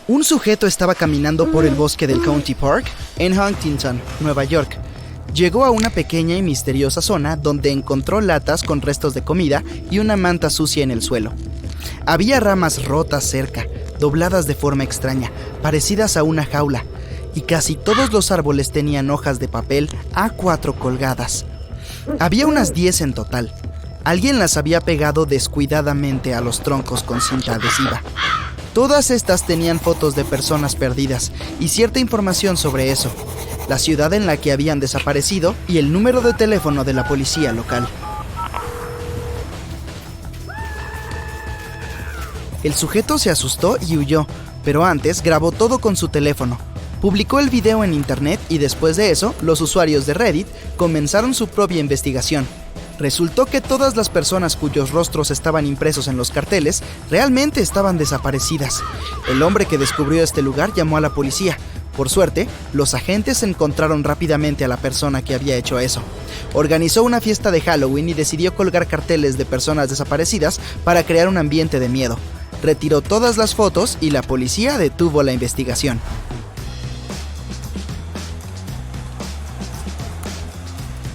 Un sujeto estaba caminando por el bosque del County Park en Huntington, Nueva York. Llegó a una pequeña y misteriosa zona donde encontró latas con restos de comida y una manta sucia en el suelo. Había ramas rotas cerca, dobladas de forma extraña, parecidas a una jaula, y casi todos los árboles tenían hojas de papel A4 colgadas. Había unas 10 en total. Alguien las había pegado descuidadamente a los troncos con cinta adhesiva. Todas estas tenían fotos de personas perdidas y cierta información sobre eso, la ciudad en la que habían desaparecido y el número de teléfono de la policía local. El sujeto se asustó y huyó, pero antes grabó todo con su teléfono. Publicó el video en internet y después de eso, los usuarios de Reddit comenzaron su propia investigación. Resultó que todas las personas cuyos rostros estaban impresos en los carteles realmente estaban desaparecidas. El hombre que descubrió este lugar llamó a la policía. Por suerte, los agentes encontraron rápidamente a la persona que había hecho eso. Organizó una fiesta de Halloween y decidió colgar carteles de personas desaparecidas para crear un ambiente de miedo. Retiró todas las fotos y la policía detuvo la investigación.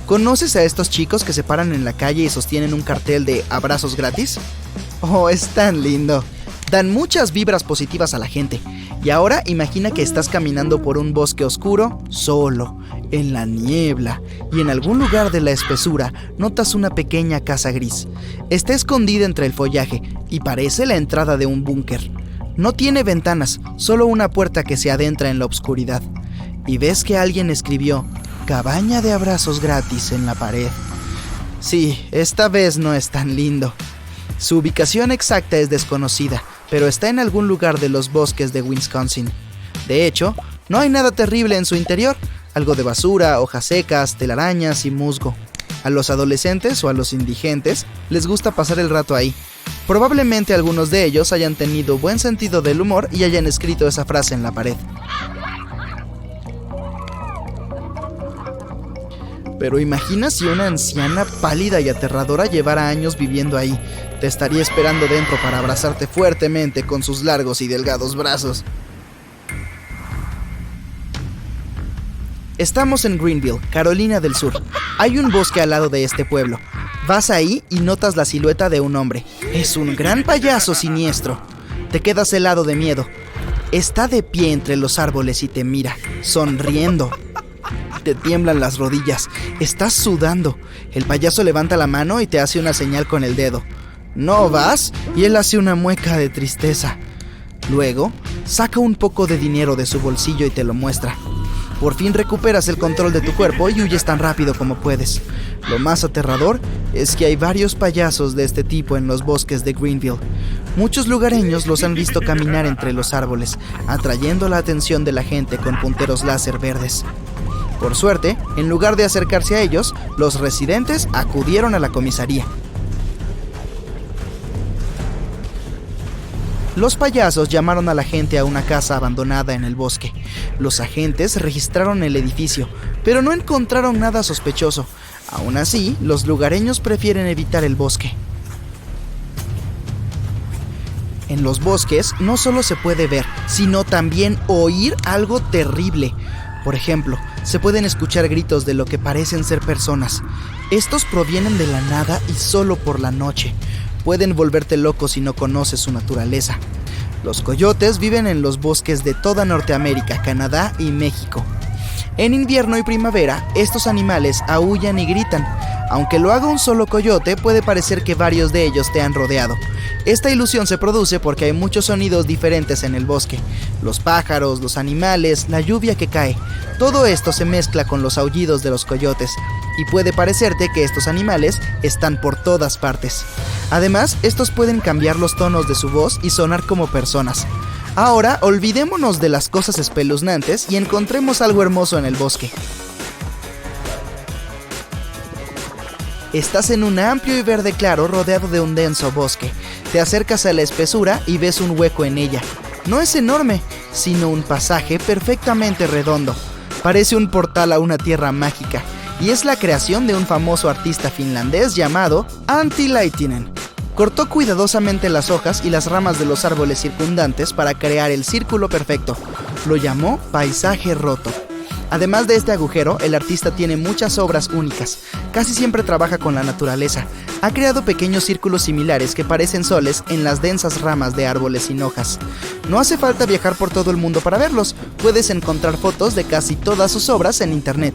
¿Conoces a estos chicos que se paran en la calle y sostienen un cartel de abrazos gratis? Oh, es tan lindo. Dan muchas vibras positivas a la gente. Y ahora imagina que estás caminando por un bosque oscuro, solo, en la niebla, y en algún lugar de la espesura notas una pequeña casa gris. Está escondida entre el follaje y parece la entrada de un búnker. No tiene ventanas, solo una puerta que se adentra en la oscuridad. Y ves que alguien escribió "cabaña de abrazos gratis" en la pared. Sí, esta vez no es tan lindo. Su ubicación exacta es desconocida, pero está en algún lugar de los bosques de Wisconsin. De hecho, no hay nada terrible en su interior, algo de basura, hojas secas, telarañas y musgo. A los adolescentes o a los indigentes les gusta pasar el rato ahí. Probablemente algunos de ellos hayan tenido buen sentido del humor y hayan escrito esa frase en la pared. Pero imagina si una anciana pálida y aterradora llevara años viviendo ahí. Te estaría esperando dentro para abrazarte fuertemente con sus largos y delgados brazos. Estamos en Greenville, Carolina del Sur. Hay un bosque al lado de este pueblo. Vas ahí y notas la silueta de un hombre. Es un gran payaso siniestro. Te quedas helado de miedo. Está de pie entre los árboles y te mira, sonriendo. Te tiemblan las rodillas, estás sudando. El payaso levanta la mano y te hace una señal con el dedo. ¿No vas? Y él hace una mueca de tristeza. Luego, saca un poco de dinero de su bolsillo y te lo muestra. Por fin recuperas el control de tu cuerpo y huyes tan rápido como puedes. Lo más aterrador es que hay varios payasos de este tipo en los bosques de Greenville. Muchos lugareños los han visto caminar entre los árboles, atrayendo la atención de la gente con punteros láser verdes. Por suerte, en lugar de acercarse a ellos, los residentes acudieron a la comisaría. Los payasos llamaron a la gente a una casa abandonada en el bosque. Los agentes registraron el edificio, pero no encontraron nada sospechoso. Aún así, los lugareños prefieren evitar el bosque. En los bosques no solo se puede ver, sino también oír algo terrible. Por ejemplo, se pueden escuchar gritos de lo que parecen ser personas. Estos provienen de la nada y solo por la noche. Pueden volverte loco si no conoces su naturaleza. Los coyotes viven en los bosques de toda Norteamérica, Canadá y México. En invierno y primavera, estos animales aúllan y gritan. Aunque lo haga un solo coyote, puede parecer que varios de ellos te han rodeado. Esta ilusión se produce porque hay muchos sonidos diferentes en el bosque. Los pájaros, los animales, la lluvia que cae. Todo esto se mezcla con los aullidos de los coyotes. Y puede parecerte que estos animales están por todas partes. Además, estos pueden cambiar los tonos de su voz y sonar como personas. Ahora, olvidémonos de las cosas espeluznantes y encontremos algo hermoso en el bosque. Estás en un amplio y verde claro rodeado de un denso bosque. Te acercas a la espesura y ves un hueco en ella. No es enorme, sino un pasaje perfectamente redondo. Parece un portal a una tierra mágica, y es la creación de un famoso artista finlandés llamado Antti Laitinen. Cortó cuidadosamente las hojas y las ramas de los árboles circundantes para crear el círculo perfecto. Lo llamó paisaje roto. Además de este agujero, el artista tiene muchas obras únicas. Casi siempre trabaja con la naturaleza. Ha creado pequeños círculos similares que parecen soles en las densas ramas de árboles sin hojas. No hace falta viajar por todo el mundo para verlos. Puedes encontrar fotos de casi todas sus obras en internet.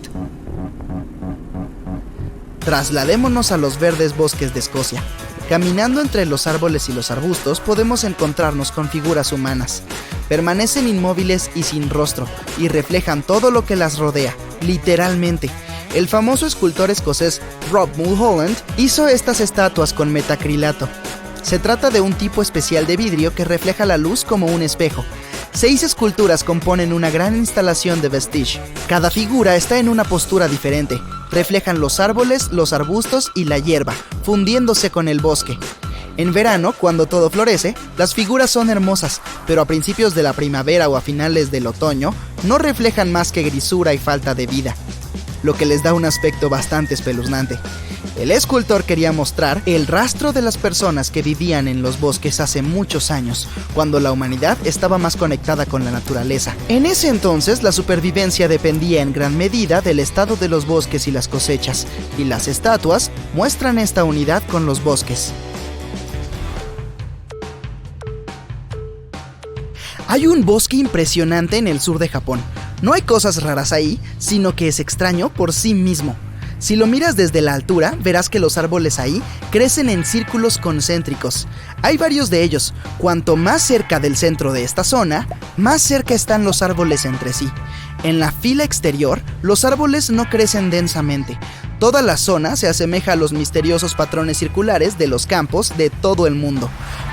Trasladémonos a los verdes bosques de Escocia. Caminando entre los árboles y los arbustos podemos encontrarnos con figuras humanas. Permanecen inmóviles y sin rostro, y reflejan todo lo que las rodea, literalmente. El famoso escultor escocés Rob Mulholland hizo estas estatuas con metacrilato. Se trata de un tipo especial de vidrio que refleja la luz como un espejo. 6 esculturas componen una gran instalación de vestige. Cada figura está en una postura diferente. Reflejan los árboles, los arbustos y la hierba, fundiéndose con el bosque. En verano, cuando todo florece, las figuras son hermosas, pero a principios de la primavera o a finales del otoño, no reflejan más que grisura y falta de vida, lo que les da un aspecto bastante espeluznante. El escultor quería mostrar el rastro de las personas que vivían en los bosques hace muchos años, cuando la humanidad estaba más conectada con la naturaleza. En ese entonces, la supervivencia dependía en gran medida del estado de los bosques y las cosechas, y las estatuas muestran esta unidad con los bosques. Hay un bosque impresionante en el sur de Japón. No hay cosas raras ahí, sino que es extraño por sí mismo. Si lo miras desde la altura, verás que los árboles ahí crecen en círculos concéntricos. Hay varios de ellos. Cuanto más cerca del centro de esta zona, más cerca están los árboles entre sí. En la fila exterior, los árboles no crecen densamente. Toda la zona se asemeja a los misteriosos patrones circulares de los campos de todo el mundo.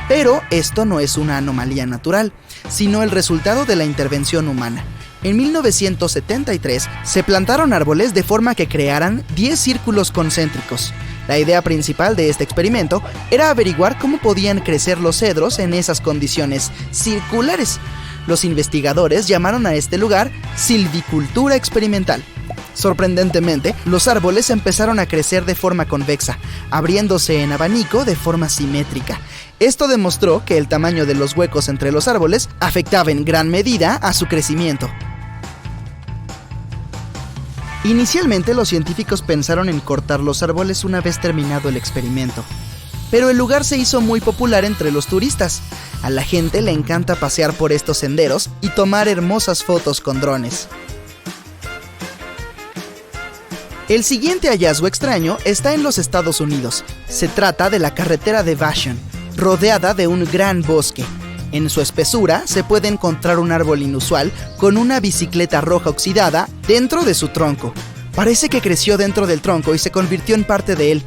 Pero esto no es una anomalía natural, sino el resultado de la intervención humana. En 1973 se plantaron árboles de forma que crearan 10 círculos concéntricos. La idea principal de este experimento era averiguar cómo podían crecer los cedros en esas condiciones circulares. Los investigadores llamaron a este lugar silvicultura experimental. Sorprendentemente, los árboles empezaron a crecer de forma convexa, abriéndose en abanico de forma simétrica. Esto demostró que el tamaño de los huecos entre los árboles afectaba en gran medida a su crecimiento. Inicialmente, los científicos pensaron en cortar los árboles una vez terminado el experimento. Pero el lugar se hizo muy popular entre los turistas. A la gente le encanta pasear por estos senderos y tomar hermosas fotos con drones. El siguiente hallazgo extraño está en los Estados Unidos. Se trata de la carretera de Vashon, rodeada de un gran bosque. En su espesura se puede encontrar un árbol inusual con una bicicleta roja oxidada dentro de su tronco. Parece que creció dentro del tronco y se convirtió en parte de él.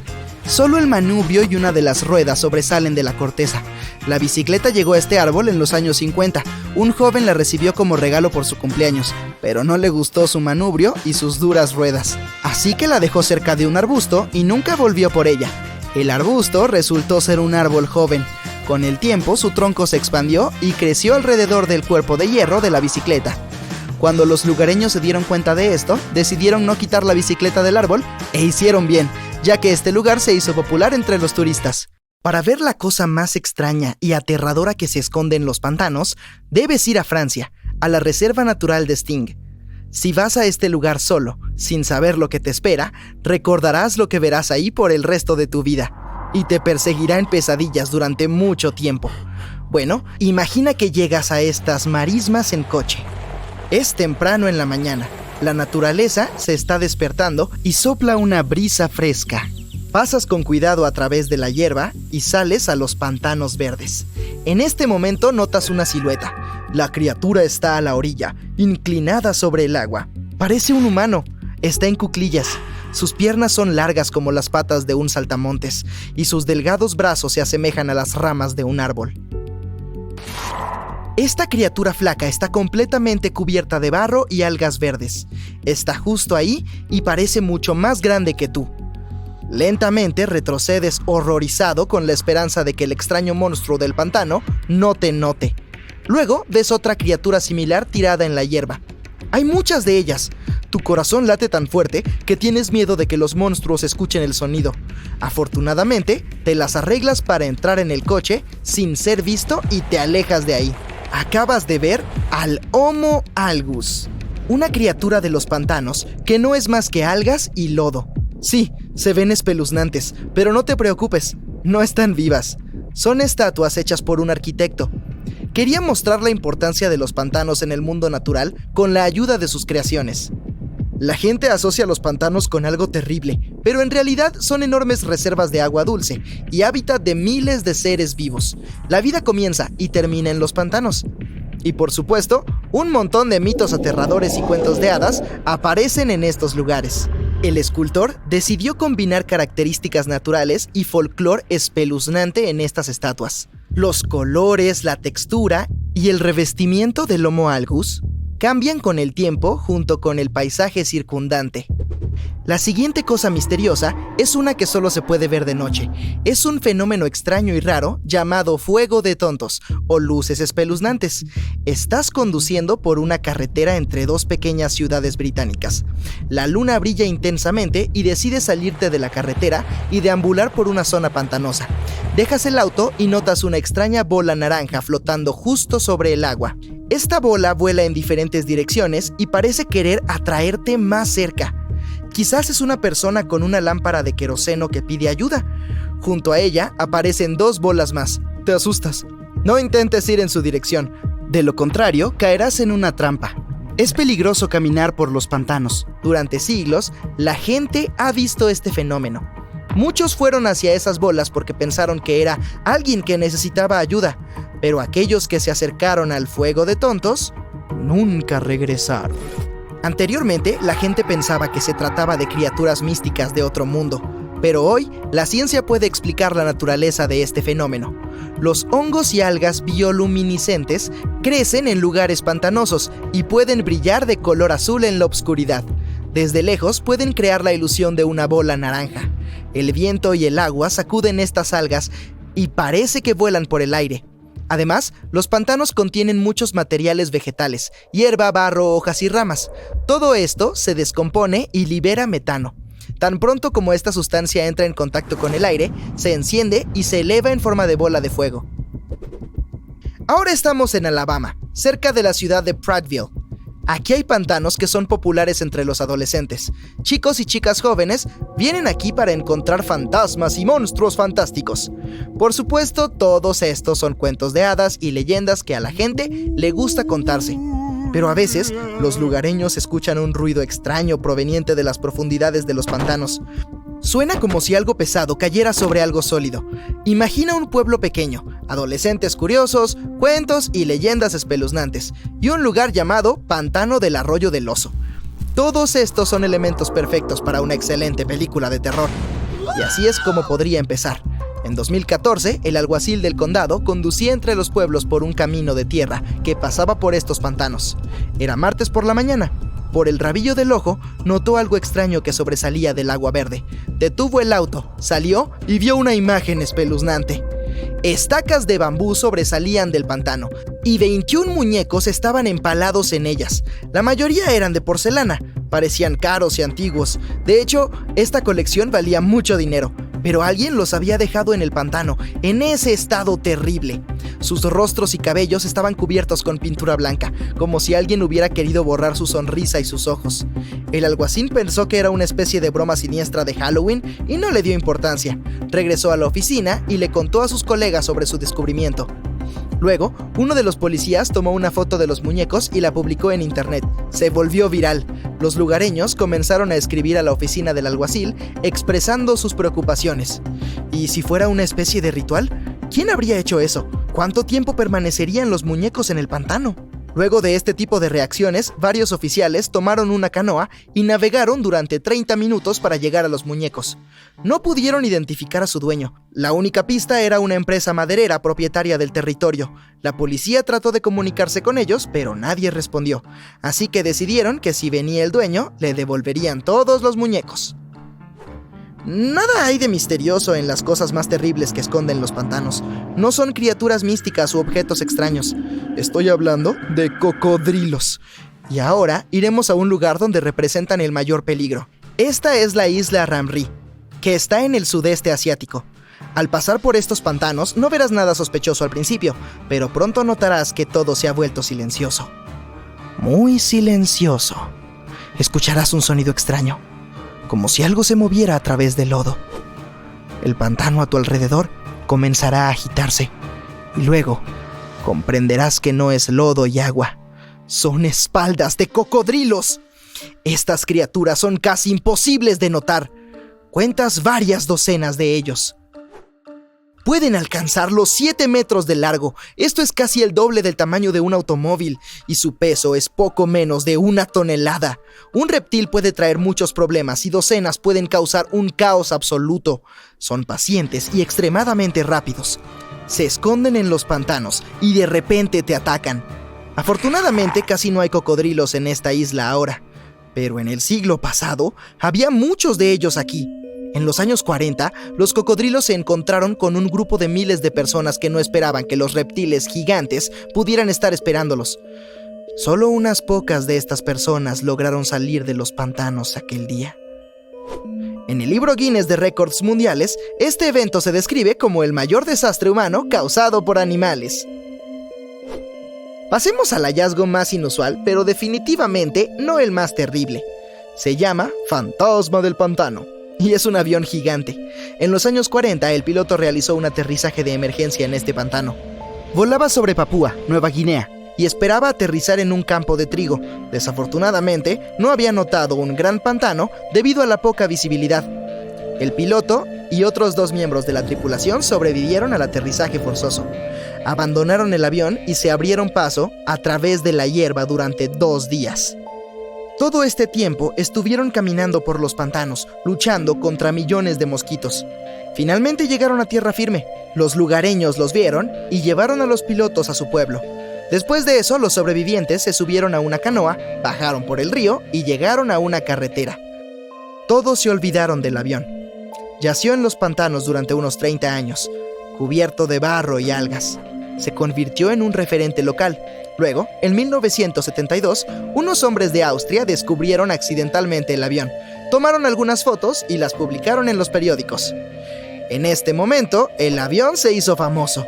Solo el manubrio y una de las ruedas sobresalen de la corteza. La bicicleta llegó a este árbol en los años 50. Un joven la recibió como regalo por su cumpleaños, pero no le gustó su manubrio y sus duras ruedas. Así que la dejó cerca de un arbusto y nunca volvió por ella. El arbusto resultó ser un árbol joven. Con el tiempo, su tronco se expandió y creció alrededor del cuerpo de hierro de la bicicleta. Cuando los lugareños se dieron cuenta de esto, decidieron no quitar la bicicleta del árbol, e hicieron bien, ya que este lugar se hizo popular entre los turistas. Para ver la cosa más extraña y aterradora que se esconde en los pantanos, debes ir a Francia, a la Reserva Natural de Sting. Si vas a este lugar solo, sin saber lo que te espera, recordarás lo que verás ahí por el resto de tu vida, y te perseguirá en pesadillas durante mucho tiempo. Bueno, imagina que llegas a estas marismas en coche. Es temprano en la mañana, la naturaleza se está despertando y sopla una brisa fresca. Pasas con cuidado a través de la hierba y sales a los pantanos verdes. En este momento notas una silueta. La criatura está a la orilla, inclinada sobre el agua. Parece un humano. Está en cuclillas. Sus piernas son largas como las patas de un saltamontes y sus delgados brazos se asemejan a las ramas de un árbol. Esta criatura flaca está completamente cubierta de barro y algas verdes. Está justo ahí y parece mucho más grande que tú. Lentamente retrocedes horrorizado con la esperanza de que el extraño monstruo del pantano no te note. Luego ves otra criatura similar tirada en la hierba. Hay muchas de ellas. Tu corazón late tan fuerte que tienes miedo de que los monstruos escuchen el sonido. Afortunadamente, te las arreglas para entrar en el coche sin ser visto y te alejas de ahí. Acabas de ver al Homo algus, una criatura de los pantanos que no es más que algas y lodo. Sí, se ven espeluznantes, pero no te preocupes, no están vivas. Son estatuas hechas por un arquitecto. Quería mostrar la importancia de los pantanos en el mundo natural con la ayuda de sus creaciones. La gente asocia los pantanos con algo terrible, pero en realidad son enormes reservas de agua dulce y hábitat de miles de seres vivos. La vida comienza y termina en los pantanos. Y por supuesto, un montón de mitos aterradores y cuentos de hadas aparecen en estos lugares. El escultor decidió combinar características naturales y folclore espeluznante en estas estatuas. Los colores, la textura y el revestimiento del Homo algus cambian con el tiempo junto con el paisaje circundante. La siguiente cosa misteriosa es una que solo se puede ver de noche. Es un fenómeno extraño y raro llamado fuego de tontos o luces espeluznantes. Estás conduciendo por una carretera entre dos pequeñas ciudades británicas. La luna brilla intensamente y decides salirte de la carretera y deambular por una zona pantanosa. Dejas el auto y notas una extraña bola naranja flotando justo sobre el agua. Esta bola vuela en diferentes direcciones y parece querer atraerte más cerca. Quizás es una persona con una lámpara de queroseno que pide ayuda. Junto a ella aparecen dos bolas más. Te asustas. No intentes ir en su dirección. De lo contrario, caerás en una trampa. Es peligroso caminar por los pantanos. Durante siglos, la gente ha visto este fenómeno. Muchos fueron hacia esas bolas porque pensaron que era alguien que necesitaba ayuda, pero aquellos que se acercaron al fuego de tontos nunca regresaron. Anteriormente, la gente pensaba que se trataba de criaturas místicas de otro mundo, pero hoy la ciencia puede explicar la naturaleza de este fenómeno. Los hongos y algas bioluminiscentes crecen en lugares pantanosos y pueden brillar de color azul en la oscuridad. Desde lejos pueden crear la ilusión de una bola naranja. El viento y el agua sacuden estas algas y parece que vuelan por el aire. Además, los pantanos contienen muchos materiales vegetales, hierba, barro, hojas y ramas. Todo esto se descompone y libera metano. Tan pronto como esta sustancia entra en contacto con el aire, se enciende y se eleva en forma de bola de fuego. Ahora estamos en Alabama, cerca de la ciudad de Prattville. Aquí hay pantanos que son populares entre los adolescentes. Chicos y chicas jóvenes vienen aquí para encontrar fantasmas y monstruos fantásticos. Por supuesto, todos estos son cuentos de hadas y leyendas que a la gente le gusta contarse. Pero a veces, los lugareños escuchan un ruido extraño proveniente de las profundidades de los pantanos. Suena como si algo pesado cayera sobre algo sólido. Imagina un pueblo pequeño, adolescentes curiosos, cuentos y leyendas espeluznantes, y un lugar llamado Pantano del Arroyo del Oso. Todos estos son elementos perfectos para una excelente película de terror. Y así es como podría empezar. En 2014, el alguacil del condado conducía entre los pueblos por un camino de tierra que pasaba por estos pantanos. Era martes por la mañana. Por el rabillo del ojo, notó algo extraño que sobresalía del agua verde. Detuvo el auto, salió y vio una imagen espeluznante. Estacas de bambú sobresalían del pantano y 21 muñecos estaban empalados en ellas. La mayoría eran de porcelana, parecían caros y antiguos. De hecho, esta colección valía mucho dinero, pero alguien los había dejado en el pantano, en ese estado terrible. Sus rostros y cabellos estaban cubiertos con pintura blanca, como si alguien hubiera querido borrar su sonrisa y sus ojos. El alguacil pensó que era una especie de broma siniestra de Halloween y no le dio importancia. Regresó a la oficina y le contó a sus colegas sobre su descubrimiento. Luego, uno de los policías tomó una foto de los muñecos y la publicó en internet. Se volvió viral. Los lugareños comenzaron a escribir a la oficina del alguacil expresando sus preocupaciones. ¿Y si fuera una especie de ritual? ¿Quién habría hecho eso? ¿Cuánto tiempo permanecerían los muñecos en el pantano? Luego de este tipo de reacciones, varios oficiales tomaron una canoa y navegaron durante 30 minutos para llegar a los muñecos. No pudieron identificar a su dueño. La única pista era una empresa maderera propietaria del territorio. La policía trató de comunicarse con ellos, pero nadie respondió. Así que decidieron que si venía el dueño, le devolverían todos los muñecos. Nada hay de misterioso en las cosas más terribles que esconden los pantanos. No son criaturas místicas u objetos extraños. Estoy hablando de cocodrilos. Y ahora iremos a un lugar donde representan el mayor peligro. Esta es la isla Ram Ri. que está en el sudeste asiático. Al pasar por estos pantanos no verás nada sospechoso al principio, pero pronto notarás que todo se ha vuelto silencioso. Muy silencioso. Escucharás un sonido extraño, como si algo se moviera a través del lodo. El pantano a tu alrededor comenzará a agitarse, y luego comprenderás que no es lodo y agua, son espaldas de cocodrilos. Estas criaturas son casi imposibles de notar. Cuentas varias docenas de ellos. Pueden alcanzar los 7 metros de largo. Esto es casi el doble del tamaño de un automóvil, y su peso es poco menos de 1 tonelada. Un reptil puede traer muchos problemas y docenas pueden causar un caos absoluto. Son pacientes y extremadamente rápidos. Se esconden en los pantanos y de repente te atacan. Afortunadamente casi no hay cocodrilos en esta isla ahora, pero en el siglo pasado había muchos de ellos aquí. En los años 40, los cocodrilos se encontraron con un grupo de miles de personas que no esperaban que los reptiles gigantes pudieran estar esperándolos. Solo unas pocas de estas personas lograron salir de los pantanos aquel día. En el libro Guinness de Récords Mundiales, este evento se describe como el mayor desastre humano causado por animales. Pasemos al hallazgo más inusual, pero definitivamente no el más terrible. Se llama Fantasma del Pantano, y es un avión gigante. En los años 40, el piloto realizó un aterrizaje de emergencia en este pantano. Volaba sobre Papúa, Nueva Guinea, y esperaba aterrizar en un campo de trigo. Desafortunadamente, no había notado un gran pantano debido a la poca visibilidad. El piloto y otros 2 miembros de la tripulación sobrevivieron al aterrizaje forzoso. Abandonaron el avión y se abrieron paso a través de la hierba durante 2 días. Todo este tiempo estuvieron caminando por los pantanos, luchando contra millones de mosquitos. Finalmente llegaron a tierra firme. Los lugareños los vieron y llevaron a los pilotos a su pueblo. Después de eso, los sobrevivientes se subieron a una canoa, bajaron por el río y llegaron a una carretera. Todos se olvidaron del avión. Yació en los pantanos durante unos 30 años, cubierto de barro y algas. Se convirtió en un referente local. Luego, en 1972, unos hombres de Austria descubrieron accidentalmente el avión, tomaron algunas fotos y las publicaron en los periódicos. En este momento, el avión se hizo famoso.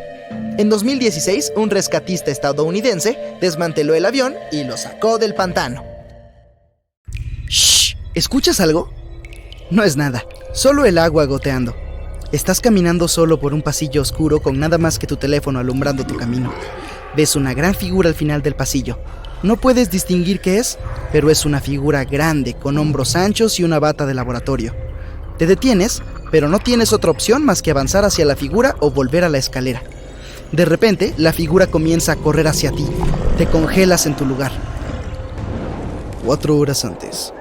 En 2016, un rescatista estadounidense desmanteló el avión y lo sacó del pantano. ¡Shh! ¿Escuchas algo? No es nada, solo el agua goteando. Estás caminando solo por un pasillo oscuro con nada más que tu teléfono alumbrando tu camino. Ves una gran figura al final del pasillo. No puedes distinguir qué es, pero es una figura grande, con hombros anchos y una bata de laboratorio. Te detienes, pero no tienes otra opción más que avanzar hacia la figura o volver a la escalera. De repente, la figura comienza a correr hacia ti. Te congelas en tu lugar. 4 horas antes.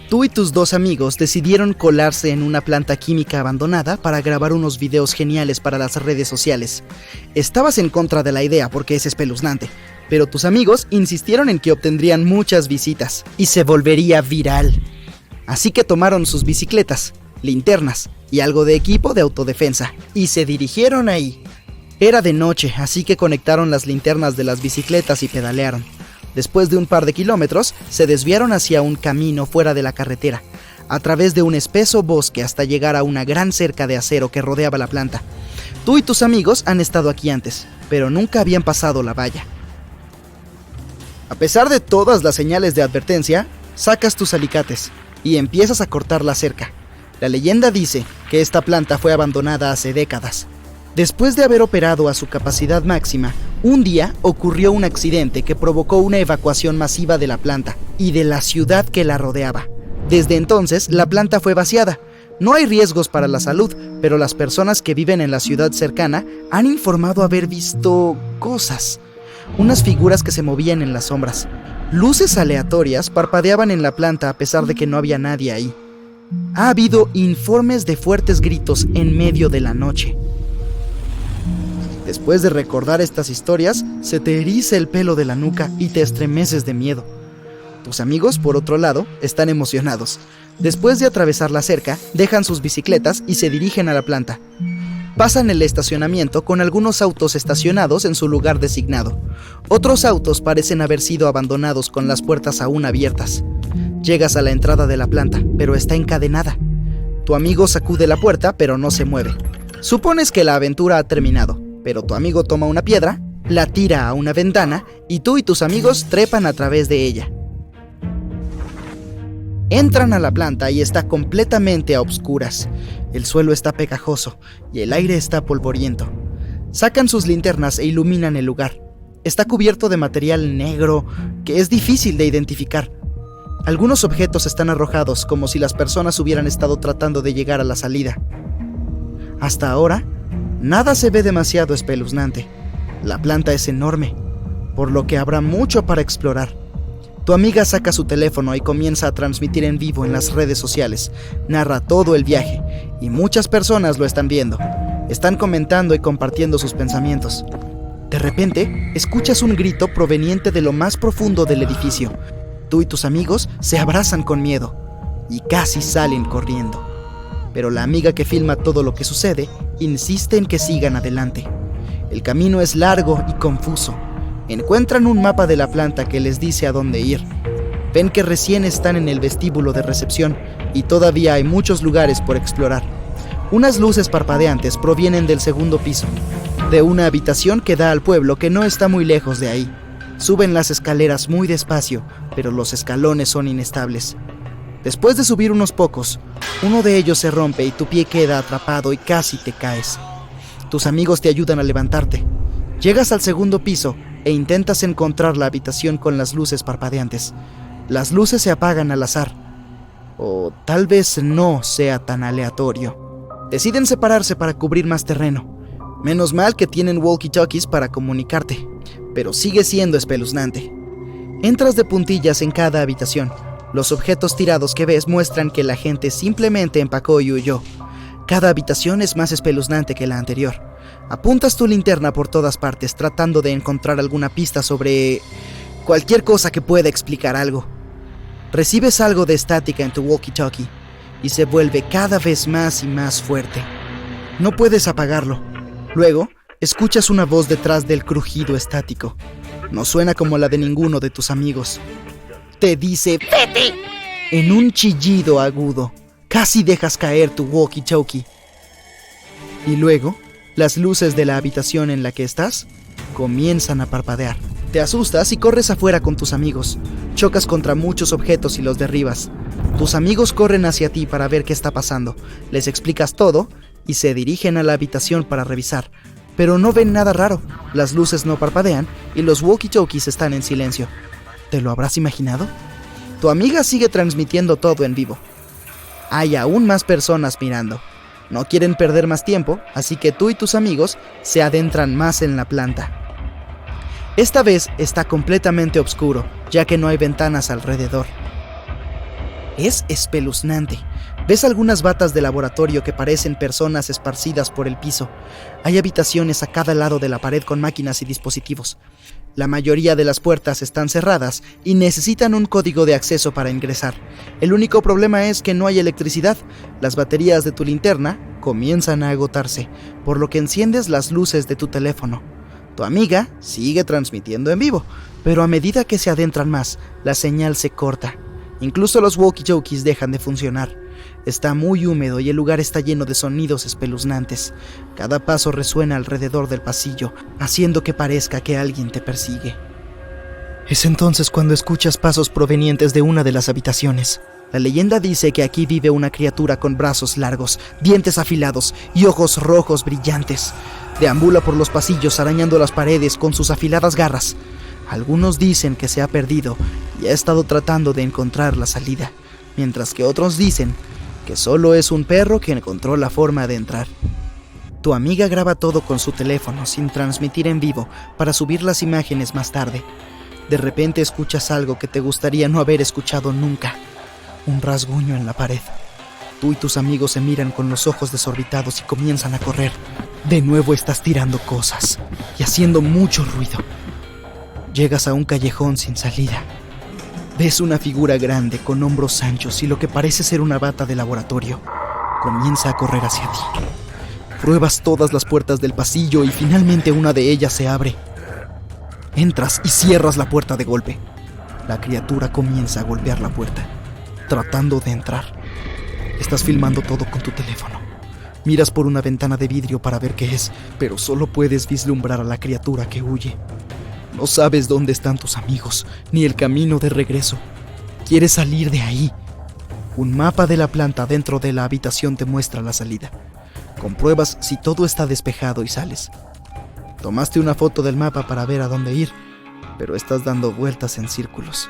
Tú y tus 2 amigos decidieron colarse en una planta química abandonada para grabar unos videos geniales para las redes sociales. Estabas en contra de la idea porque es espeluznante, pero tus amigos insistieron en que obtendrían muchas visitas y se volvería viral. Así que tomaron sus bicicletas, linternas y algo de equipo de autodefensa y se dirigieron ahí. Era de noche, así que conectaron las linternas de las bicicletas y pedalearon. Después de un par de kilómetros, se desviaron hacia un camino fuera de la carretera, a través de un espeso bosque hasta llegar a una gran cerca de acero que rodeaba la planta. Tú y tus amigos han estado aquí antes, pero nunca habían pasado la valla. A pesar de todas las señales de advertencia, sacas tus alicates y empiezas a cortar la cerca. La leyenda dice que esta planta fue abandonada hace décadas. Después de haber operado a su capacidad máxima, un día ocurrió un accidente que provocó una evacuación masiva de la planta y de la ciudad que la rodeaba. Desde entonces, la planta fue vaciada. No hay riesgos para la salud, pero las personas que viven en la ciudad cercana han informado haber visto cosas. Unas figuras que se movían en las sombras. Luces aleatorias parpadeaban en la planta a pesar de que no había nadie ahí. Ha habido informes de fuertes gritos en medio de la noche. Después de recordar estas historias, se te eriza el pelo de la nuca y te estremeces de miedo. Tus amigos, por otro lado, están emocionados. Después de atravesar la cerca, dejan sus bicicletas y se dirigen a la planta. Pasan el estacionamiento con algunos autos estacionados en su lugar designado. Otros autos parecen haber sido abandonados con las puertas aún abiertas. Llegas a la entrada de la planta, pero está encadenada. Tu amigo sacude la puerta, pero no se mueve. Supones que la aventura ha terminado, pero tu amigo toma una piedra, la tira a una ventana y tú y tus amigos trepan a través de ella. Entran a la planta y está completamente a obscuras. El suelo está pegajoso y el aire está polvoriento. Sacan sus linternas e iluminan el lugar. Está cubierto de material negro que es difícil de identificar. Algunos objetos están arrojados como si las personas hubieran estado tratando de llegar a la salida. Hasta ahora, nada se ve demasiado espeluznante. La planta es enorme, por lo que habrá mucho para explorar. Tu amiga saca su teléfono y comienza a transmitir en vivo en las redes sociales. Narra todo el viaje y muchas personas lo están viendo. Están comentando y compartiendo sus pensamientos. De repente, escuchas un grito proveniente de lo más profundo del edificio. Tú y tus amigos se abrazan con miedo y casi salen corriendo. Pero la amiga que filma todo lo que sucede insiste en que sigan adelante. El camino es largo y confuso. Encuentran un mapa de la planta que les dice a dónde ir. Ven que recién están en el vestíbulo de recepción y todavía hay muchos lugares por explorar. Unas luces parpadeantes provienen del segundo piso, de una habitación que da al pueblo que no está muy lejos de ahí. Suben las escaleras muy despacio, pero los escalones son inestables. Después de subir unos pocos, uno de ellos se rompe y tu pie queda atrapado y casi te caes. Tus amigos te ayudan a levantarte. Llegas al segundo piso e intentas encontrar la habitación con las luces parpadeantes. Las luces se apagan al azar. O tal vez no sea tan aleatorio. Deciden separarse para cubrir más terreno. Menos mal que tienen walkie-talkies para comunicarte, pero sigue siendo espeluznante. Entras de puntillas en cada habitación. Los objetos tirados que ves muestran que la gente simplemente empacó y huyó. Cada habitación es más espeluznante que la anterior. Apuntas tu linterna por todas partes tratando de encontrar alguna pista sobre cualquier cosa que pueda explicar algo. Recibes algo de estática en tu walkie-talkie y se vuelve cada vez más y más fuerte. No puedes apagarlo. Luego, escuchas una voz detrás del crujido estático. No suena como la de ninguno de tus amigos. Te dice ¡vete! En un chillido agudo. Casi dejas caer tu walkie-talkie. Y luego, las luces de la habitación en la que estás comienzan a parpadear. Te asustas y corres afuera con tus amigos. Chocas contra muchos objetos y los derribas. Tus amigos corren hacia ti para ver qué está pasando. Les explicas todo y se dirigen a la habitación para revisar. Pero no ven nada raro. Las luces no parpadean y los walkie-talkies están en silencio. ¿Te lo habrás imaginado? Tu amiga sigue transmitiendo todo en vivo. Hay aún más personas mirando. No quieren perder más tiempo, así que tú y tus amigos se adentran más en la planta. Esta vez está completamente oscuro, ya que no hay ventanas alrededor. Es espeluznante. Ves algunas batas de laboratorio que parecen personas esparcidas por el piso. Hay habitaciones a cada lado de la pared con máquinas y dispositivos. La mayoría de las puertas están cerradas y necesitan un código de acceso para ingresar. El único problema es que no hay electricidad. Las baterías de tu linterna comienzan a agotarse, por lo que enciendes las luces de tu teléfono. Tu amiga sigue transmitiendo en vivo, pero a medida que se adentran más, la señal se corta. Incluso los walkie-talkies dejan de funcionar. Está muy húmedo y el lugar está lleno de sonidos espeluznantes. Cada paso resuena alrededor del pasillo, haciendo que parezca que alguien te persigue. Es entonces cuando escuchas pasos provenientes de una de las habitaciones. La leyenda dice que aquí vive una criatura con brazos largos, dientes afilados y ojos rojos brillantes. Deambula por los pasillos arañando las paredes con sus afiladas garras. Algunos dicen que se ha perdido y ha estado tratando de encontrar la salida, mientras que otros dicen que solo es un perro que encontró la forma de entrar. Tu amiga graba todo con su teléfono sin transmitir en vivo para subir las imágenes más tarde. De repente escuchas algo que te gustaría no haber escuchado nunca. Un rasguño en la pared. Tú y tus amigos se miran con los ojos desorbitados y comienzan a correr. De nuevo estás tirando cosas y haciendo mucho ruido. Llegas a un callejón sin salida. Ves una figura grande con hombros anchos y lo que parece ser una bata de laboratorio. Comienza a correr hacia ti. Pruebas todas las puertas del pasillo y finalmente una de ellas se abre. Entras y cierras la puerta de golpe. La criatura comienza a golpear la puerta, tratando de entrar. Estás filmando todo con tu teléfono. Miras por una ventana de vidrio para ver qué es, pero solo puedes vislumbrar a la criatura que huye. No sabes dónde están tus amigos, ni el camino de regreso. Quieres salir de ahí. Un mapa de la planta dentro de la habitación te muestra la salida. Compruebas si todo está despejado y sales. Tomaste una foto del mapa para ver a dónde ir, pero estás dando vueltas en círculos.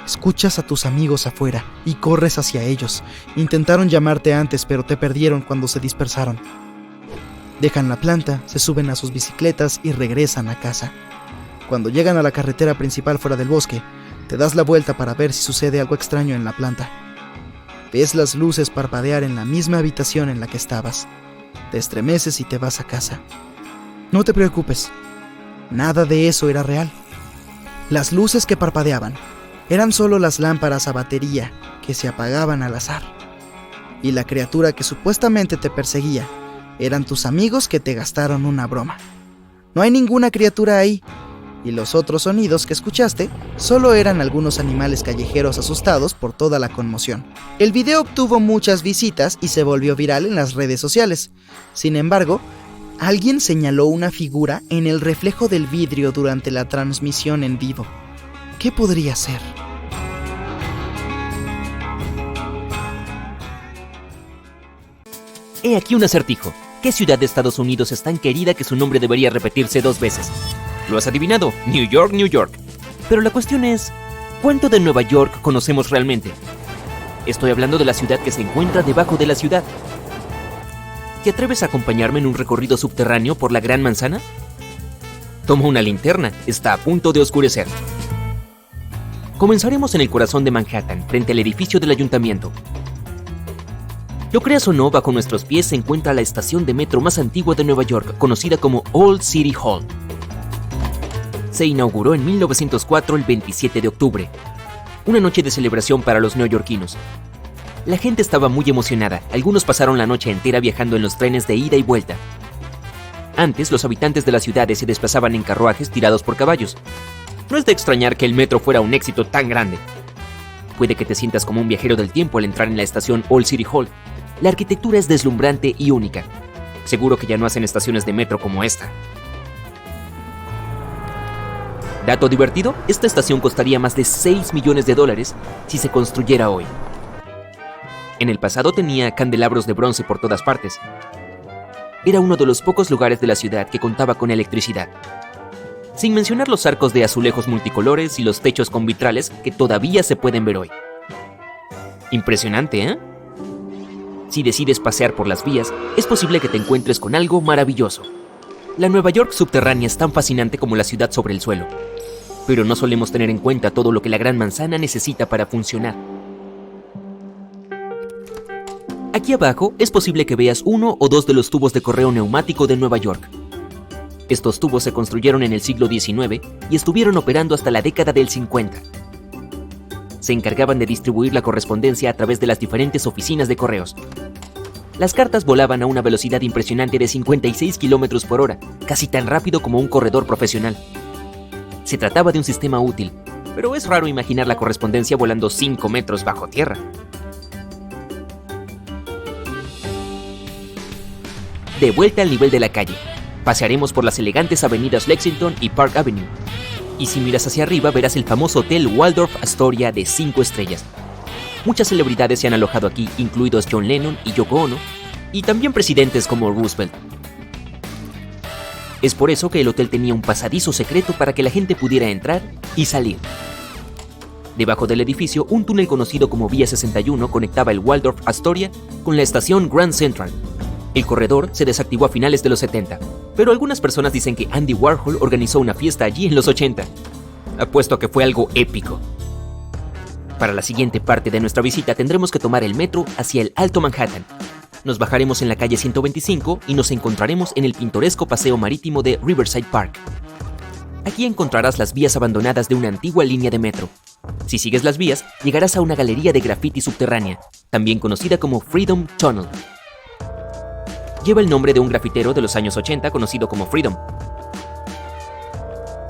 Escuchas a tus amigos afuera y corres hacia ellos. Intentaron llamarte antes, pero te perdieron cuando se dispersaron. Dejan la planta, se suben a sus bicicletas y regresan a casa. Cuando llegan a la carretera principal fuera del bosque, te das la vuelta para ver si sucede algo extraño en la planta. Ves las luces parpadear en la misma habitación en la que estabas. Te estremeces y te vas a casa. No te preocupes, nada de eso era real. Las luces que parpadeaban eran solo las lámparas a batería que se apagaban al azar. Y la criatura que supuestamente te perseguía eran tus amigos que te gastaron una broma. No hay ninguna criatura ahí, y los otros sonidos que escuchaste solo eran algunos animales callejeros asustados por toda la conmoción. El video obtuvo muchas visitas y se volvió viral en las redes sociales. Sin embargo, alguien señaló una figura en el reflejo del vidrio durante la transmisión en vivo. ¿Qué podría ser? He aquí un acertijo. ¿Qué ciudad de Estados Unidos es tan querida que su nombre debería repetirse 2 veces? Lo has adivinado, New York, New York. Pero la cuestión es, ¿cuánto de Nueva York conocemos realmente? Estoy hablando de la ciudad que se encuentra debajo de la ciudad. ¿Te atreves a acompañarme en un recorrido subterráneo por la Gran Manzana? Toma una linterna, está a punto de oscurecer. Comenzaremos en el corazón de Manhattan, frente al edificio del ayuntamiento. Lo creas o no, bajo nuestros pies se encuentra la estación de metro más antigua de Nueva York, conocida como Old City Hall. Se inauguró en 1904 el 27 de octubre, una noche de celebración para los neoyorquinos. La gente estaba muy emocionada, algunos pasaron la noche entera viajando en los trenes de ida y vuelta. Antes, los habitantes de las ciudades se desplazaban en carruajes tirados por caballos. No es de extrañar que el metro fuera un éxito tan grande. Puede que te sientas como un viajero del tiempo al entrar en la estación Old City Hall. La arquitectura es deslumbrante y única. Seguro que ya no hacen estaciones de metro como esta. Dato divertido, esta estación costaría más de $6 millones si se construyera hoy. En el pasado tenía candelabros de bronce por todas partes. Era uno de los pocos lugares de la ciudad que contaba con electricidad. Sin mencionar los arcos de azulejos multicolores y los techos con vitrales que todavía se pueden ver hoy. Impresionante, ¿eh? Si decides pasear por las vías, es posible que te encuentres con algo maravilloso. La Nueva York subterránea es tan fascinante como la ciudad sobre el suelo. Pero no solemos tener en cuenta todo lo que la Gran Manzana necesita para funcionar. Aquí abajo es posible que veas 1 o 2 de los tubos de correo neumático de Nueva York. Estos tubos se construyeron en el siglo XIX y estuvieron operando hasta la década del 50. Se encargaban de distribuir la correspondencia a través de las diferentes oficinas de correos. Las cartas volaban a una velocidad impresionante de 56 km por hora, casi tan rápido como un corredor profesional. Se trataba de un sistema útil, pero es raro imaginar la correspondencia volando 5 metros bajo tierra. De vuelta al nivel de la calle, pasearemos por las elegantes avenidas Lexington y Park Avenue. Y si miras hacia arriba verás el famoso Hotel Waldorf Astoria de 5 estrellas. Muchas celebridades se han alojado aquí, incluidos John Lennon y Yoko Ono, y también presidentes como Roosevelt. Es por eso que el hotel tenía un pasadizo secreto para que la gente pudiera entrar y salir. Debajo del edificio, un túnel conocido como Vía 61 conectaba el Waldorf Astoria con la estación Grand Central. El corredor se desactivó a finales de los 70, pero algunas personas dicen que Andy Warhol organizó una fiesta allí en los 80. Apuesto a que fue algo épico. Para la siguiente parte de nuestra visita tendremos que tomar el metro hacia el Alto Manhattan. Nos bajaremos en la calle 125 y nos encontraremos en el pintoresco paseo marítimo de Riverside Park. Aquí encontrarás las vías abandonadas de una antigua línea de metro. Si sigues las vías, llegarás a una galería de graffiti subterránea, también conocida como Freedom Tunnel. Lleva el nombre de un grafitero de los años 80 conocido como Freedom.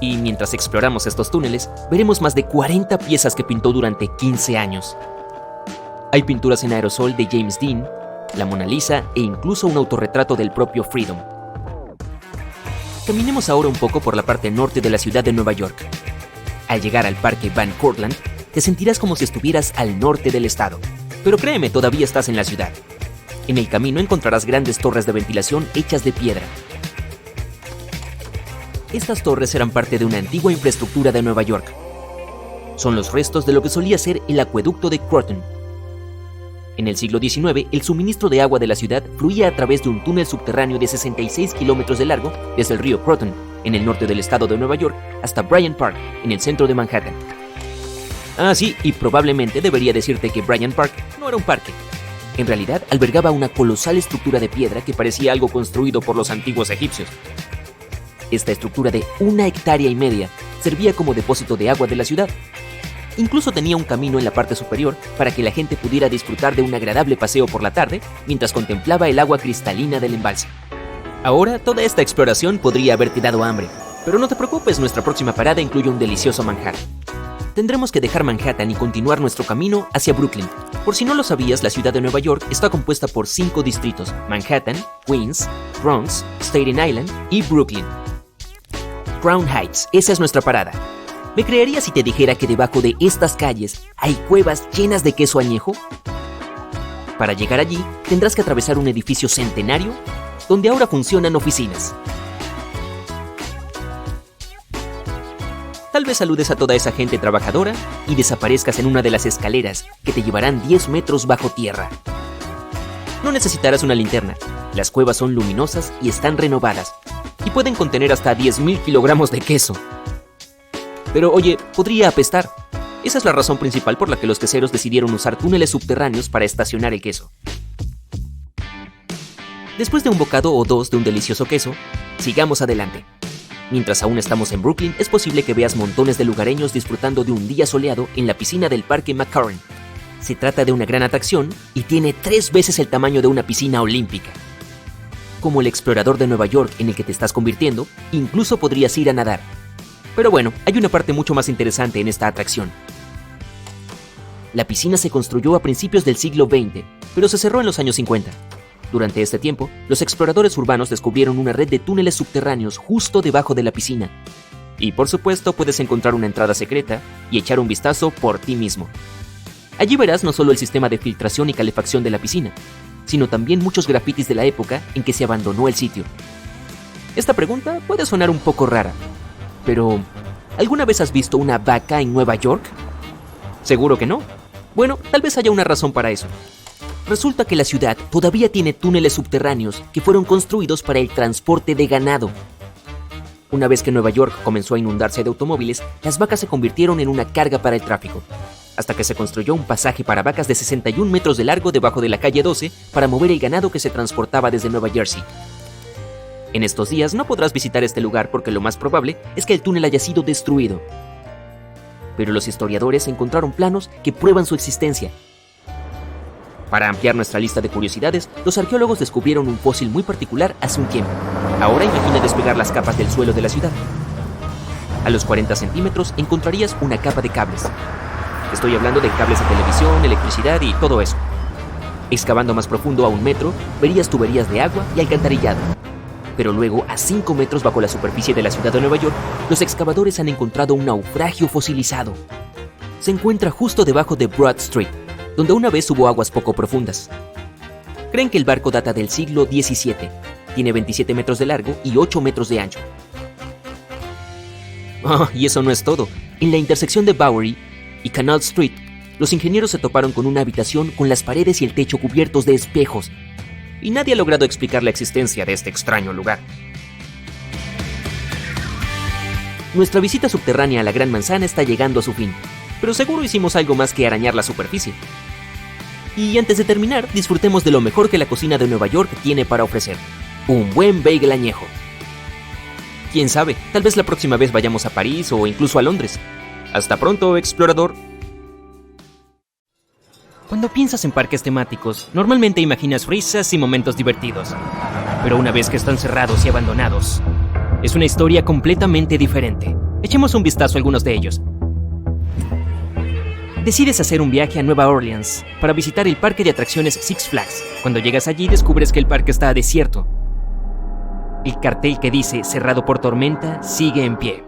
Y mientras exploramos estos túneles, veremos más de 40 piezas que pintó durante 15 años. Hay pinturas en aerosol de James Dean, la Mona Lisa e incluso un autorretrato del propio Freedom. Caminemos ahora un poco por la parte norte de la ciudad de Nueva York. Al llegar al Parque Van Cortlandt, te sentirás como si estuvieras al norte del estado. Pero créeme, todavía estás en la ciudad. En el camino encontrarás grandes torres de ventilación hechas de piedra. Estas torres eran parte de una antigua infraestructura de Nueva York. Son los restos de lo que solía ser el acueducto de Croton. En el siglo XIX, el suministro de agua de la ciudad fluía a través de un túnel subterráneo de 66 kilómetros de largo desde el río Croton, en el norte del estado de Nueva York, hasta Bryant Park, en el centro de Manhattan. Ah, sí, y probablemente debería decirte que Bryant Park no era un parque. En realidad, albergaba una colosal estructura de piedra que parecía algo construido por los antiguos egipcios. Esta estructura de 1,5 hectáreas servía como depósito de agua de la ciudad. Incluso tenía un camino en la parte superior para que la gente pudiera disfrutar de un agradable paseo por la tarde mientras contemplaba el agua cristalina del embalse. Ahora, toda esta exploración podría haberte dado hambre, pero no te preocupes, nuestra próxima parada incluye un delicioso manjar. Tendremos que dejar Manhattan y continuar nuestro camino hacia Brooklyn. Por si no lo sabías, la ciudad de Nueva York está compuesta por 5 distritos: Manhattan, Queens, Bronx, Staten Island y Brooklyn. Crown Heights, esa es nuestra parada. ¿Me creerías si te dijera que debajo de estas calles hay cuevas llenas de queso añejo? Para llegar allí, tendrás que atravesar un edificio centenario donde ahora funcionan oficinas. Tal vez saludes a toda esa gente trabajadora y desaparezcas en una de las escaleras que te llevarán 10 metros bajo tierra. No necesitarás una linterna. Las cuevas son luminosas y están renovadas, y pueden contener hasta 10,000 kilogramos de queso. Pero oye, podría apestar. Esa es la razón principal por la que los queseros decidieron usar túneles subterráneos para estacionar el queso. Después de un bocado o dos de un delicioso queso, sigamos adelante. Mientras aún estamos en Brooklyn, es posible que veas montones de lugareños disfrutando de un día soleado en la piscina del Parque McCarran. Se trata de una gran atracción y tiene 3 veces el tamaño de una piscina olímpica. Como el explorador de Nueva York en el que te estás convirtiendo, incluso podrías ir a nadar. Pero bueno, hay una parte mucho más interesante en esta atracción. La piscina se construyó a principios del siglo XX, pero se cerró en los años 50. Durante este tiempo, los exploradores urbanos descubrieron una red de túneles subterráneos justo debajo de la piscina. Y por supuesto puedes encontrar una entrada secreta y echar un vistazo por ti mismo. Allí verás no solo el sistema de filtración y calefacción de la piscina, sino también muchos grafitis de la época en que se abandonó el sitio. Esta pregunta puede sonar un poco rara, pero ¿alguna vez has visto una vaca en Nueva York? ¿Seguro que no? Bueno, tal vez haya una razón para eso. Resulta que la ciudad todavía tiene túneles subterráneos que fueron construidos para el transporte de ganado. Una vez que Nueva York comenzó a inundarse de automóviles, las vacas se convirtieron en una carga para el tráfico, hasta que se construyó un pasaje para vacas de 61 metros de largo debajo de la calle 12 para mover el ganado que se transportaba desde Nueva Jersey. En estos días no podrás visitar este lugar porque lo más probable es que el túnel haya sido destruido. Pero los historiadores encontraron planos que prueban su existencia. Para ampliar nuestra lista de curiosidades, los arqueólogos descubrieron un fósil muy particular hace un tiempo. Ahora imagina despegar las capas del suelo de la ciudad. A los 40 centímetros encontrarías una capa de cables. Estoy hablando de cables de televisión, electricidad y todo eso. Excavando más profundo a 1 metro, verías tuberías de agua y alcantarillado. Pero luego, a 5 metros bajo la superficie de la ciudad de Nueva York, los excavadores han encontrado un naufragio fosilizado. Se encuentra justo debajo de Broad Street, donde una vez hubo aguas poco profundas. Creen que el barco data del siglo XVII, tiene 27 metros de largo y 8 metros de ancho. Oh, y eso no es todo. En la intersección de Bowery y Canal Street, los ingenieros se toparon con una habitación con las paredes y el techo cubiertos de espejos, y nadie ha logrado explicar la existencia de este extraño lugar. Nuestra visita subterránea a la Gran Manzana está llegando a su fin, pero seguro hicimos algo más que arañar la superficie. Y antes de terminar, disfrutemos de lo mejor que la cocina de Nueva York tiene para ofrecer: un buen bagel añejo. Quién sabe, tal vez la próxima vez vayamos a París o incluso a Londres. Hasta pronto, explorador. Cuando piensas en parques temáticos, normalmente imaginas risas y momentos divertidos. Pero una vez que están cerrados y abandonados, es una historia completamente diferente. Echemos un vistazo a algunos de ellos. Decides hacer un viaje a Nueva Orleans para visitar el parque de atracciones Six Flags. Cuando llegas allí descubres que el parque está desierto. El cartel que dice cerrado por tormenta sigue en pie.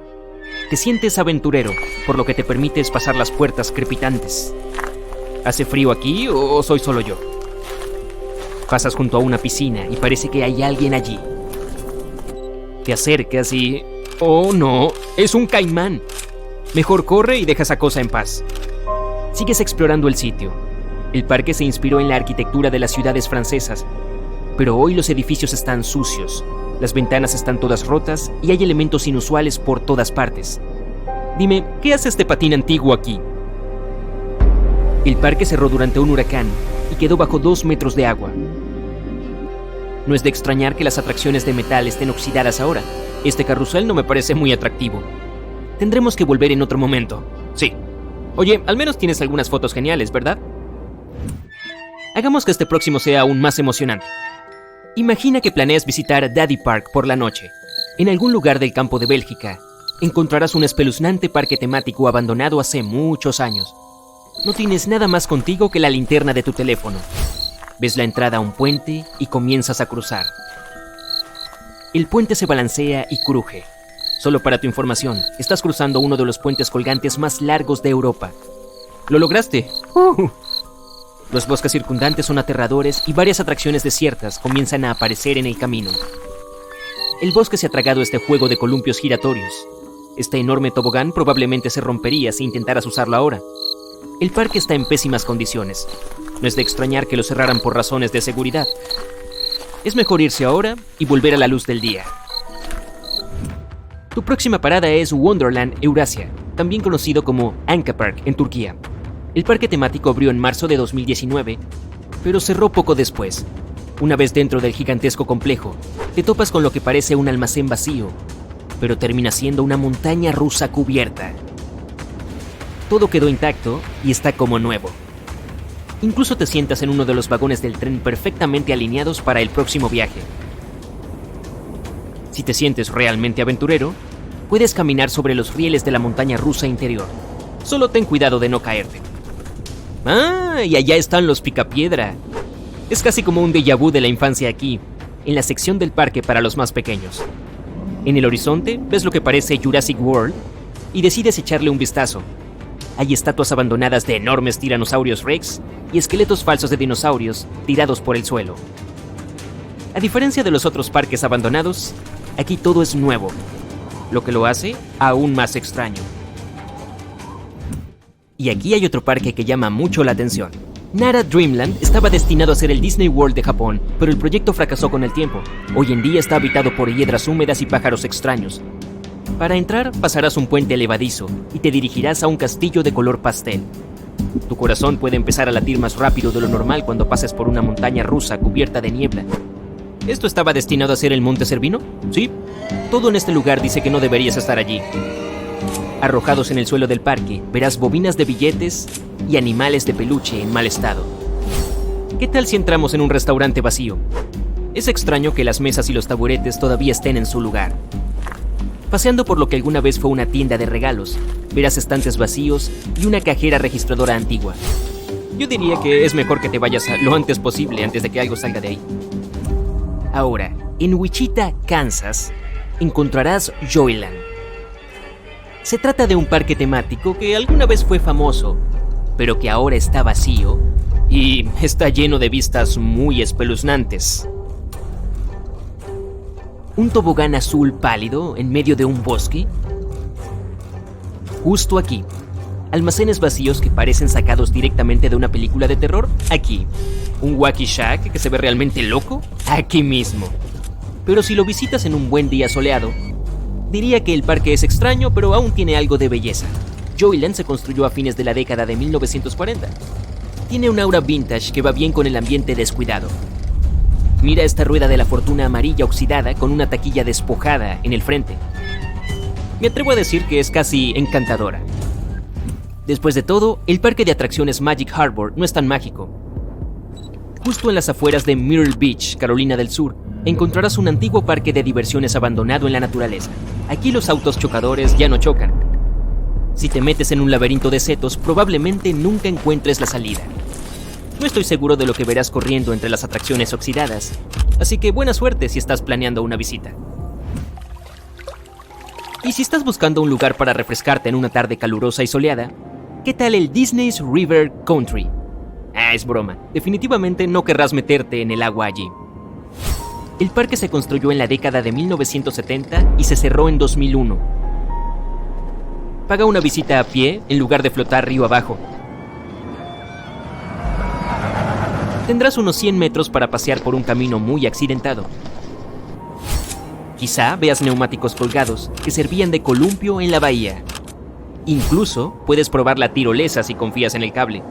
Te sientes aventurero, por lo que te permites pasar las puertas crepitantes. ¿Hace frío aquí o soy solo yo? Pasas junto a una piscina y parece que hay alguien allí. Te acercas y... ¡oh no! ¡Es un caimán! Mejor corre y deja esa cosa en paz. Sigues explorando el sitio. El parque se inspiró en la arquitectura de las ciudades francesas, pero hoy los edificios están sucios, las ventanas están todas rotas y hay elementos inusuales por todas partes. Dime, ¿qué hace este patín antiguo aquí? El parque cerró durante un huracán y quedó bajo 2 metros de agua. No es de extrañar que las atracciones de metal estén oxidadas ahora. Este carrusel no me parece muy atractivo. Tendremos que volver en otro momento. Sí. Oye, al menos tienes algunas fotos geniales, ¿verdad? Hagamos que este próximo sea aún más emocionante. Imagina que planeas visitar Daddy Park por la noche. En algún lugar del campo de Bélgica, encontrarás un espeluznante parque temático abandonado hace muchos años. No tienes nada más contigo que la linterna de tu teléfono. Ves la entrada a un puente y comienzas a cruzar. El puente se balancea y cruje. Solo para tu información, estás cruzando uno de los puentes colgantes más largos de Europa. ¡Lo lograste! Los bosques circundantes son aterradores y varias atracciones desiertas comienzan a aparecer en el camino. El bosque se ha tragado este juego de columpios giratorios. Este enorme tobogán probablemente se rompería si intentaras usarlo ahora. El parque está en pésimas condiciones. No es de extrañar que lo cerraran por razones de seguridad. Es mejor irse ahora y volver a la luz del día. Tu próxima parada es Wonderland Eurasia, también conocido como Anka Park en Turquía. El parque temático abrió en marzo de 2019, pero cerró poco después. Una vez dentro del gigantesco complejo, te topas con lo que parece un almacén vacío, pero termina siendo una montaña rusa cubierta. Todo quedó intacto y está como nuevo. Incluso te sientas en uno de los vagones del tren perfectamente alineados para el próximo viaje. Si te sientes realmente aventurero, puedes caminar sobre los rieles de la montaña rusa interior. Solo ten cuidado de no caerte. ¡Ah! Y allá están los Picapiedra. Es casi como un déjà vu de la infancia aquí, en la sección del parque para los más pequeños. En el horizonte ves lo que parece Jurassic World y decides echarle un vistazo. Hay estatuas abandonadas de enormes tiranosaurios rex y esqueletos falsos de dinosaurios tirados por el suelo. A diferencia de los otros parques abandonados, aquí todo es nuevo, lo que lo hace aún más extraño. Y aquí hay otro parque que llama mucho la atención. Nara Dreamland estaba destinado a ser el Disney World de Japón, pero el proyecto fracasó con el tiempo. Hoy en día está habitado por hiedras húmedas y pájaros extraños. Para entrar, pasarás un puente elevadizo y te dirigirás a un castillo de color pastel. Tu corazón puede empezar a latir más rápido de lo normal cuando pases por una montaña rusa cubierta de niebla. ¿Esto estaba destinado a ser el Monte Cervino? Sí. Todo en este lugar dice que no deberías estar allí. Arrojados en el suelo del parque, verás bobinas de billetes y animales de peluche en mal estado. ¿Qué tal si entramos en un restaurante vacío? Es extraño que las mesas y los taburetes todavía estén en su lugar. Paseando por lo que alguna vez fue una tienda de regalos, verás estantes vacíos y una cajera registradora antigua. Yo diría que es mejor que te vayas lo antes posible antes de que algo salga de ahí. Ahora, en Wichita, Kansas, encontrarás Joyland. Se trata de un parque temático que alguna vez fue famoso, pero que ahora está vacío y está lleno de vistas muy espeluznantes. ¿Un tobogán azul pálido en medio de un bosque? Justo aquí. Almacenes vacíos que parecen sacados directamente de una película de terror. Aquí. ¿Un Wacky Shack que se ve realmente loco? Aquí mismo. Pero si lo visitas en un buen día soleado, diría que el parque es extraño, pero aún tiene algo de belleza. Joyland se construyó a fines de la década de 1940. Tiene un aura vintage que va bien con el ambiente descuidado. Mira esta rueda de la fortuna amarilla oxidada con una taquilla despojada en el frente. Me atrevo a decir que es casi encantadora. Después de todo, el parque de atracciones Magic Harbor no es tan mágico. Justo en las afueras de Myrtle Beach, Carolina del Sur, encontrarás un antiguo parque de diversiones abandonado en la naturaleza. Aquí los autos chocadores ya no chocan. Si te metes en un laberinto de setos, probablemente nunca encuentres la salida. No estoy seguro de lo que verás corriendo entre las atracciones oxidadas, así que buena suerte si estás planeando una visita. Y si estás buscando un lugar para refrescarte en una tarde calurosa y soleada, ¿qué tal el Disney's River Country? Es broma, definitivamente no querrás meterte en el agua allí. El parque se construyó en la década de 1970 y se cerró en 2001. Paga una visita a pie en lugar de flotar río abajo. Tendrás unos 100 metros para pasear por un camino muy accidentado. Quizá veas neumáticos colgados que servían de columpio en la bahía. Incluso puedes probar la tirolesa si confías en el cable.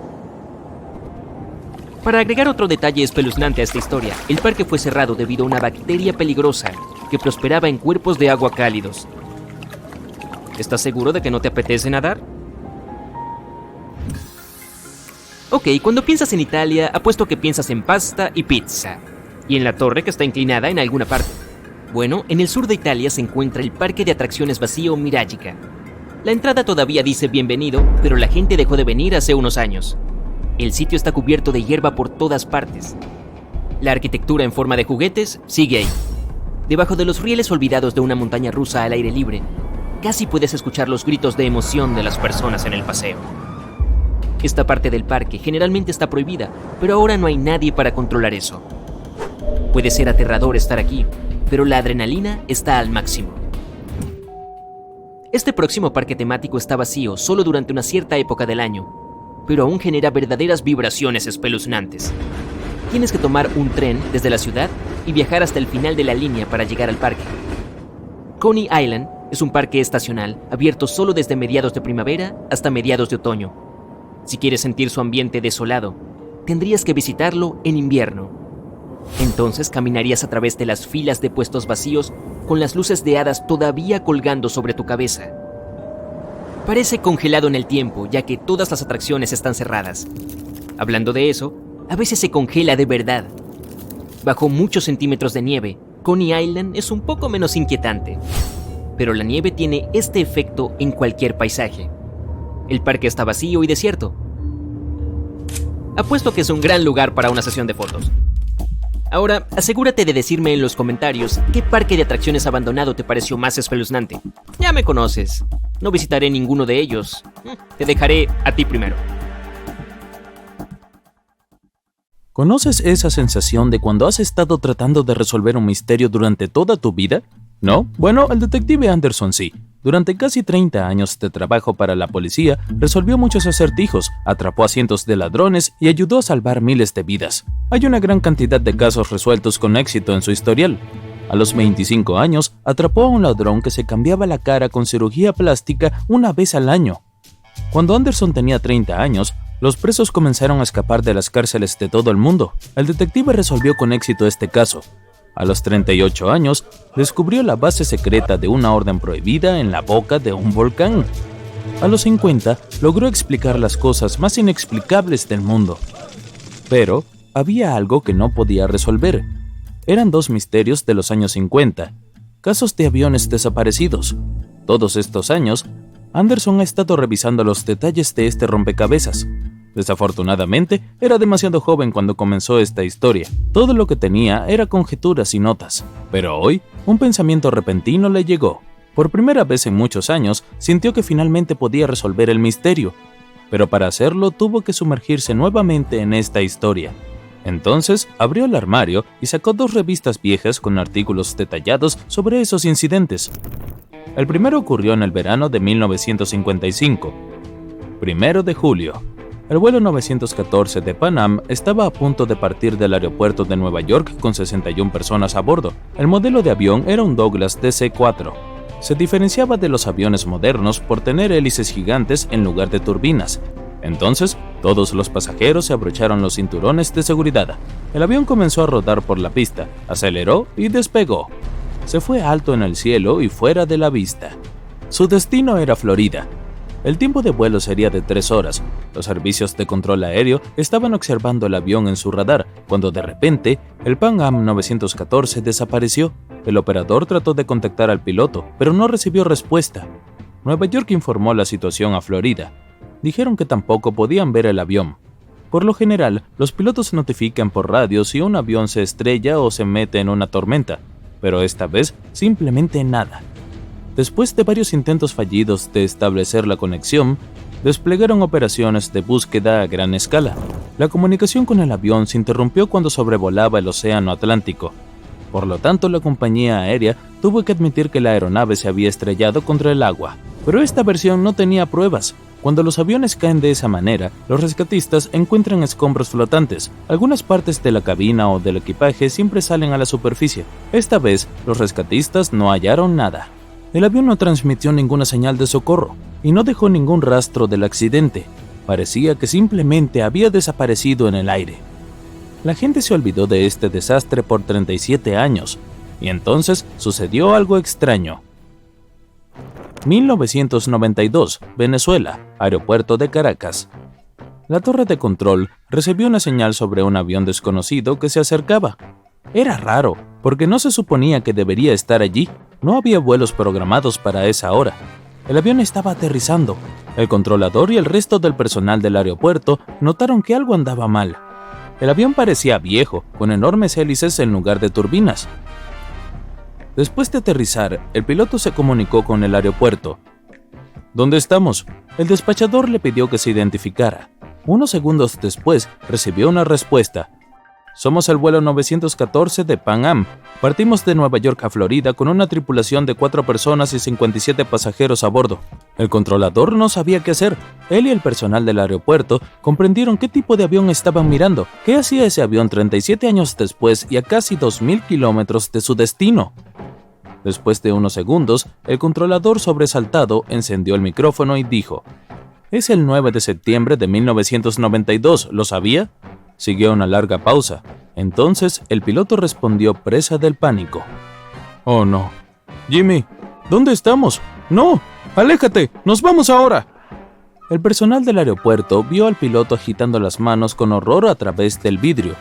Para agregar otro detalle espeluznante a esta historia, el parque fue cerrado debido a una bacteria peligrosa que prosperaba en cuerpos de agua cálidos. ¿Estás seguro de que no te apetece nadar? Ok, cuando piensas en Italia, apuesto que piensas en pasta y pizza. Y en la torre que está inclinada en alguna parte. Bueno, en el sur de Italia se encuentra el parque de atracciones vacío Miragica. La entrada todavía dice bienvenido, pero la gente dejó de venir hace unos años. El sitio está cubierto de hierba por todas partes. La arquitectura en forma de juguetes sigue ahí. Debajo de los rieles olvidados de una montaña rusa al aire libre, casi puedes escuchar los gritos de emoción de las personas en el paseo. Esta parte del parque generalmente está prohibida, pero ahora no hay nadie para controlar eso. Puede ser aterrador estar aquí, pero la adrenalina está al máximo. Este próximo parque temático está vacío solo durante una cierta época del año, pero aún genera verdaderas vibraciones espeluznantes. Tienes que tomar un tren desde la ciudad y viajar hasta el final de la línea para llegar al parque. Coney Island es un parque estacional, abierto solo desde mediados de primavera hasta mediados de otoño. Si quieres sentir su ambiente desolado, tendrías que visitarlo en invierno. Entonces caminarías a través de las filas de puestos vacíos con las luces de hadas todavía colgando sobre tu cabeza. Parece congelado en el tiempo, ya que todas las atracciones están cerradas. Hablando de eso, a veces se congela de verdad. Bajo muchos centímetros de nieve, Coney Island es un poco menos inquietante. Pero la nieve tiene este efecto en cualquier paisaje. El parque está vacío y desierto. Apuesto que es un gran lugar para una sesión de fotos. Ahora, asegúrate de decirme en los comentarios qué parque de atracciones abandonado te pareció más espeluznante. Ya me conoces. No visitaré ninguno de ellos. Te dejaré a ti primero. ¿Conoces esa sensación de cuando has estado tratando de resolver un misterio durante toda tu vida? ¿No? Bueno, el detective Anderson sí. Durante casi 30 años de trabajo para la policía, resolvió muchos acertijos, atrapó a cientos de ladrones y ayudó a salvar miles de vidas. Hay una gran cantidad de casos resueltos con éxito en su historial. A los 25 años, atrapó a un ladrón que se cambiaba la cara con cirugía plástica una vez al año. Cuando Anderson tenía 30 años, los presos comenzaron a escapar de las cárceles de todo el mundo. El detective resolvió con éxito este caso. A los 38 años, descubrió la base secreta de una orden prohibida en la boca de un volcán. A los 50, logró explicar las cosas más inexplicables del mundo. Pero había algo que no podía resolver. Eran dos misterios de los años 50, casos de aviones desaparecidos. Todos estos años, Anderson ha estado revisando los detalles de este rompecabezas. Desafortunadamente, era demasiado joven cuando comenzó esta historia. Todo lo que tenía era conjeturas y notas. Pero hoy, un pensamiento repentino le llegó. Por primera vez en muchos años, sintió que finalmente podía resolver el misterio. Pero para hacerlo, tuvo que sumergirse nuevamente en esta historia. Entonces, abrió el armario y sacó 2 revistas viejas con artículos detallados sobre esos incidentes. El primero ocurrió en el verano de 1955. 1 de julio. El vuelo 914 de Pan Am estaba a punto de partir del aeropuerto de Nueva York con 61 personas a bordo. El modelo de avión era un Douglas DC-4. Se diferenciaba de los aviones modernos por tener hélices gigantes en lugar de turbinas. Entonces, todos los pasajeros se abrocharon los cinturones de seguridad. El avión comenzó a rodar por la pista, aceleró y despegó. Se fue alto en el cielo y fuera de la vista. Su destino era Florida. El tiempo de vuelo sería de 3 horas. Los servicios de control aéreo estaban observando el avión en su radar, cuando de repente, el Pan Am 914 desapareció. El operador trató de contactar al piloto, pero no recibió respuesta. Nueva York informó la situación a Florida. Dijeron que tampoco podían ver el avión. Por lo general, los pilotos notifican por radio si un avión se estrella o se mete en una tormenta, pero esta vez simplemente nada. Después de varios intentos fallidos de establecer la conexión, desplegaron operaciones de búsqueda a gran escala. La comunicación con el avión se interrumpió cuando sobrevolaba el Océano Atlántico. Por lo tanto, la compañía aérea tuvo que admitir que la aeronave se había estrellado contra el agua. Pero esta versión no tenía pruebas. Cuando los aviones caen de esa manera, los rescatistas encuentran escombros flotantes. Algunas partes de la cabina o del equipaje siempre salen a la superficie. Esta vez, los rescatistas no hallaron nada. El avión no transmitió ninguna señal de socorro y no dejó ningún rastro del accidente. Parecía que simplemente había desaparecido en el aire. La gente se olvidó de este desastre por 37 años, y entonces sucedió algo extraño. 1992, Venezuela, aeropuerto de Caracas. La torre de control recibió una señal sobre un avión desconocido que se acercaba. Era raro, porque no se suponía que debería estar allí. No había vuelos programados para esa hora. El avión estaba aterrizando. El controlador y el resto del personal del aeropuerto notaron que algo andaba mal. El avión parecía viejo, con enormes hélices en lugar de turbinas. Después de aterrizar, el piloto se comunicó con el aeropuerto. ¿Dónde estamos? El despachador le pidió que se identificara. Unos segundos después, recibió una respuesta. Somos el vuelo 914 de Pan Am. Partimos de Nueva York a Florida con una tripulación de 4 personas y 57 pasajeros a bordo. El controlador no sabía qué hacer. Él y el personal del aeropuerto comprendieron qué tipo de avión estaban mirando. ¿Qué hacía ese avión 37 años después y a casi 2.000 kilómetros de su destino? Después de unos segundos, el controlador sobresaltado encendió el micrófono y dijo: «Es el 9 de septiembre de 1992, ¿lo sabía?». Siguió una larga pausa. Entonces, el piloto respondió presa del pánico. «Oh, no. Jimmy, ¿dónde estamos? ¡No! ¡Aléjate! ¡Nos vamos ahora!». El personal del aeropuerto vio al piloto agitando las manos con horror a través del vidrio.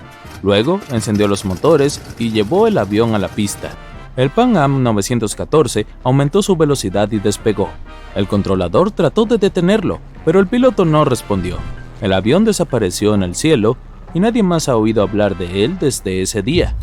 Luego, encendió los motores y llevó el avión a la pista. El Pan Am 914 aumentó su velocidad y despegó. El controlador trató de detenerlo, pero el piloto no respondió. El avión desapareció en el cielo y nadie más ha oído hablar de él desde ese día.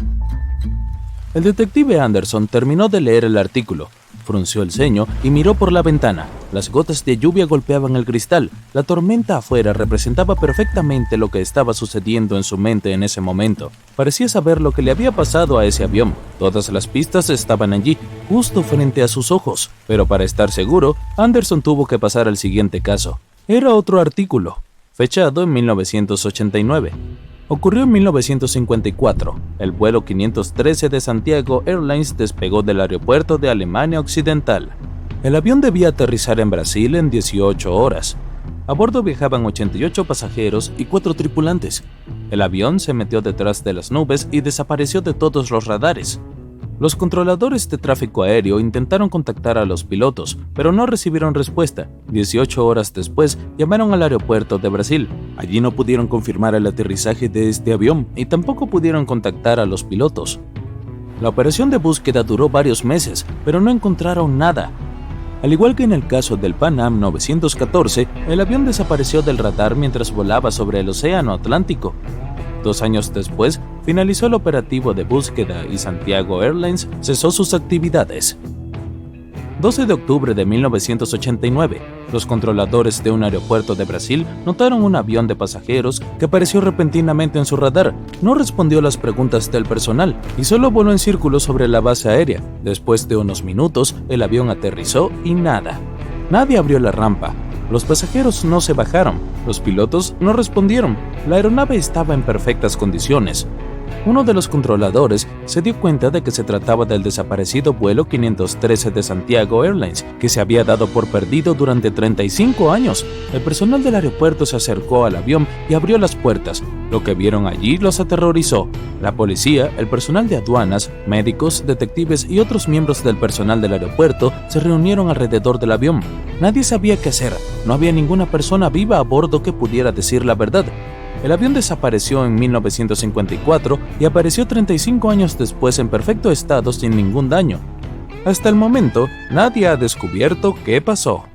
El detective Anderson terminó de leer el artículo, frunció el ceño y miró por la ventana. Las gotas de lluvia golpeaban el cristal. La tormenta afuera representaba perfectamente lo que estaba sucediendo en su mente en ese momento. Parecía saber lo que le había pasado a ese avión. Todas las pistas estaban allí, justo frente a sus ojos. Pero para estar seguro, Anderson tuvo que pasar al siguiente caso. Era otro artículo, fechado en 1989. Ocurrió en 1954. El vuelo 513 de Santiago Airlines despegó del aeropuerto de Alemania Occidental. El avión debía aterrizar en Brasil en 18 horas. A bordo viajaban 88 pasajeros y 4 tripulantes. El avión se metió detrás de las nubes y desapareció de todos los radares. Los controladores de tráfico aéreo intentaron contactar a los pilotos, pero no recibieron respuesta. 18 horas después, llamaron al aeropuerto de Brasil. Allí no pudieron confirmar el aterrizaje de este avión y tampoco pudieron contactar a los pilotos. La operación de búsqueda duró varios meses, pero no encontraron nada. Al igual que en el caso del Pan Am 914, el avión desapareció del radar mientras volaba sobre el Océano Atlántico. 2 años después, finalizó el operativo de búsqueda y Santiago Airlines cesó sus actividades. 12 de octubre de 1989, los controladores de un aeropuerto de Brasil notaron un avión de pasajeros que apareció repentinamente en su radar. No respondió a las preguntas del personal y solo voló en círculos sobre la base aérea. Después de unos minutos, el avión aterrizó y nada. Nadie abrió la rampa. Los pasajeros no se bajaron, los pilotos no respondieron, la aeronave estaba en perfectas condiciones. Uno de los controladores se dio cuenta de que se trataba del desaparecido vuelo 513 de Santiago Airlines, que se había dado por perdido durante 35 años. El personal del aeropuerto se acercó al avión y abrió las puertas. Lo que vieron allí los aterrorizó. La policía, el personal de aduanas, médicos, detectives y otros miembros del personal del aeropuerto se reunieron alrededor del avión. Nadie sabía qué hacer. No había ninguna persona viva a bordo que pudiera decir la verdad. El avión desapareció en 1954 y apareció 35 años después en perfecto estado sin ningún daño. Hasta el momento, nadie ha descubierto qué pasó.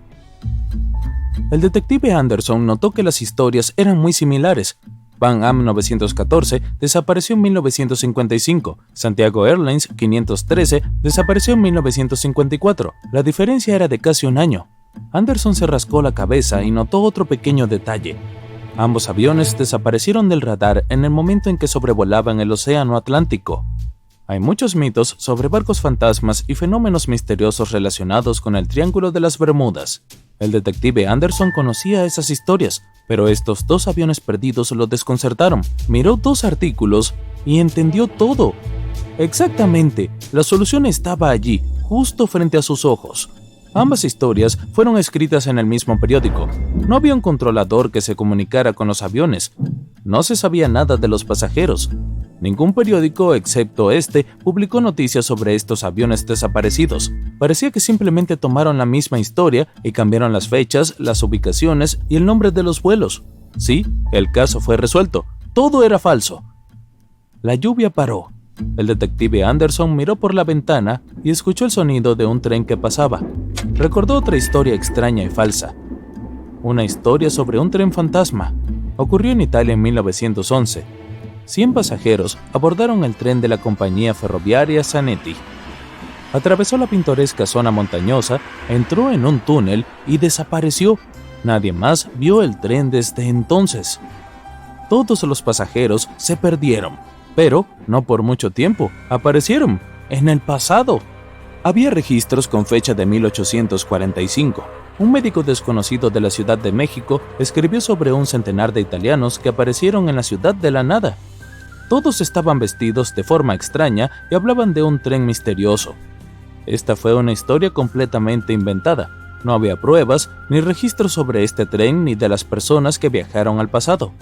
El detective Anderson notó que las historias eran muy similares. Pan Am 914 desapareció en 1955, Santiago Airlines 513 desapareció en 1954. La diferencia era de casi un año. Anderson se rascó la cabeza y notó otro pequeño detalle. Ambos aviones desaparecieron del radar en el momento en que sobrevolaban el Océano Atlántico. Hay muchos mitos sobre barcos fantasmas y fenómenos misteriosos relacionados con el Triángulo de las Bermudas. El detective Anderson conocía esas historias, pero estos 2 aviones perdidos lo desconcertaron. Miró 2 artículos y entendió todo. Exactamente, la solución estaba allí, justo frente a sus ojos. Ambas historias fueron escritas en el mismo periódico. No había un controlador que se comunicara con los aviones. No se sabía nada de los pasajeros. Ningún periódico, excepto este, publicó noticias sobre estos aviones desaparecidos. Parecía que simplemente tomaron la misma historia y cambiaron las fechas, las ubicaciones y el nombre de los vuelos. Sí, el caso fue resuelto. Todo era falso. La lluvia paró. El detective Anderson miró por la ventana y escuchó el sonido de un tren que pasaba. Recordó otra historia extraña y falsa. Una historia sobre un tren fantasma. Ocurrió en Italia en 1911. 100 pasajeros abordaron el tren de la compañía ferroviaria Zanetti. Atravesó la pintoresca zona montañosa, entró en un túnel y desapareció. Nadie más vio el tren desde entonces. Todos los pasajeros se perdieron, pero no por mucho tiempo. Aparecieron en el pasado. Había registros con fecha de 1845. Un médico desconocido de la Ciudad de México escribió sobre un centenar de italianos que aparecieron en la ciudad de la nada. Todos estaban vestidos de forma extraña y hablaban de un tren misterioso. Esta fue una historia completamente inventada. No había pruebas ni registros sobre este tren ni de las personas que viajaron al pasado.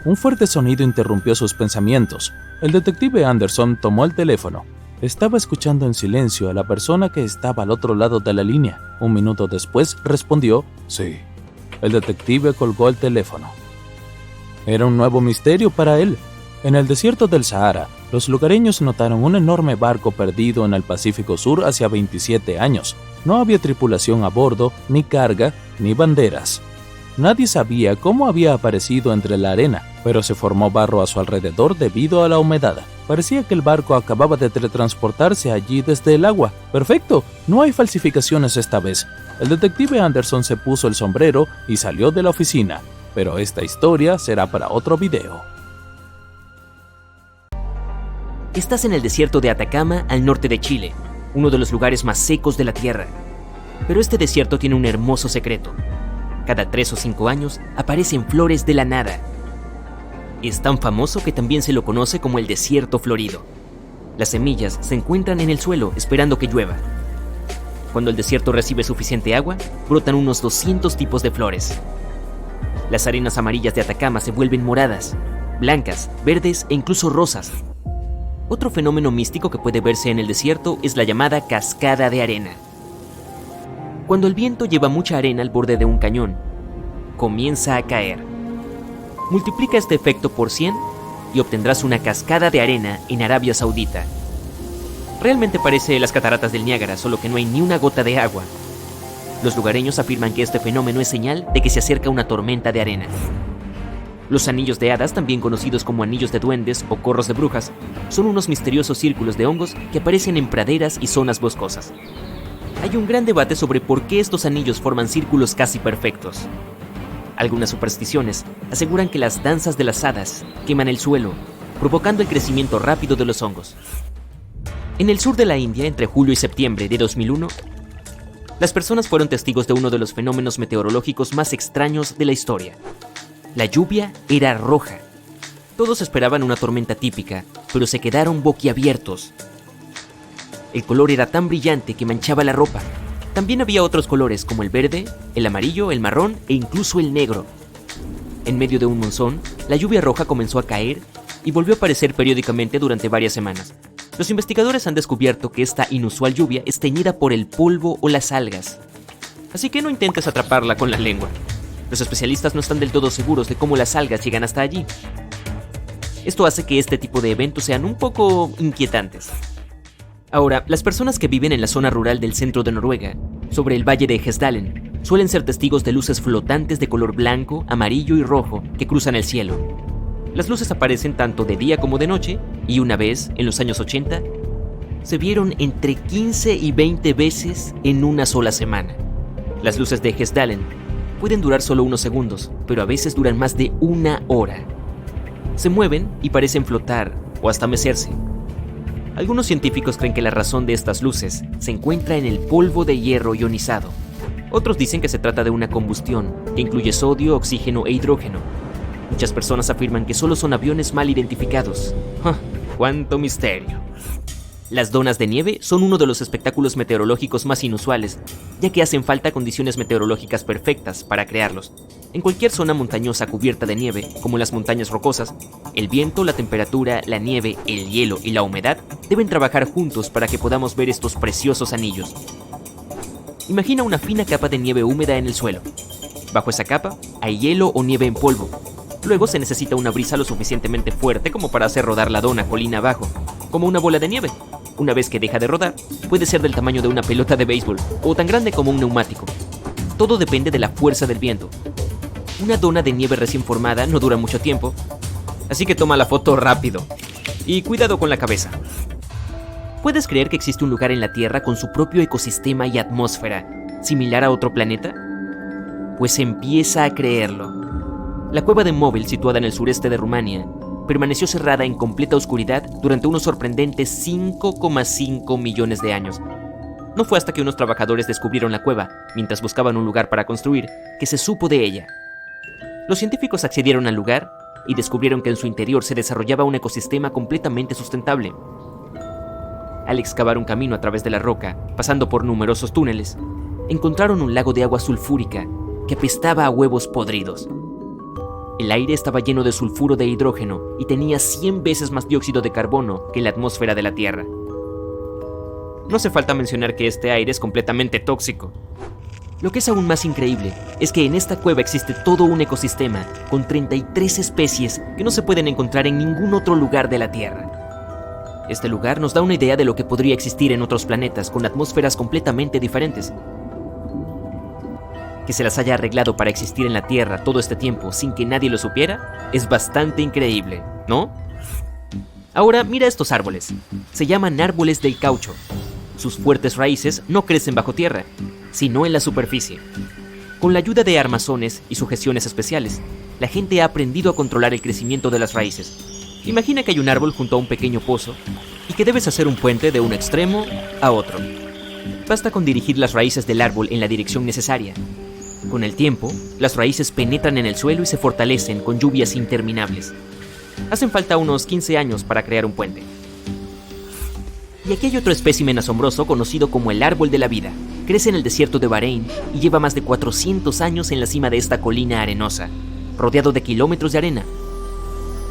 Un fuerte sonido interrumpió sus pensamientos. El detective Anderson tomó el teléfono. Estaba escuchando en silencio a la persona que estaba al otro lado de la línea. Un minuto después respondió, «Sí». El detective colgó el teléfono. Era un nuevo misterio para él. En el desierto del Sahara, los lugareños notaron un enorme barco perdido en el Pacífico Sur hace 27 años. No había tripulación a bordo, ni carga, ni banderas. Nadie sabía cómo había aparecido entre la arena, pero se formó barro a su alrededor debido a la humedad. Parecía que el barco acababa de teletransportarse allí desde el agua. ¡Perfecto! No hay falsificaciones esta vez. El detective Anderson se puso el sombrero y salió de la oficina. Pero esta historia será para otro video. Estás en el desierto de Atacama, al norte de Chile, uno de los lugares más secos de la Tierra. Pero este desierto tiene un hermoso secreto. Cada 3 o 5 años aparecen flores de la nada. Es tan famoso que también se lo conoce como el desierto florido. Las semillas se encuentran en el suelo esperando que llueva. Cuando el desierto recibe suficiente agua, brotan unos 200 tipos de flores. Las arenas amarillas de Atacama se vuelven moradas, blancas, verdes e incluso rosas. Otro fenómeno místico que puede verse en el desierto es la llamada cascada de arena. Cuando el viento lleva mucha arena al borde de un cañón, comienza a caer. Multiplica este efecto por 100 y obtendrás una cascada de arena en Arabia Saudita. Realmente parece las cataratas del Niágara, solo que no hay ni una gota de agua. Los lugareños afirman que este fenómeno es señal de que se acerca una tormenta de arena. Los anillos de hadas, también conocidos como anillos de duendes o corros de brujas, son unos misteriosos círculos de hongos que aparecen en praderas y zonas boscosas. Hay un gran debate sobre por qué estos anillos forman círculos casi perfectos. Algunas supersticiones aseguran que las danzas de las hadas queman el suelo, provocando el crecimiento rápido de los hongos. En el sur de la India, entre julio y septiembre de 2001, las personas fueron testigos de uno de los fenómenos meteorológicos más extraños de la historia. La lluvia era roja. Todos esperaban una tormenta típica, pero se quedaron boquiabiertos. El color era tan brillante que manchaba la ropa. También había otros colores como el verde, el amarillo, el marrón e incluso el negro. En medio de un monzón, la lluvia roja comenzó a caer y volvió a aparecer periódicamente durante varias semanas. Los investigadores han descubierto que esta inusual lluvia es teñida por el polvo o las algas. Así que no intentes atraparla con la lengua. Los especialistas no están del todo seguros de cómo las algas llegan hasta allí. Esto hace que este tipo de eventos sean un poco inquietantes. Ahora, las personas que viven en la zona rural del centro de Noruega, sobre el valle de Hesdalen, suelen ser testigos de luces flotantes de color blanco, amarillo y rojo que cruzan el cielo. Las luces aparecen tanto de día como de noche, y una vez, en los años 80, se vieron entre 15 y 20 veces en una sola semana. Las luces de Hessdalen pueden durar solo unos segundos, pero a veces duran más de una hora. Se mueven y parecen flotar o hasta mecerse. Algunos científicos creen que la razón de estas luces se encuentra en el polvo de hierro ionizado. Otros dicen que se trata de una combustión que incluye sodio, oxígeno e hidrógeno. Muchas personas afirman que solo son aviones mal identificados. ¡Ja! ¡Cuánto misterio! Las donas de nieve son uno de los espectáculos meteorológicos más inusuales, ya que hacen falta condiciones meteorológicas perfectas para crearlos. En cualquier zona montañosa cubierta de nieve, como las montañas rocosas, el viento, la temperatura, la nieve, el hielo y la humedad deben trabajar juntos para que podamos ver estos preciosos anillos. Imagina una fina capa de nieve húmeda en el suelo. Bajo esa capa hay hielo o nieve en polvo. Luego se necesita una brisa lo suficientemente fuerte como para hacer rodar la dona colina abajo, como una bola de nieve. Una vez que deja de rodar, puede ser del tamaño de una pelota de béisbol o tan grande como un neumático. Todo depende de la fuerza del viento. Una dona de nieve recién formada no dura mucho tiempo, así que toma la foto rápido. Y cuidado con la cabeza. ¿Puedes creer que existe un lugar en la Tierra con su propio ecosistema y atmósfera, similar a otro planeta? Pues empieza a creerlo. La cueva de Mobil, situada en el sureste de Rumania, permaneció cerrada en completa oscuridad durante unos sorprendentes 5,5 millones de años. No fue hasta que unos trabajadores descubrieron la cueva, mientras buscaban un lugar para construir, que se supo de ella. Los científicos accedieron al lugar y descubrieron que en su interior se desarrollaba un ecosistema completamente sustentable. Al excavar un camino a través de la roca, pasando por numerosos túneles, encontraron un lago de agua sulfúrica que apestaba a huevos podridos. El aire estaba lleno de sulfuro de hidrógeno y tenía 100 veces más dióxido de carbono que la atmósfera de la Tierra. No hace falta mencionar que este aire es completamente tóxico. Lo que es aún más increíble es que en esta cueva existe todo un ecosistema con 33 especies que no se pueden encontrar en ningún otro lugar de la Tierra. Este lugar nos da una idea de lo que podría existir en otros planetas con atmósferas completamente diferentes. Que se las haya arreglado para existir en la Tierra todo este tiempo sin que nadie lo supiera es bastante increíble, ¿no? Ahora mira estos árboles. Se llaman árboles del caucho. Sus fuertes raíces no crecen bajo tierra, sino en la superficie. Con la ayuda de armazones y sujeciones especiales, la gente ha aprendido a controlar el crecimiento de las raíces. Imagina que hay un árbol junto a un pequeño pozo y que debes hacer un puente de un extremo a otro. Basta con dirigir las raíces del árbol en la dirección necesaria. Con el tiempo, las raíces penetran en el suelo y se fortalecen con lluvias interminables. Hacen falta unos 15 años para crear un puente. Y aquí hay otro espécimen asombroso conocido como el árbol de la vida. Crece en el desierto de Bahrein y lleva más de 400 años en la cima de esta colina arenosa, rodeado de kilómetros de arena.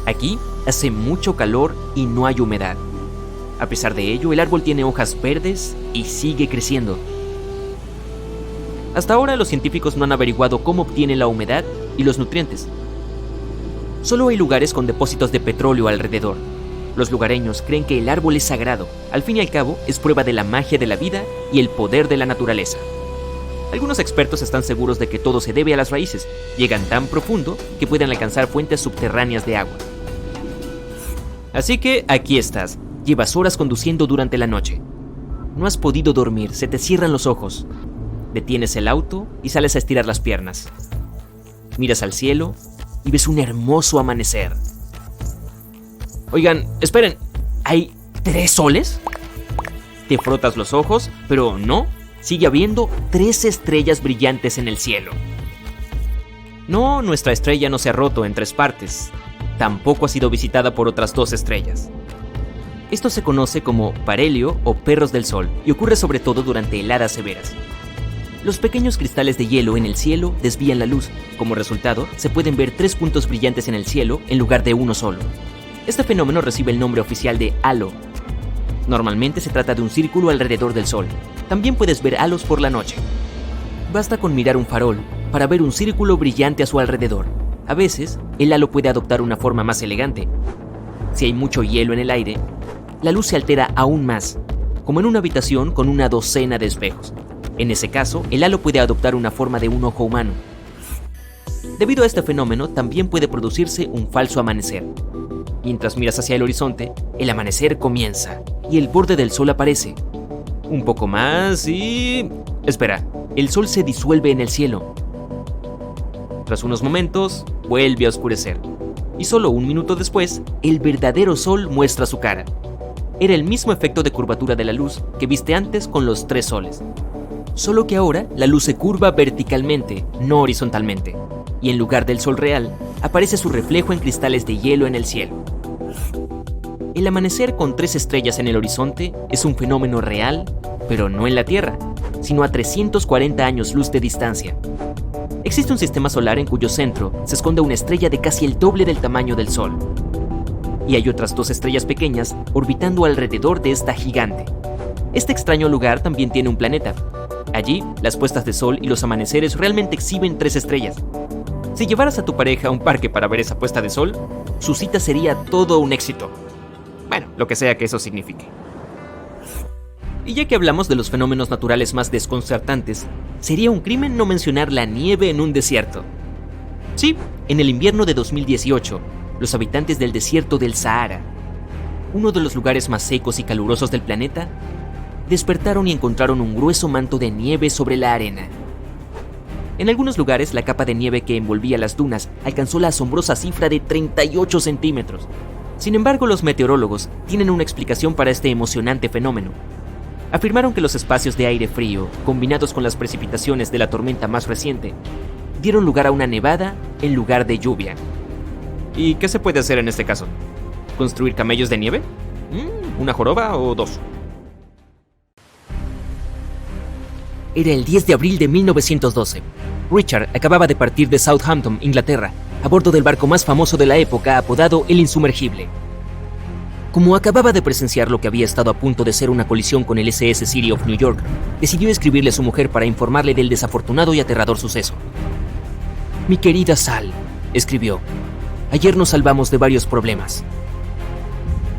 Aquí hace mucho calor y no hay humedad. A pesar de ello, el árbol tiene hojas verdes y sigue creciendo. Hasta ahora los científicos no han averiguado cómo obtiene la humedad y los nutrientes. Solo hay lugares con depósitos de petróleo alrededor. Los lugareños creen que el árbol es sagrado. Al fin y al cabo, es prueba de la magia de la vida y el poder de la naturaleza. Algunos expertos están seguros de que todo se debe a las raíces. Llegan tan profundo que pueden alcanzar fuentes subterráneas de agua. Así que aquí estás. Llevas horas conduciendo durante la noche. No has podido dormir, se te cierran los ojos. Detienes el auto y sales a estirar las piernas. Miras al cielo y ves un hermoso amanecer. Oigan, esperen, ¿hay 3 soles? Te frotas los ojos, pero no, sigue habiendo 3 estrellas brillantes en el cielo. No, nuestra estrella no se ha roto en 3 partes. Tampoco ha sido visitada por otras 2 estrellas. Esto se conoce como parhelio o perros del sol y ocurre sobre todo durante heladas severas. Los pequeños cristales de hielo en el cielo desvían la luz. Como resultado, se pueden ver 3 puntos brillantes en el cielo en lugar de uno solo. Este fenómeno recibe el nombre oficial de halo. Normalmente se trata de un círculo alrededor del sol. También puedes ver halos por la noche. Basta con mirar un farol para ver un círculo brillante a su alrededor. A veces, el halo puede adoptar una forma más elegante. Si hay mucho hielo en el aire, la luz se altera aún más, como en una habitación con una docena de espejos. En ese caso, el halo puede adoptar una forma de un ojo humano. Debido a este fenómeno, también puede producirse un falso amanecer. Mientras miras hacia el horizonte, el amanecer comienza y el borde del sol aparece. Un poco más y... Espera, el sol se disuelve en el cielo. Tras unos momentos, vuelve a oscurecer. Y solo un minuto después, el verdadero sol muestra su cara. Era el mismo efecto de curvatura de la luz que viste antes con los 3 soles. Solo que ahora la luz se curva verticalmente, no horizontalmente. Y en lugar del sol real, aparece su reflejo en cristales de hielo en el cielo. El amanecer con 3 estrellas en el horizonte es un fenómeno real, pero no en la Tierra, sino a 340 años luz de distancia. Existe un sistema solar en cuyo centro se esconde una estrella de casi el doble del tamaño del Sol. Y hay otras 2 estrellas pequeñas orbitando alrededor de esta gigante. Este extraño lugar también tiene un planeta. Allí, las puestas de sol y los amaneceres realmente exhiben 3 estrellas. Si llevaras a tu pareja a un parque para ver esa puesta de sol, su cita sería todo un éxito. Bueno, lo que sea que eso signifique. Y ya que hablamos de los fenómenos naturales más desconcertantes, sería un crimen no mencionar la nieve en un desierto. Sí, en el invierno de 2018, los habitantes del desierto del Sahara, uno de los lugares más secos y calurosos del planeta, despertaron y encontraron un grueso manto de nieve sobre la arena. En algunos lugares, la capa de nieve que envolvía las dunas alcanzó la asombrosa cifra de 38 centímetros. Sin embargo, los meteorólogos tienen una explicación para este emocionante fenómeno. Afirmaron que los espacios de aire frío, combinados con las precipitaciones de la tormenta más reciente, dieron lugar a una nevada en lugar de lluvia. ¿Y qué se puede hacer en este caso? ¿Construir camellos de nieve? ¿Una joroba o 2? Era el 10 de abril de 1912. Richard acababa de partir de Southampton, Inglaterra, a bordo del barco más famoso de la época apodado el Insumergible. Como acababa de presenciar lo que había estado a punto de ser una colisión con el SS City of New York, decidió escribirle a su mujer para informarle del desafortunado y aterrador suceso. «Mi querida Sal», escribió, «ayer nos salvamos de varios problemas».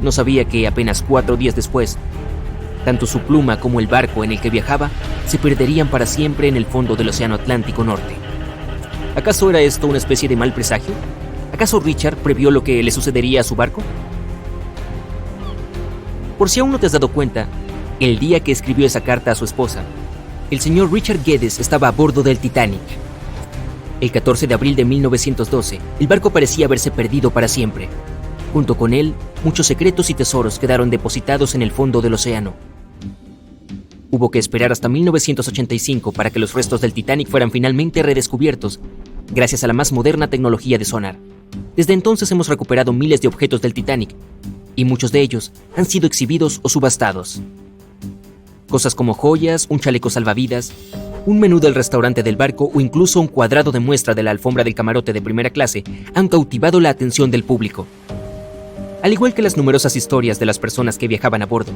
No sabía que apenas 4 días después, tanto su pluma como el barco en el que viajaba se perderían para siempre en el fondo del Océano Atlántico Norte. ¿Acaso era esto una especie de mal presagio? ¿Acaso Richard previó lo que le sucedería a su barco? Por si aún no te has dado cuenta, el día que escribió esa carta a su esposa, el señor Richard Geddes estaba a bordo del Titanic. El 14 de abril de 1912, el barco parecía haberse perdido para siempre. Junto con él, muchos secretos y tesoros quedaron depositados en el fondo del océano. Hubo que esperar hasta 1985 para que los restos del Titanic fueran finalmente redescubiertos, gracias a la más moderna tecnología de sonar. Desde entonces hemos recuperado miles de objetos del Titanic, y muchos de ellos han sido exhibidos o subastados. Cosas como joyas, un chaleco salvavidas, un menú del restaurante del barco o incluso un cuadrado de muestra de la alfombra del camarote de primera clase han cautivado la atención del público. Al igual que las numerosas historias de las personas que viajaban a bordo,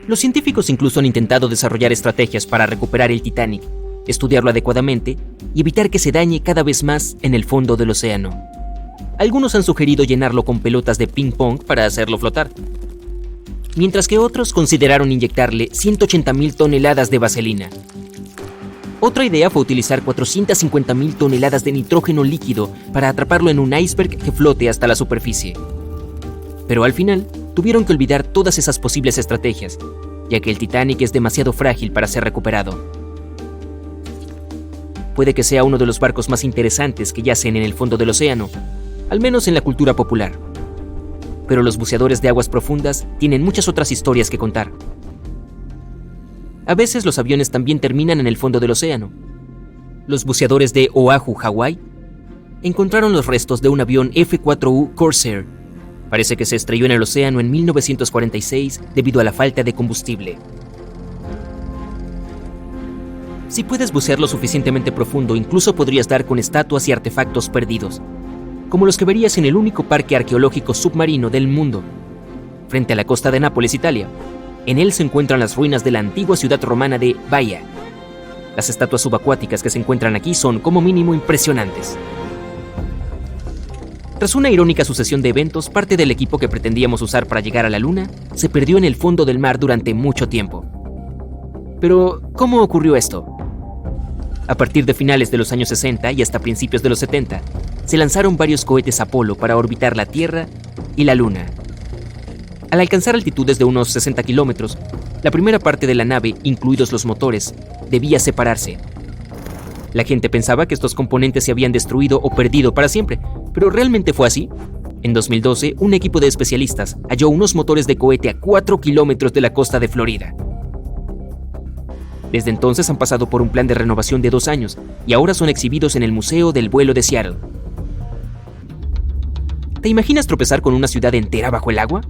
los científicos incluso han intentado desarrollar estrategias para recuperar el Titanic, estudiarlo adecuadamente y evitar que se dañe cada vez más en el fondo del océano. Algunos han sugerido llenarlo con pelotas de ping-pong para hacerlo flotar, mientras que otros consideraron inyectarle 180.000 toneladas de vaselina. Otra idea fue utilizar 450.000 toneladas de nitrógeno líquido para atraparlo en un iceberg que flote hasta la superficie. Pero al final, tuvieron que olvidar todas esas posibles estrategias, ya que el Titanic es demasiado frágil para ser recuperado. Puede que sea uno de los barcos más interesantes que yacen en el fondo del océano, al menos en la cultura popular. Pero los buceadores de aguas profundas tienen muchas otras historias que contar. A veces los aviones también terminan en el fondo del océano. Los buceadores de Oahu, Hawái, encontraron los restos de un avión F-4U Corsair. Parece que se estrelló en el océano en 1946 debido a la falta de combustible. Si puedes bucear lo suficientemente profundo, incluso podrías dar con estatuas y artefactos perdidos, como los que verías en el único parque arqueológico submarino del mundo, frente a la costa de Nápoles, Italia. En él se encuentran las ruinas de la antigua ciudad romana de Baia. Las estatuas subacuáticas que se encuentran aquí son, como mínimo, impresionantes. Tras una irónica sucesión de eventos, parte del equipo que pretendíamos usar para llegar a la Luna se perdió en el fondo del mar durante mucho tiempo. Pero, ¿cómo ocurrió esto? A partir de finales de los años 60 y hasta principios de los 70, se lanzaron varios cohetes Apolo para orbitar la Tierra y la Luna. Al alcanzar altitudes de unos 60 kilómetros, la primera parte de la nave, incluidos los motores, debía separarse. La gente pensaba que estos componentes se habían destruido o perdido para siempre, pero ¿realmente fue así? En 2012, un equipo de especialistas halló unos motores de cohete a 4 kilómetros de la costa de Florida. Desde entonces han pasado por un plan de renovación de 2 años y ahora son exhibidos en el Museo del Vuelo de Seattle. ¿Te imaginas tropezar con una ciudad entera bajo el agua?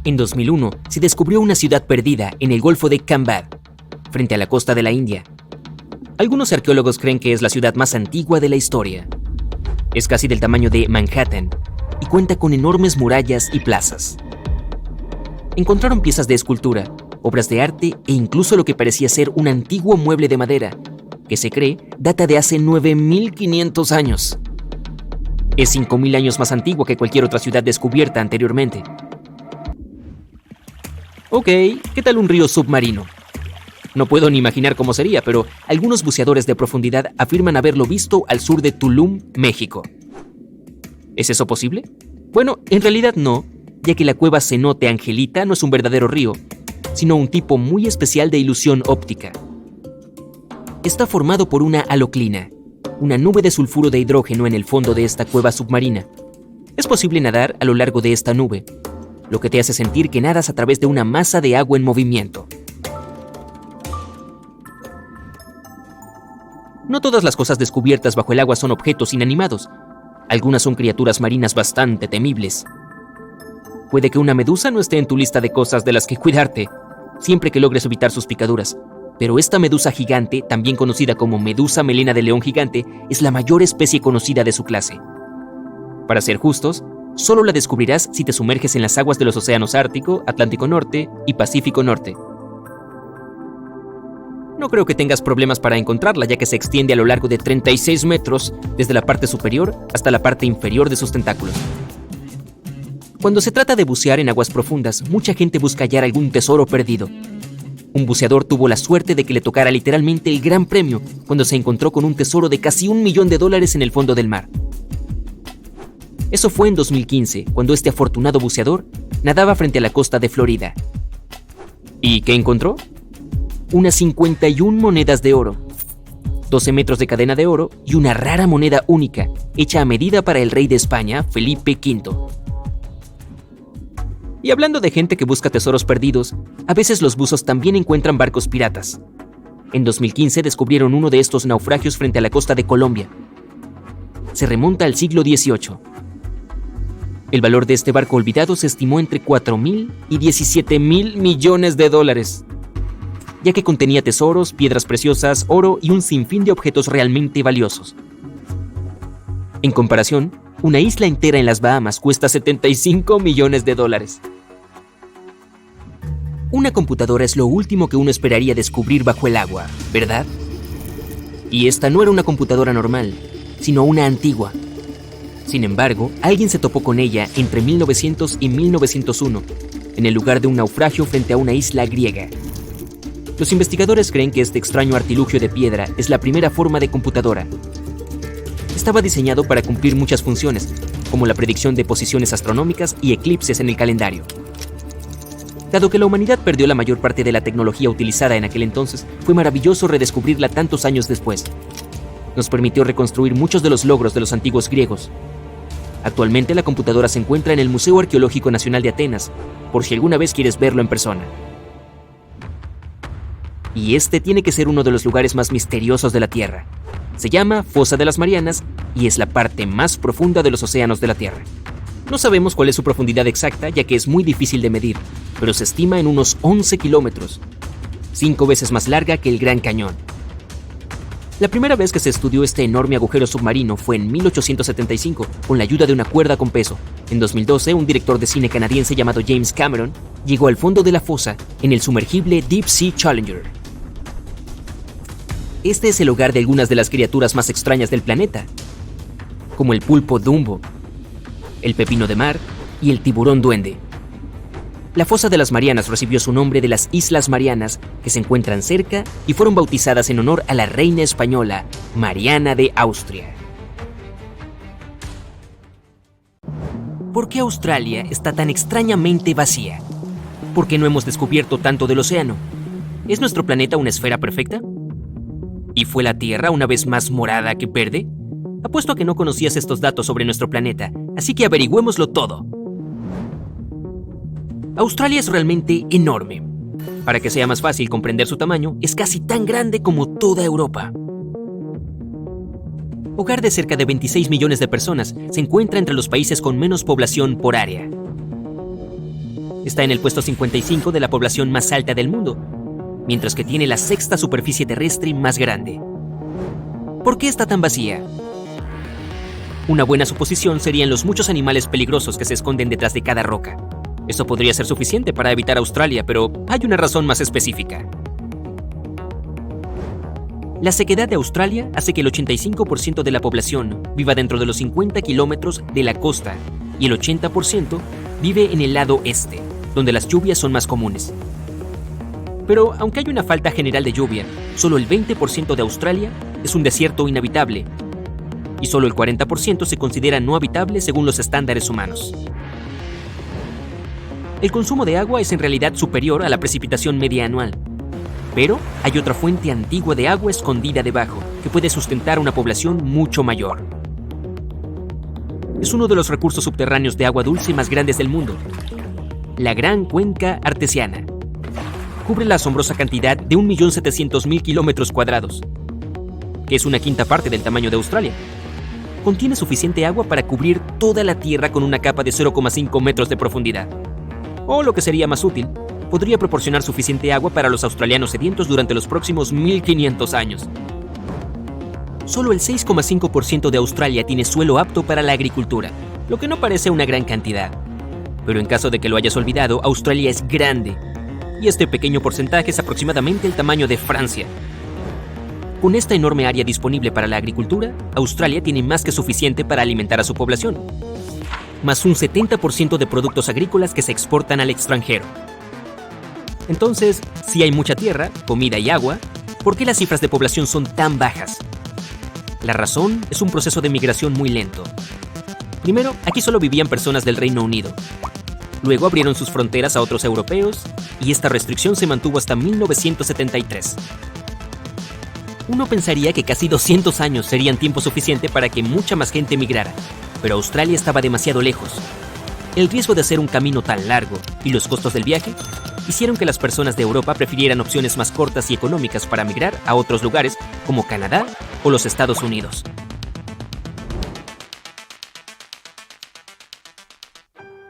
En 2001 se descubrió una ciudad perdida en el Golfo de Cambad, frente a la costa de la India. Algunos arqueólogos creen que es la ciudad más antigua de la historia. Es casi del tamaño de Manhattan y cuenta con enormes murallas y plazas. Encontraron piezas de escultura, obras de arte e incluso lo que parecía ser un antiguo mueble de madera, que se cree data de hace 9.500 años. Es 5.000 años más antiguo que cualquier otra ciudad descubierta anteriormente. Ok, ¿qué tal un río submarino? No puedo ni imaginar cómo sería, pero algunos buceadores de profundidad afirman haberlo visto al sur de Tulum, México. ¿Es eso posible? Bueno, en realidad no, ya que la cueva Cenote Angelita no es un verdadero río, sino un tipo muy especial de ilusión óptica. Está formado por una haloclina, una nube de sulfuro de hidrógeno en el fondo de esta cueva submarina. Es posible nadar a lo largo de esta nube, lo que te hace sentir que nadas a través de una masa de agua en movimiento. No todas las cosas descubiertas bajo el agua son objetos inanimados. Algunas son criaturas marinas bastante temibles. Puede que una medusa no esté en tu lista de cosas de las que cuidarte, siempre que logres evitar sus picaduras. Pero esta medusa gigante, también conocida como medusa melena de león gigante, es la mayor especie conocida de su clase. Para ser justos, solo la descubrirás si te sumerges en las aguas de los océanos Ártico, Atlántico Norte y Pacífico Norte. No creo que tengas problemas para encontrarla, ya que se extiende a lo largo de 36 metros desde la parte superior hasta la parte inferior de sus tentáculos. Cuando se trata de bucear en aguas profundas, mucha gente busca hallar algún tesoro perdido. Un buceador tuvo la suerte de que le tocara literalmente el gran premio cuando se encontró con un tesoro de casi $1 millón en el fondo del mar. Eso fue en 2015, cuando este afortunado buceador nadaba frente a la costa de Florida. ¿Y qué encontró? Unas 51 monedas de oro, 12 metros de cadena de oro y una rara moneda única, hecha a medida para el rey de España, Felipe V. Y hablando de gente que busca tesoros perdidos, a veces los buzos también encuentran barcos piratas. En 2015 descubrieron uno de estos naufragios frente a la costa de Colombia. Se remonta al siglo XVIII. El valor de este barco olvidado se estimó entre $4.000 y $17.000 millones, ya que contenía tesoros, piedras preciosas, oro y un sinfín de objetos realmente valiosos. En comparación, una isla entera en las Bahamas cuesta $75 millones. Una computadora es lo último que uno esperaría descubrir bajo el agua, ¿verdad? Y esta no era una computadora normal, sino una antigua. Sin embargo, alguien se topó con ella entre 1900 y 1901, en el lugar de un naufragio frente a una isla griega. Los investigadores creen que este extraño artilugio de piedra es la primera forma de computadora. Estaba diseñado para cumplir muchas funciones, como la predicción de posiciones astronómicas y eclipses en el calendario. Dado que la humanidad perdió la mayor parte de la tecnología utilizada en aquel entonces, fue maravilloso redescubrirla tantos años después. Nos permitió reconstruir muchos de los logros de los antiguos griegos. Actualmente la computadora se encuentra en el Museo Arqueológico Nacional de Atenas, por si alguna vez quieres verlo en persona. Y este tiene que ser uno de los lugares más misteriosos de la Tierra. Se llama Fosa de las Marianas y es la parte más profunda de los océanos de la Tierra. No sabemos cuál es su profundidad exacta, ya que es muy difícil de medir, pero se estima en unos 11 kilómetros, 5 veces más larga que el Gran Cañón. La primera vez que se estudió este enorme agujero submarino fue en 1875, con la ayuda de una cuerda con peso. En 2012, un director de cine canadiense llamado James Cameron llegó al fondo de la fosa en el sumergible Deep Sea Challenger. Este es el hogar de algunas de las criaturas más extrañas del planeta, como el pulpo Dumbo, el pepino de mar y el tiburón duende. La fosa de las Marianas recibió su nombre de las Islas Marianas, que se encuentran cerca y fueron bautizadas en honor a la reina española, Mariana de Austria. ¿Por qué Australia está tan extrañamente vacía? ¿Por qué no hemos descubierto tanto del océano? ¿Es nuestro planeta una esfera perfecta? ¿Y fue la Tierra una vez más morada que verde? Apuesto a que no conocías estos datos sobre nuestro planeta, así que averigüémoslo todo. Australia es realmente enorme. Para que sea más fácil comprender su tamaño, es casi tan grande como toda Europa. Hogar de cerca de 26 millones de personas, se encuentra entre los países con menos población por área. Está en el puesto 55 de la población más alta del mundo, mientras que tiene la sexta superficie terrestre más grande. ¿Por qué está tan vacía? Una buena suposición serían los muchos animales peligrosos que se esconden detrás de cada roca. Esto podría ser suficiente para evitar Australia, pero hay una razón más específica. La sequedad de Australia hace que el 85% de la población viva dentro de los 50 kilómetros de la costa y el 80% vive en el lado este, donde las lluvias son más comunes. Pero aunque hay una falta general de lluvia, solo el 20% de Australia es un desierto inhabitable y solo el 40% se considera no habitable según los estándares humanos. El consumo de agua es en realidad superior a la precipitación media anual. Pero hay otra fuente antigua de agua escondida debajo que puede sustentar una población mucho mayor. Es uno de los recursos subterráneos de agua dulce más grandes del mundo. La Gran Cuenca Artesiana. Cubre la asombrosa cantidad de 1.700.000 kilómetros cuadrados, que es una quinta parte del tamaño de Australia. Contiene suficiente agua para cubrir toda la Tierra con una capa de 0,5 metros de profundidad. O lo que sería más útil, podría proporcionar suficiente agua para los australianos sedientos durante los próximos 1500 años. Solo el 6,5% de Australia tiene suelo apto para la agricultura, lo que no parece una gran cantidad. Pero en caso de que lo hayas olvidado, Australia es grande, y este pequeño porcentaje es aproximadamente el tamaño de Francia. Con esta enorme área disponible para la agricultura, Australia tiene más que suficiente para alimentar a su población, más un 70% de productos agrícolas que se exportan al extranjero. Entonces, si hay mucha tierra, comida y agua, ¿por qué las cifras de población son tan bajas? La razón es un proceso de migración muy lento. Primero, aquí solo vivían personas del Reino Unido. Luego abrieron sus fronteras a otros europeos y esta restricción se mantuvo hasta 1973. Uno pensaría que casi 200 años serían tiempo suficiente para que mucha más gente migrara, pero Australia estaba demasiado lejos. El riesgo de hacer un camino tan largo y los costos del viaje hicieron que las personas de Europa prefirieran opciones más cortas y económicas para migrar a otros lugares como Canadá o los Estados Unidos.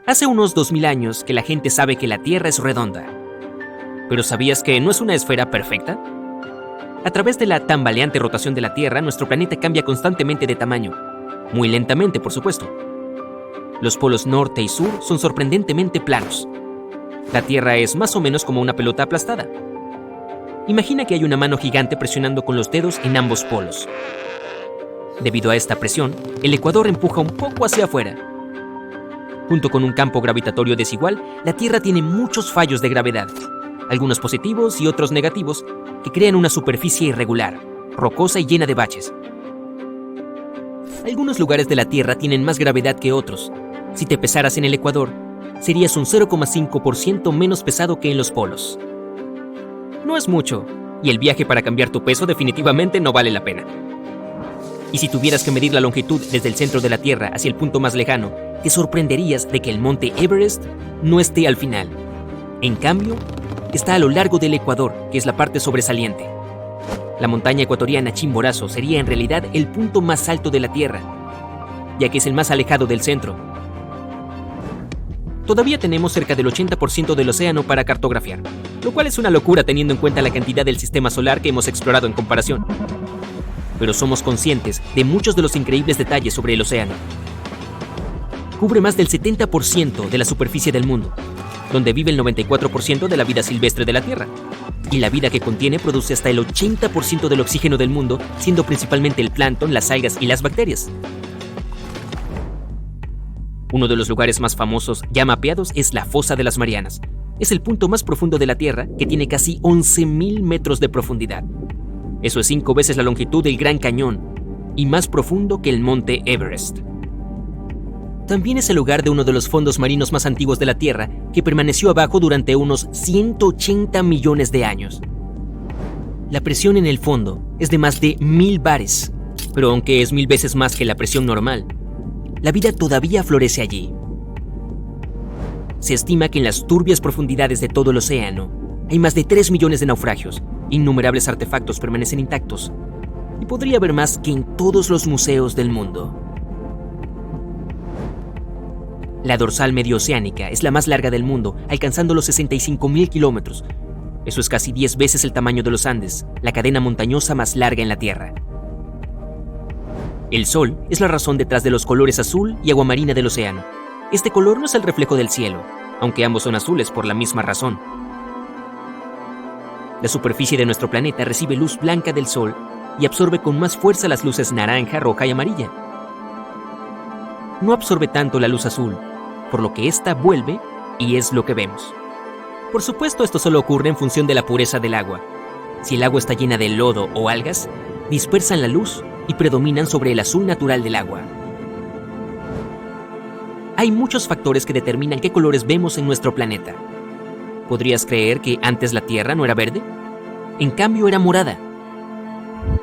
Hace unos 2000 años que la gente sabe que la Tierra es redonda. ¿Pero sabías que no es una esfera perfecta? A través de la tambaleante rotación de la Tierra, nuestro planeta cambia constantemente de tamaño. Muy lentamente, por supuesto. Los polos norte y sur son sorprendentemente planos. La Tierra es más o menos como una pelota aplastada. Imagina que hay una mano gigante presionando con los dedos en ambos polos. Debido a esta presión, el ecuador empuja un poco hacia afuera. Junto con un campo gravitatorio desigual, la Tierra tiene muchos fallos de gravedad, algunos positivos y otros negativos, que crean una superficie irregular, rocosa y llena de baches. Algunos lugares de la Tierra tienen más gravedad que otros. Si te pesaras en el ecuador, serías un 0,5% menos pesado que en los polos. No es mucho, y el viaje para cambiar tu peso definitivamente no vale la pena. Y si tuvieras que medir la longitud desde el centro de la Tierra hacia el punto más lejano, te sorprenderías de que el monte Everest no esté al final. En cambio, está a lo largo del ecuador, que es la parte sobresaliente. La montaña ecuatoriana Chimborazo sería en realidad el punto más alto de la Tierra, ya que es el más alejado del centro. Todavía tenemos cerca del 80% del océano para cartografiar, lo cual es una locura teniendo en cuenta la cantidad del sistema solar que hemos explorado en comparación. Pero somos conscientes de muchos de los increíbles detalles sobre el océano. Cubre más del 70% de la superficie del mundo, donde vive el 94% de la vida silvestre de la Tierra. Y la vida que contiene produce hasta el 80% del oxígeno del mundo, siendo principalmente el plancton, las algas y las bacterias. Uno de los lugares más famosos ya mapeados es la Fosa de las Marianas, es el punto más profundo de la Tierra, que tiene casi 11.000 metros de profundidad. Eso es 5 veces la longitud del Gran Cañón y más profundo que el monte Everest. También es el lugar de uno de los fondos marinos más antiguos de la Tierra, que permaneció abajo durante unos 180 millones de años. La presión en el fondo es de más de 1000 bares, pero aunque es 1000 veces más que la presión normal, la vida todavía florece allí. Se estima que en las turbias profundidades de todo el océano hay más de 3 millones de naufragios, innumerables artefactos permanecen intactos, y podría haber más que en todos los museos del mundo. La dorsal medioceánica es la más larga del mundo, alcanzando los 65.000 kilómetros. Eso es casi 10 veces el tamaño de los Andes, la cadena montañosa más larga en la Tierra. El Sol es la razón detrás de los colores azul y aguamarina del océano. Este color no es el reflejo del cielo, aunque ambos son azules por la misma razón. La superficie de nuestro planeta recibe luz blanca del Sol y absorbe con más fuerza las luces naranja, roja y amarilla. No absorbe tanto la luz azul, por lo que ésta vuelve y es lo que vemos. Por supuesto, esto solo ocurre en función de la pureza del agua. Si el agua está llena de lodo o algas, dispersan la luz y predominan sobre el azul natural del agua. Hay muchos factores que determinan qué colores vemos en nuestro planeta. ¿Podrías creer que antes la Tierra no era verde? En cambio, era morada.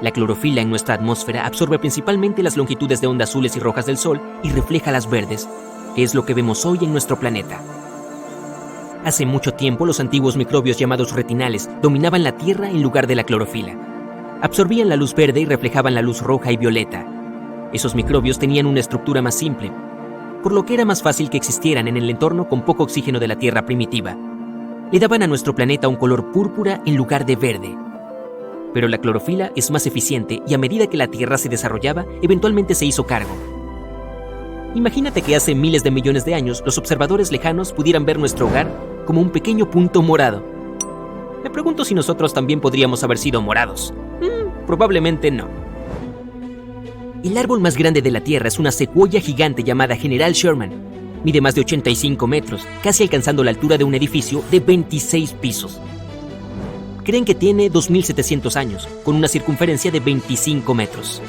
La clorofila en nuestra atmósfera absorbe principalmente las longitudes de ondas azules y rojas del Sol y refleja las verdes, que es lo que vemos hoy en nuestro planeta. Hace mucho tiempo, los antiguos microbios llamados retinales dominaban la Tierra en lugar de la clorofila. Absorbían la luz verde y reflejaban la luz roja y violeta. Esos microbios tenían una estructura más simple, por lo que era más fácil que existieran en el entorno con poco oxígeno de la Tierra primitiva. Le daban a nuestro planeta un color púrpura en lugar de verde. Pero la clorofila es más eficiente y a medida que la Tierra se desarrollaba, eventualmente se hizo cargo. Imagínate que hace miles de millones de años los observadores lejanos pudieran ver nuestro hogar como un pequeño punto morado. Me pregunto si nosotros también podríamos haber sido morados. Probablemente no. El árbol más grande de la Tierra es una secuoya gigante llamada General Sherman. Mide más de 85 metros, casi alcanzando la altura de un edificio de 26 pisos. Creen que tiene 2.700 años, con una circunferencia de 25 metros.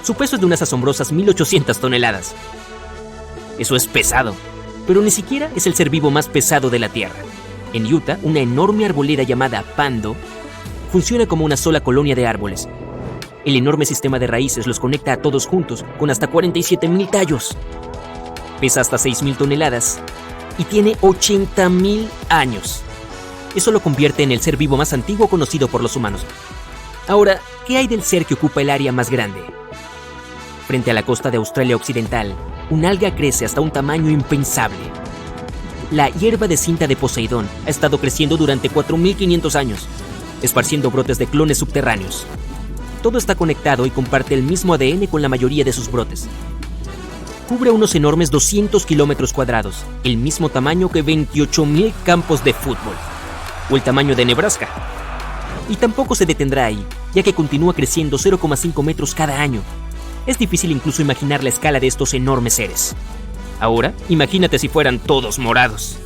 Su peso es de unas asombrosas 1.800 toneladas. Eso es pesado, pero ni siquiera es el ser vivo más pesado de la Tierra. En Utah, una enorme arboleda llamada Pando funciona como una sola colonia de árboles. El enorme sistema de raíces los conecta a todos juntos con hasta 47.000 tallos. Pesa hasta 6.000 toneladas y tiene 80.000 años. Eso lo convierte en el ser vivo más antiguo conocido por los humanos. Ahora, ¿qué hay del ser que ocupa el área más grande? Frente a la costa de Australia Occidental, un alga crece hasta un tamaño impensable. La hierba de cinta de Poseidón ha estado creciendo durante 4.500 años, esparciendo brotes de clones subterráneos. Todo está conectado y comparte el mismo ADN con la mayoría de sus brotes. Cubre unos enormes 200 kilómetros cuadrados, el mismo tamaño que 28.000 campos de fútbol, o el tamaño de Nebraska. Y tampoco se detendrá ahí, ya que continúa creciendo 0,5 metros cada año. Es difícil incluso imaginar la escala de estos enormes seres. Ahora, imagínate si fueran todos morados.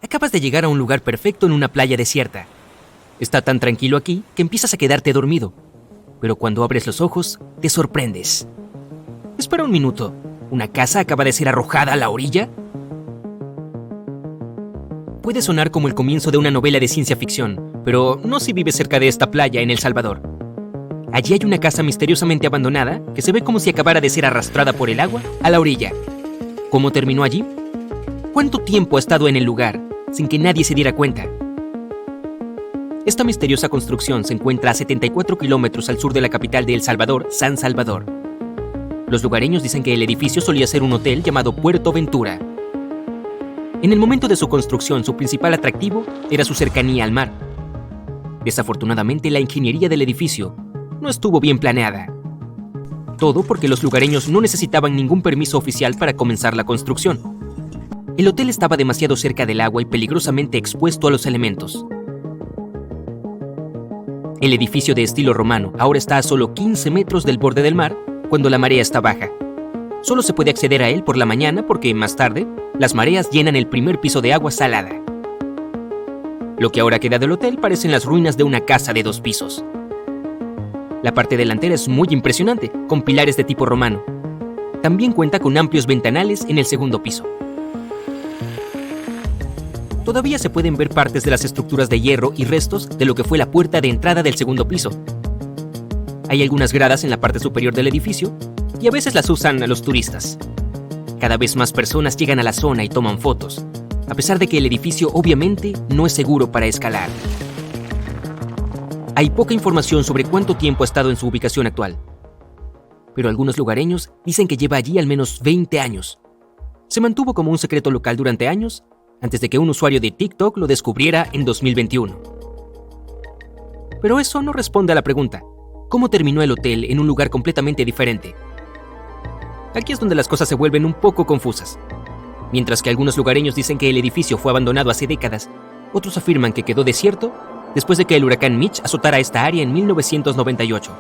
Acabas de llegar a un lugar perfecto en una playa desierta. Está tan tranquilo aquí que empiezas a quedarte dormido. Pero cuando abres los ojos, te sorprendes. Espera un minuto. ¿Una casa acaba de ser arrojada a la orilla? Puede sonar como el comienzo de una novela de ciencia ficción, pero no si vives cerca de esta playa en El Salvador. Allí hay una casa misteriosamente abandonada que se ve como si acabara de ser arrastrada por el agua a la orilla. ¿Cómo terminó allí? ¿Cuánto tiempo ha estado en el lugar sin que nadie se diera cuenta? Esta misteriosa construcción se encuentra a 74 kilómetros al sur de la capital de El Salvador, San Salvador. Los lugareños dicen que el edificio solía ser un hotel llamado Puerto Ventura. En el momento de su construcción, su principal atractivo era su cercanía al mar. Desafortunadamente, la ingeniería del edificio no estuvo bien planeada. Todo porque los lugareños no necesitaban ningún permiso oficial para comenzar la construcción. El hotel estaba demasiado cerca del agua y peligrosamente expuesto a los elementos. El edificio de estilo romano ahora está a solo 15 metros del borde del mar cuando la marea está baja. Solo se puede acceder a él por la mañana porque, más tarde, las mareas llenan el primer piso de agua salada. Lo que ahora queda del hotel parecen las ruinas de una casa de 2 pisos. La parte delantera es muy impresionante, con pilares de tipo romano. También cuenta con amplios ventanales en el segundo piso. Todavía se pueden ver partes de las estructuras de hierro y restos de lo que fue la puerta de entrada del segundo piso. Hay algunas gradas en la parte superior del edificio y a veces las usan a los turistas. Cada vez más personas llegan a la zona y toman fotos, a pesar de que el edificio obviamente no es seguro para escalar. Hay poca información sobre cuánto tiempo ha estado en su ubicación actual, pero algunos lugareños dicen que lleva allí al menos 20 años. Se mantuvo como un secreto local durante años, antes de que un usuario de TikTok lo descubriera en 2021. Pero eso no responde a la pregunta: ¿cómo terminó el hotel en un lugar completamente diferente? Aquí es donde las cosas se vuelven un poco confusas. Mientras que algunos lugareños dicen que el edificio fue abandonado hace décadas, otros afirman que quedó desierto después de que el huracán Mitch azotara esta área en 1998.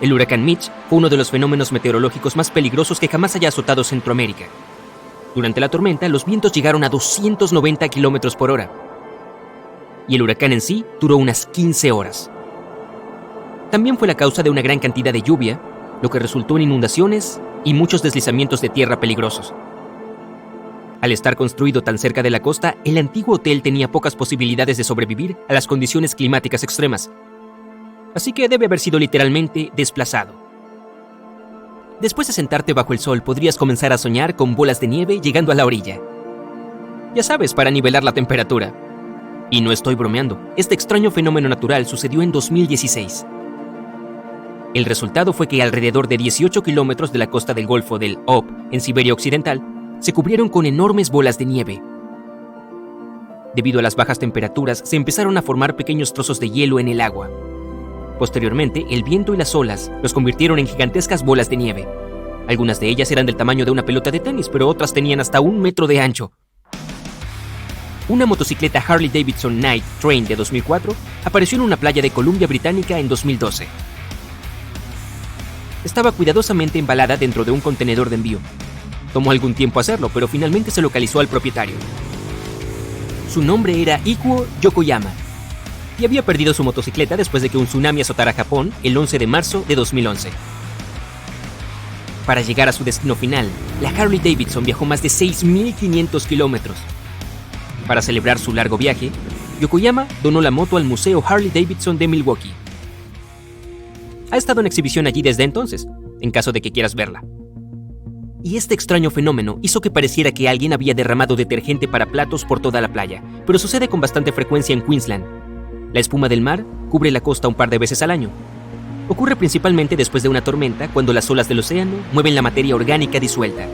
El huracán Mitch fue uno de los fenómenos meteorológicos más peligrosos que jamás haya azotado Centroamérica. Durante la tormenta, los vientos llegaron a 290 km por hora. Y el huracán en sí duró unas 15 horas. También fue la causa de una gran cantidad de lluvia, lo que resultó en inundaciones y muchos deslizamientos de tierra peligrosos. Al estar construido tan cerca de la costa, el antiguo hotel tenía pocas posibilidades de sobrevivir a las condiciones climáticas extremas. Así que debe haber sido literalmente desplazado. Después de sentarte bajo el sol, podrías comenzar a soñar con bolas de nieve llegando a la orilla. Ya sabes, para nivelar la temperatura. Y no estoy bromeando, este extraño fenómeno natural sucedió en 2016. El resultado fue que alrededor de 18 kilómetros de la costa del Golfo del Ob, en Siberia Occidental, se cubrieron con enormes bolas de nieve. Debido a las bajas temperaturas, se empezaron a formar pequeños trozos de hielo en el agua. Posteriormente, el viento y las olas los convirtieron en gigantescas bolas de nieve. Algunas de ellas eran del tamaño de una pelota de tenis, pero otras tenían hasta 1 metro de ancho. Una motocicleta Harley Davidson Night Train de 2004 apareció en una playa de Columbia Británica en 2012. Estaba cuidadosamente embalada dentro de un contenedor de envío. Tomó algún tiempo hacerlo, pero finalmente se localizó al propietario. Su nombre era Ikuo Yokoyama, y había perdido su motocicleta después de que un tsunami azotara Japón el 11 de marzo de 2011. Para llegar a su destino final, la Harley Davidson viajó más de 6.500 kilómetros. Para celebrar su largo viaje, Yokoyama donó la moto al Museo Harley Davidson de Milwaukee. Ha estado en exhibición allí desde entonces, en caso de que quieras verla. Y este extraño fenómeno hizo que pareciera que alguien había derramado detergente para platos por toda la playa, pero sucede con bastante frecuencia en Queensland. La espuma del mar cubre la costa un par de veces al año. Ocurre principalmente después de una tormenta, cuando las olas del océano mueven la materia orgánica disuelta.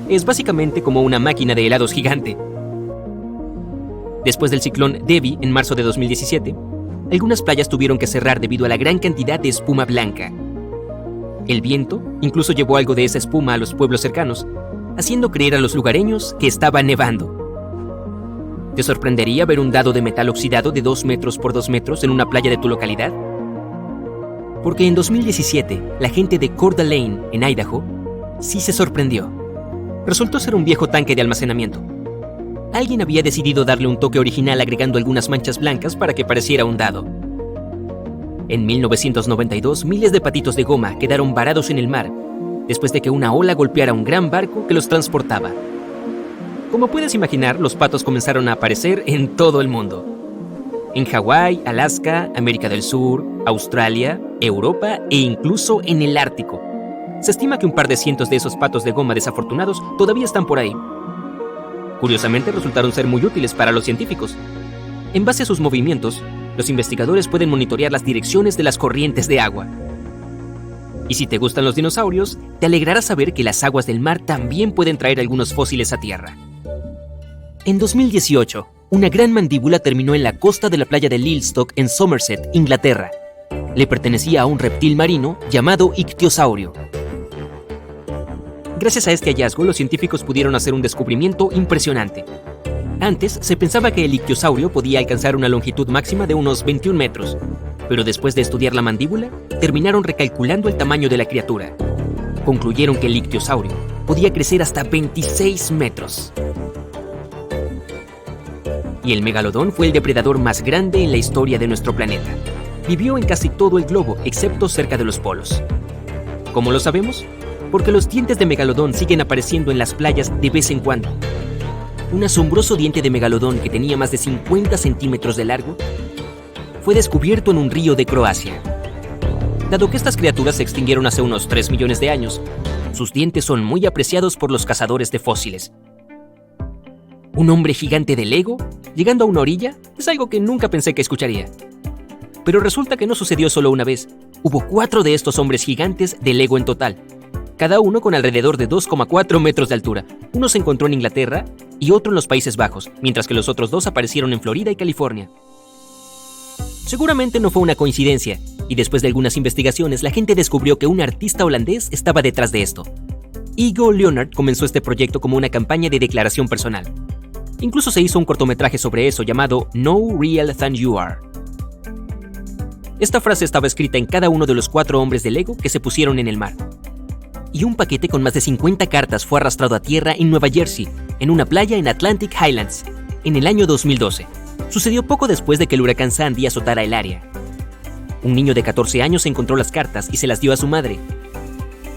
Es básicamente como una máquina de helados gigante. Después del ciclón Debbie en marzo de 2017, algunas playas tuvieron que cerrar debido a la gran cantidad de espuma blanca. El viento incluso llevó algo de esa espuma a los pueblos cercanos, haciendo creer a los lugareños que estaba nevando. ¿Te sorprendería ver un dado de metal oxidado de 2 metros por 2 metros en una playa de tu localidad? Porque en 2017, la gente de Coeur d'Alene, en Idaho, sí se sorprendió. Resultó ser un viejo tanque de almacenamiento. Alguien había decidido darle un toque original agregando algunas manchas blancas para que pareciera un dado. En 1992, miles de patitos de goma quedaron varados en el mar, después de que una ola golpeara un gran barco que los transportaba. Como puedes imaginar, los patos comenzaron a aparecer en todo el mundo. En Hawái, Alaska, América del Sur, Australia, Europa e incluso en el Ártico. Se estima que un par de cientos de esos patos de goma desafortunados todavía están por ahí. Curiosamente, resultaron ser muy útiles para los científicos. En base a sus movimientos, los investigadores pueden monitorear las direcciones de las corrientes de agua. Y si te gustan los dinosaurios, te alegrará saber que las aguas del mar también pueden traer algunos fósiles a tierra. En 2018, una gran mandíbula terminó en la costa de la playa de Lilstock en Somerset, Inglaterra. Le pertenecía a un reptil marino llamado ictiosaurio. Gracias a este hallazgo, los científicos pudieron hacer un descubrimiento impresionante. Antes, se pensaba que el ictiosaurio podía alcanzar una longitud máxima de unos 21 metros, pero después de estudiar la mandíbula, terminaron recalculando el tamaño de la criatura. concluyeron que el ictiosaurio podía crecer hasta 26 metros. Y el megalodón fue el depredador más grande en la historia de nuestro planeta. Vivió en casi todo el globo, excepto cerca de los polos. ¿Cómo lo sabemos? Porque los dientes de megalodón siguen apareciendo en las playas de vez en cuando. Un asombroso diente de megalodón que tenía más de 50 centímetros de largo fue descubierto en un río de Croacia. Dado que estas criaturas se extinguieron hace unos 3 millones de años, sus dientes son muy apreciados por los cazadores de fósiles. ¿Un hombre gigante de Lego llegando a una orilla? Es algo que nunca pensé que escucharía. Pero resulta que no sucedió solo una vez. Hubo 4 de estos hombres gigantes de Lego en total, cada uno con alrededor de 2,4 metros de altura. Uno se encontró en Inglaterra y otro en los Países Bajos, mientras que los otros 2 aparecieron en Florida y California. Seguramente no fue una coincidencia, y después de algunas investigaciones, la gente descubrió que un artista holandés estaba detrás de esto. Hugo Leonard comenzó este proyecto como una campaña de declaración personal. Incluso se hizo un cortometraje sobre eso llamado No Real Than You Are. Esta frase estaba escrita en cada uno de los 4 hombres de Lego que se pusieron en el mar. Y un paquete con más de 50 cartas fue arrastrado a tierra en Nueva Jersey, en una playa en Atlantic Highlands, en el año 2012. Sucedió poco después de que el huracán Sandy azotara el área. Un niño de 14 años encontró las cartas y se las dio a su madre.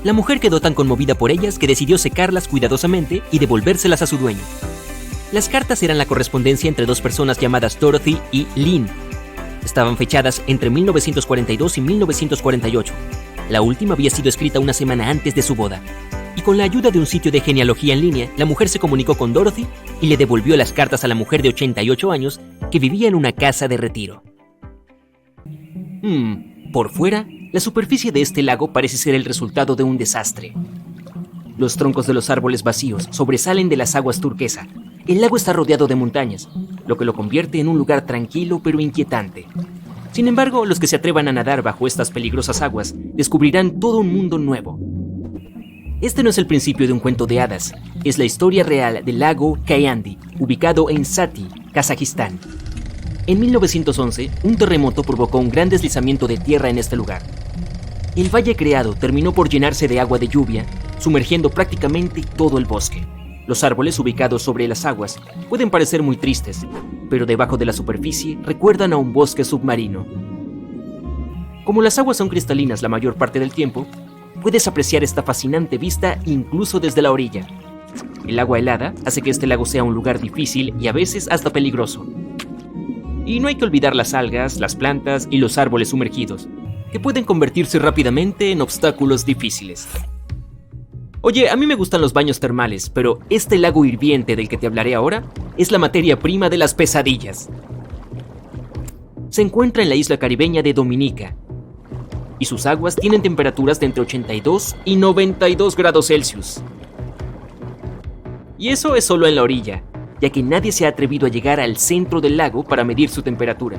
La mujer quedó tan conmovida por ellas que decidió secarlas cuidadosamente y devolvérselas a su dueño. Las cartas eran la correspondencia entre 2 personas llamadas Dorothy y Lynn. Estaban fechadas entre 1942 y 1948. La última había sido escrita una semana antes de su boda. Y con la ayuda de un sitio de genealogía en línea, la mujer se comunicó con Dorothy y le devolvió las cartas a la mujer de 88 años que vivía en una casa de retiro. Por fuera, la superficie de este lago parece ser el resultado de un desastre. Los troncos de los árboles vacíos sobresalen de las aguas turquesa. El lago está rodeado de montañas, lo que lo convierte en un lugar tranquilo pero inquietante. Sin embargo, los que se atrevan a nadar bajo estas peligrosas aguas descubrirán todo un mundo nuevo. Este no es el principio de un cuento de hadas, es la historia real del lago Kayandi, ubicado en Sati, Kazajistán. En 1911, un terremoto provocó un gran deslizamiento de tierra en este lugar. El valle creado terminó por llenarse de agua de lluvia, sumergiendo prácticamente todo el bosque. Los árboles ubicados sobre las aguas pueden parecer muy tristes, pero debajo de la superficie recuerdan a un bosque submarino. Como las aguas son cristalinas la mayor parte del tiempo, puedes apreciar esta fascinante vista incluso desde la orilla. El agua helada hace que este lago sea un lugar difícil y a veces hasta peligroso. Y no hay que olvidar las algas, las plantas y los árboles sumergidos, que pueden convertirse rápidamente en obstáculos difíciles. Oye, a mí me gustan los baños termales, pero este lago hirviente del que te hablaré ahora es la materia prima de las pesadillas. Se encuentra en la isla caribeña de Dominica, y sus aguas tienen temperaturas de entre 82 y 92 grados Celsius. Y eso es solo en la orilla, ya que nadie se ha atrevido a llegar al centro del lago para medir su temperatura.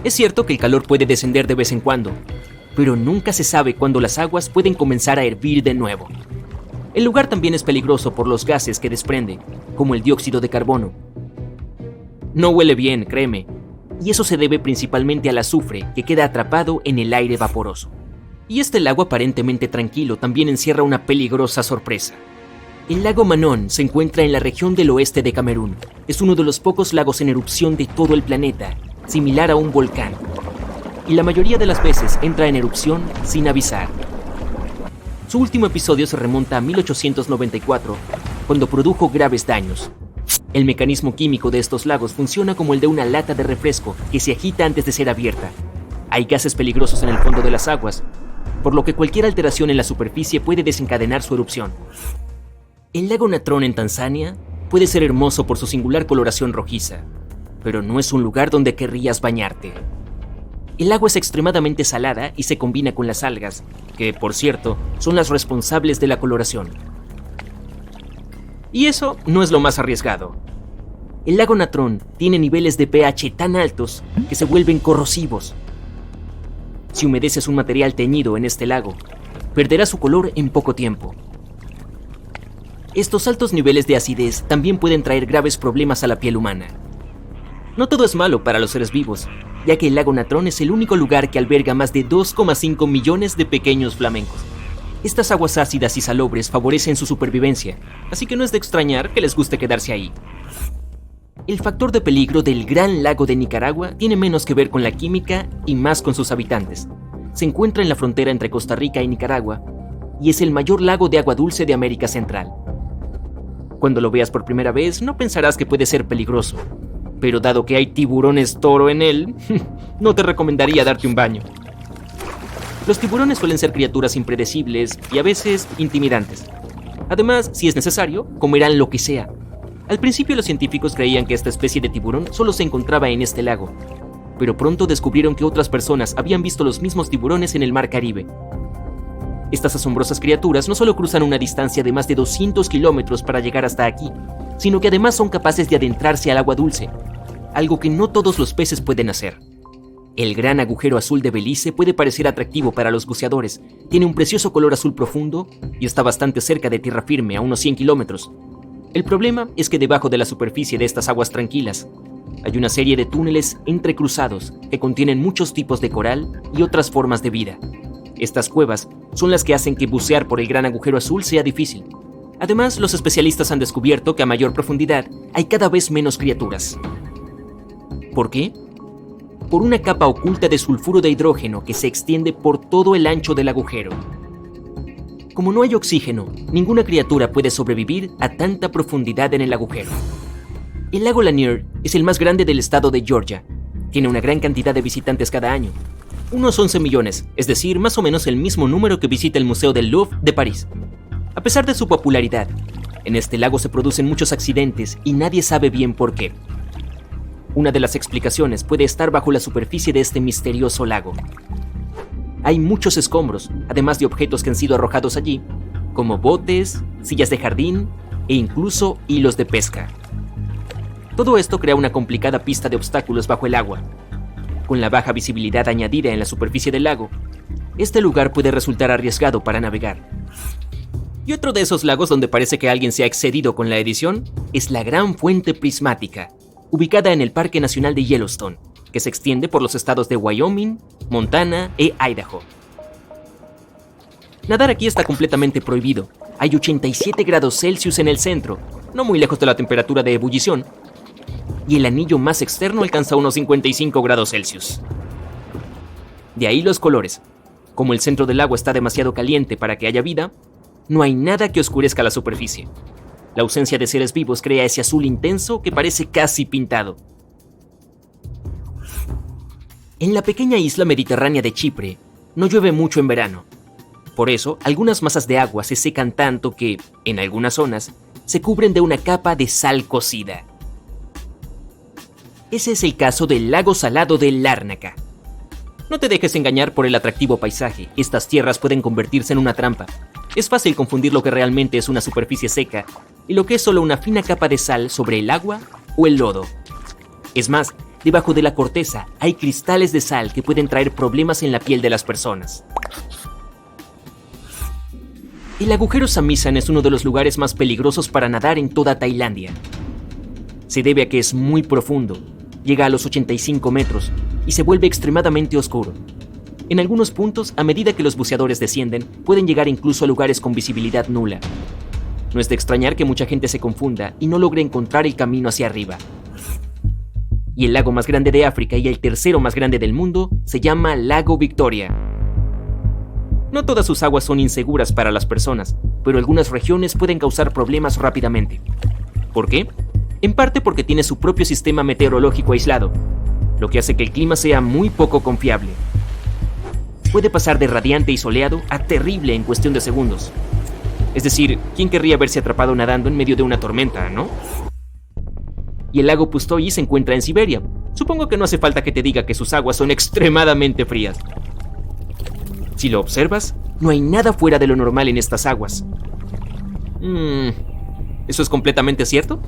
Es cierto que el calor puede descender de vez en cuando, pero nunca se sabe cuándo las aguas pueden comenzar a hervir de nuevo. El lugar también es peligroso por los gases que desprende, como el dióxido de carbono. No huele bien, créeme, y eso se debe principalmente al azufre que queda atrapado en el aire vaporoso. Y este lago aparentemente tranquilo también encierra una peligrosa sorpresa. El lago Manón se encuentra en la región del oeste de Camerún. Es uno de los pocos lagos en erupción de todo el planeta, similar a un volcán. Y la mayoría de las veces entra en erupción sin avisar. Su último episodio se remonta a 1894, cuando produjo graves daños. El mecanismo químico de estos lagos funciona como el de una lata de refresco que se agita antes de ser abierta. Hay gases peligrosos en el fondo de las aguas, por lo que cualquier alteración en la superficie puede desencadenar su erupción. El lago Natron en Tanzania puede ser hermoso por su singular coloración rojiza, pero no es un lugar donde querrías bañarte. El agua es extremadamente salada y se combina con las algas, que, por cierto, son las responsables de la coloración. Y eso no es lo más arriesgado. El lago Natron tiene niveles de pH tan altos que se vuelven corrosivos. Si humedeces un material teñido en este lago, perderá su color en poco tiempo. Estos altos niveles de acidez también pueden traer graves problemas a la piel humana. No todo es malo para los seres vivos, ya que el lago Natron es el único lugar que alberga más de 2,5 millones de pequeños flamencos. Estas aguas ácidas y salobres favorecen su supervivencia, así que no es de extrañar que les guste quedarse ahí. El factor de peligro del Gran Lago de Nicaragua tiene menos que ver con la química y más con sus habitantes. Se encuentra en la frontera entre Costa Rica y Nicaragua y es el mayor lago de agua dulce de América Central. Cuando lo veas por primera vez, no pensarás que puede ser peligroso, pero dado que hay tiburones toro en él, no te recomendaría darte un baño. Los tiburones suelen ser criaturas impredecibles y a veces intimidantes. Además, si es necesario, comerán lo que sea. Al principio los científicos creían que esta especie de tiburón solo se encontraba en este lago, pero pronto descubrieron que otras personas habían visto los mismos tiburones en el Mar Caribe. Estas asombrosas criaturas no solo cruzan una distancia de más de 200 kilómetros para llegar hasta aquí, sino que además son capaces de adentrarse al agua dulce, algo que no todos los peces pueden hacer. El gran agujero azul de Belice puede parecer atractivo para los buceadores, tiene un precioso color azul profundo y está bastante cerca de tierra firme, a unos 100 kilómetros. El problema es que debajo de la superficie de estas aguas tranquilas hay una serie de túneles entrecruzados que contienen muchos tipos de coral y otras formas de vida. Estas cuevas son las que hacen que bucear por el gran agujero azul sea difícil. Además, los especialistas han descubierto que a mayor profundidad hay cada vez menos criaturas. ¿Por qué? Por una capa oculta de sulfuro de hidrógeno que se extiende por todo el ancho del agujero. Como no hay oxígeno, ninguna criatura puede sobrevivir a tanta profundidad en el agujero. El lago Lanier es el más grande del estado de Georgia. Tiene una gran cantidad de visitantes cada año. Unos 11 millones, es decir, más o menos el mismo número que visita el Museo del Louvre de París. A pesar de su popularidad, en este lago se producen muchos accidentes y nadie sabe bien por qué. Una de las explicaciones puede estar bajo la superficie de este misterioso lago. Hay muchos escombros, además de objetos que han sido arrojados allí, como botes, sillas de jardín e incluso hilos de pesca. Todo esto crea una complicada pista de obstáculos bajo el agua. Con la baja visibilidad añadida en la superficie del lago, este lugar puede resultar arriesgado para navegar. Y otro de esos lagos donde parece que alguien se ha excedido con la edición es la Gran Fuente Prismática, ubicada en el Parque Nacional de Yellowstone, que se extiende por los estados de Wyoming, Montana e Idaho. Nadar aquí está completamente prohibido. Hay 87 grados Celsius en el centro, no muy lejos de la temperatura de ebullición, y el anillo más externo alcanza unos 55 grados Celsius. De ahí los colores. Como el centro del agua está demasiado caliente para que haya vida, no hay nada que oscurezca la superficie. La ausencia de seres vivos crea ese azul intenso que parece casi pintado. En la pequeña isla mediterránea de Chipre, no llueve mucho en verano. Por eso, algunas masas de agua se secan tanto que, en algunas zonas, se cubren de una capa de sal cocida. Ese es el caso del lago salado de Lárnaca. No te dejes engañar por el atractivo paisaje, estas tierras pueden convertirse en una trampa. Es fácil confundir lo que realmente es una superficie seca y lo que es solo una fina capa de sal sobre el agua o el lodo. Es más, debajo de la corteza hay cristales de sal que pueden traer problemas en la piel de las personas. El agujero Samisan es uno de los lugares más peligrosos para nadar en toda Tailandia. Se debe a que es muy profundo, llega a los 85 metros y se vuelve extremadamente oscuro. En algunos puntos, a medida que los buceadores descienden, pueden llegar incluso a lugares con visibilidad nula. No es de extrañar que mucha gente se confunda y no logre encontrar el camino hacia arriba. Y el lago más grande de África y el tercero más grande del mundo se llama Lago Victoria. No todas sus aguas son inseguras para las personas, pero algunas regiones pueden causar problemas rápidamente. ¿Por qué? En parte porque tiene su propio sistema meteorológico aislado, lo que hace que el clima sea muy poco confiable. Puede pasar de radiante y soleado a terrible en cuestión de segundos. Es decir, ¿quién querría verse atrapado nadando en medio de una tormenta, no? Y el lago Pustoyi se encuentra en Siberia. Supongo que no hace falta que te diga que sus aguas son extremadamente frías. Si lo observas, no hay nada fuera de lo normal en estas aguas. ¿Eso es completamente cierto?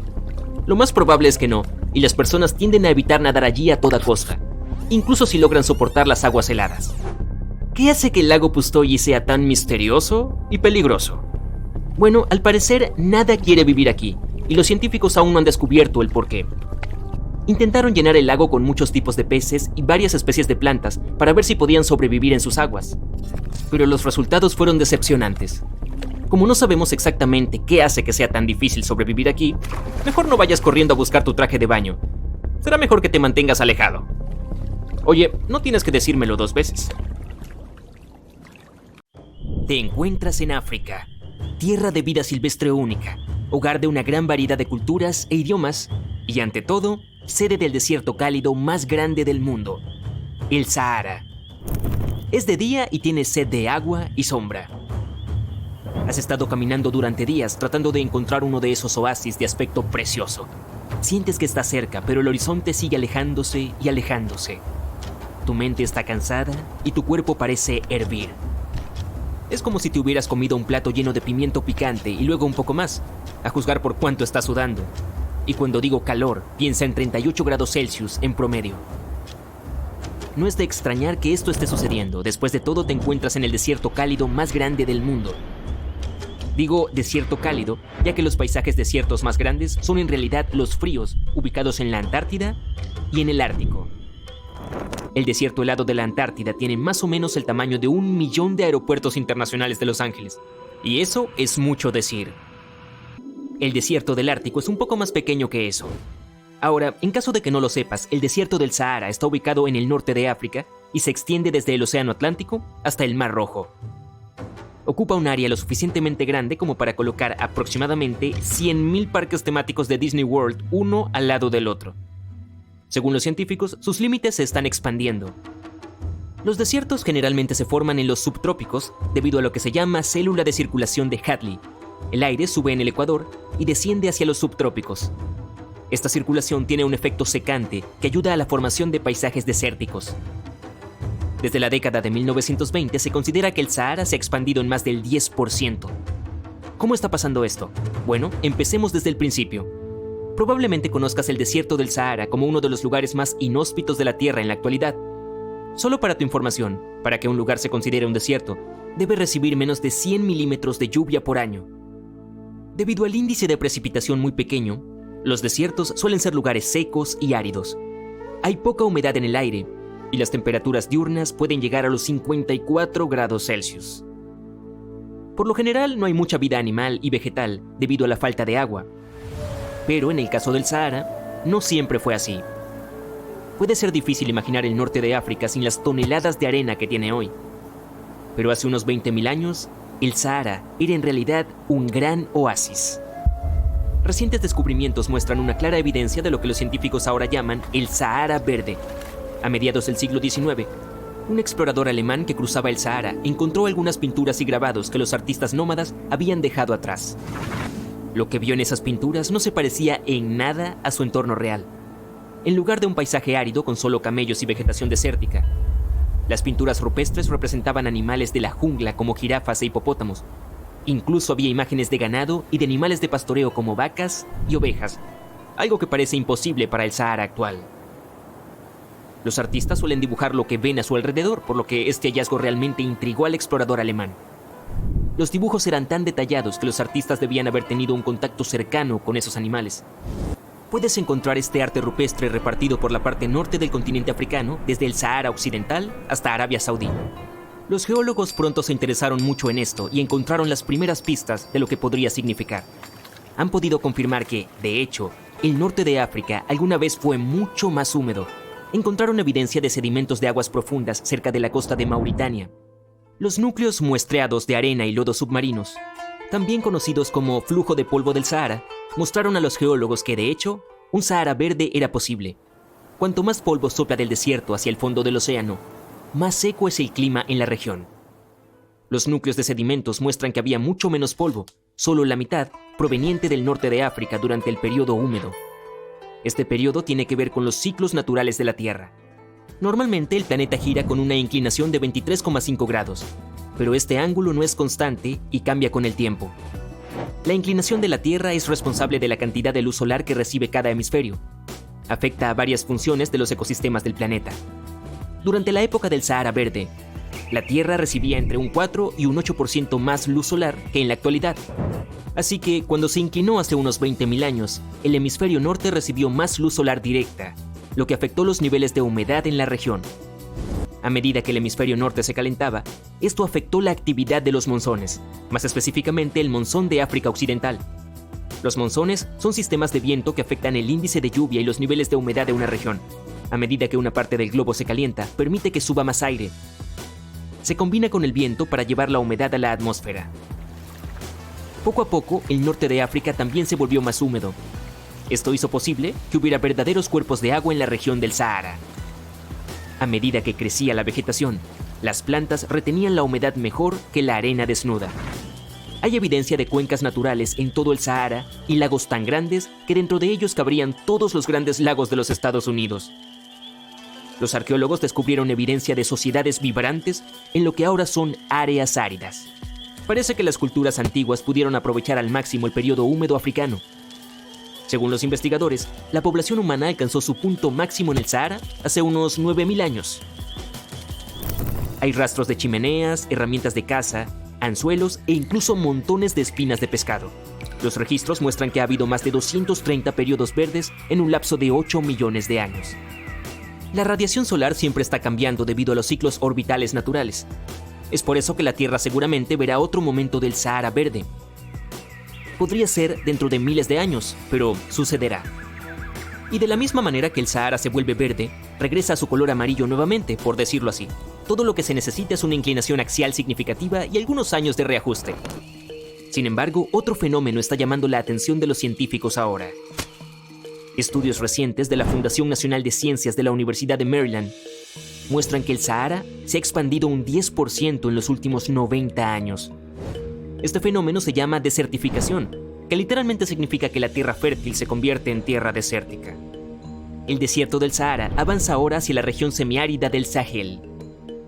Lo más probable es que no, y las personas tienden a evitar nadar allí a toda costa, incluso si logran soportar las aguas heladas. ¿Qué hace que el lago Pustoyi sea tan misterioso y peligroso? Bueno, al parecer nada quiere vivir aquí, y los científicos aún no han descubierto el porqué. Intentaron llenar el lago con muchos tipos de peces y varias especies de plantas para ver si podían sobrevivir en sus aguas. Pero los resultados fueron decepcionantes. Como no sabemos exactamente qué hace que sea tan difícil sobrevivir aquí, mejor no vayas corriendo a buscar tu traje de baño. Será mejor que te mantengas alejado. Oye, no tienes que decírmelo 2 veces. Te encuentras en África, tierra de vida silvestre única, hogar de una gran variedad de culturas e idiomas, y ante todo, sede del desierto cálido más grande del mundo, el Sahara. Es de día y tienes sed de agua y sombra. Has estado caminando durante días tratando de encontrar uno de esos oasis de aspecto precioso. Sientes que está cerca, pero el horizonte sigue alejándose y alejándose. Tu mente está cansada y tu cuerpo parece hervir. Es como si te hubieras comido un plato lleno de pimiento picante y luego un poco más, a juzgar por cuánto estás sudando. Y cuando digo calor, piensa en 38 grados Celsius en promedio. No es de extrañar que esto esté sucediendo. Después de todo, te encuentras en el desierto cálido más grande del mundo. Digo desierto cálido, ya que los paisajes desiertos más grandes son en realidad los fríos, ubicados en la Antártida y en el Ártico. El desierto helado de la Antártida tiene más o menos el tamaño de 1 millón de aeropuertos internacionales de Los Ángeles. Y eso es mucho decir. El desierto del Ártico es un poco más pequeño que eso. Ahora, en caso de que no lo sepas, el desierto del Sahara está ubicado en el norte de África y se extiende desde el Océano Atlántico hasta el Mar Rojo. Ocupa un área lo suficientemente grande como para colocar aproximadamente 100,000 parques temáticos de Disney World uno al lado del otro. Según los científicos, sus límites se están expandiendo. Los desiertos generalmente se forman en los subtrópicos debido a lo que se llama célula de circulación de Hadley. El aire sube en el ecuador y desciende hacia los subtrópicos. Esta circulación tiene un efecto secante que ayuda a la formación de paisajes desérticos. Desde la década de 1920 se considera que el Sahara se ha expandido en más del 10%. ¿Cómo está pasando esto? Bueno, empecemos desde el principio. Probablemente conozcas el desierto del Sahara como uno de los lugares más inhóspitos de la Tierra en la actualidad. Solo para tu información, para que un lugar se considere un desierto, debe recibir menos de 100 milímetros de lluvia por año. Debido al índice de precipitación muy pequeño, los desiertos suelen ser lugares secos y áridos. Hay poca humedad en el aire, y las temperaturas diurnas pueden llegar a los 54 grados Celsius. Por lo general, no hay mucha vida animal y vegetal debido a la falta de agua. Pero en el caso del Sahara, no siempre fue así. Puede ser difícil imaginar el norte de África sin las toneladas de arena que tiene hoy. Pero hace unos 20,000 años, el Sahara era en realidad un gran oasis. Recientes descubrimientos muestran una clara evidencia de lo que los científicos ahora llaman el Sahara Verde. A mediados del siglo XIX, un explorador alemán que cruzaba el Sahara encontró algunas pinturas y grabados que los artistas nómadas habían dejado atrás. Lo que vio en esas pinturas no se parecía en nada a su entorno real. En lugar de un paisaje árido con solo camellos y vegetación desértica, las pinturas rupestres representaban animales de la jungla como jirafas e hipopótamos. Incluso había imágenes de ganado y de animales de pastoreo como vacas y ovejas, algo que parece imposible para el Sahara actual. Los artistas suelen dibujar lo que ven a su alrededor, por lo que este hallazgo realmente intrigó al explorador alemán. Los dibujos eran tan detallados que los artistas debían haber tenido un contacto cercano con esos animales. Puedes encontrar este arte rupestre repartido por la parte norte del continente africano, desde el Sahara Occidental hasta Arabia Saudí. Los geólogos pronto se interesaron mucho en esto y encontraron las primeras pistas de lo que podría significar. Han podido confirmar que, de hecho, el norte de África alguna vez fue mucho más húmedo. Encontraron evidencia de sedimentos de aguas profundas cerca de la costa de Mauritania. Los núcleos muestreados de arena y lodo submarinos, también conocidos como flujo de polvo del Sahara, mostraron a los geólogos que, de hecho, un Sahara verde era posible. Cuanto más polvo sopla del desierto hacia el fondo del océano, más seco es el clima en la región. Los núcleos de sedimentos muestran que había mucho menos polvo, solo la mitad proveniente del norte de África durante el periodo húmedo. Este periodo tiene que ver con los ciclos naturales de la Tierra. Normalmente el planeta gira con una inclinación de 23,5 grados, pero este ángulo no es constante y cambia con el tiempo. La inclinación de la Tierra es responsable de la cantidad de luz solar que recibe cada hemisferio. Afecta a varias funciones de los ecosistemas del planeta. Durante la época del Sahara Verde, la Tierra recibía entre un 4 y un 8% más luz solar que en la actualidad. Así que, cuando se inclinó hace unos 20.000 años, el hemisferio norte recibió más luz solar directa, lo que afectó los niveles de humedad en la región. A medida que el hemisferio norte se calentaba, esto afectó la actividad de los monzones, más específicamente el monzón de África Occidental. Los monzones son sistemas de viento que afectan el índice de lluvia y los niveles de humedad de una región. A medida que una parte del globo se calienta, permite que suba más aire. Se combina con el viento para llevar la humedad a la atmósfera. Poco a poco, el norte de África también se volvió más húmedo. Esto hizo posible que hubiera verdaderos cuerpos de agua en la región del Sahara. A medida que crecía la vegetación, las plantas retenían la humedad mejor que la arena desnuda. Hay evidencia de cuencas naturales en todo el Sahara y lagos tan grandes que dentro de ellos cabrían todos los grandes lagos de los Estados Unidos. Los arqueólogos descubrieron evidencia de sociedades vibrantes en lo que ahora son áreas áridas. Parece que las culturas antiguas pudieron aprovechar al máximo el periodo húmedo africano. Según los investigadores, la población humana alcanzó su punto máximo en el Sahara hace unos 9.000 años. Hay rastros de chimeneas, herramientas de caza, anzuelos e incluso montones de espinas de pescado. Los registros muestran que ha habido más de 230 periodos verdes en un lapso de 8 millones de años. La radiación solar siempre está cambiando debido a los ciclos orbitales naturales. Es por eso que la Tierra seguramente verá otro momento del Sahara verde. Podría ser dentro de miles de años, pero sucederá. Y de la misma manera que el Sahara se vuelve verde, regresa a su color amarillo nuevamente, por decirlo así. Todo lo que se necesita es una inclinación axial significativa y algunos años de reajuste. Sin embargo, otro fenómeno está llamando la atención de los científicos ahora. Estudios recientes de la Fundación Nacional de Ciencias de la Universidad de Maryland muestran que el Sahara se ha expandido un 10% en los últimos 90 años. Este fenómeno se llama desertificación, que literalmente significa que la tierra fértil se convierte en tierra desértica. El desierto del Sahara avanza ahora hacia la región semiárida del Sahel.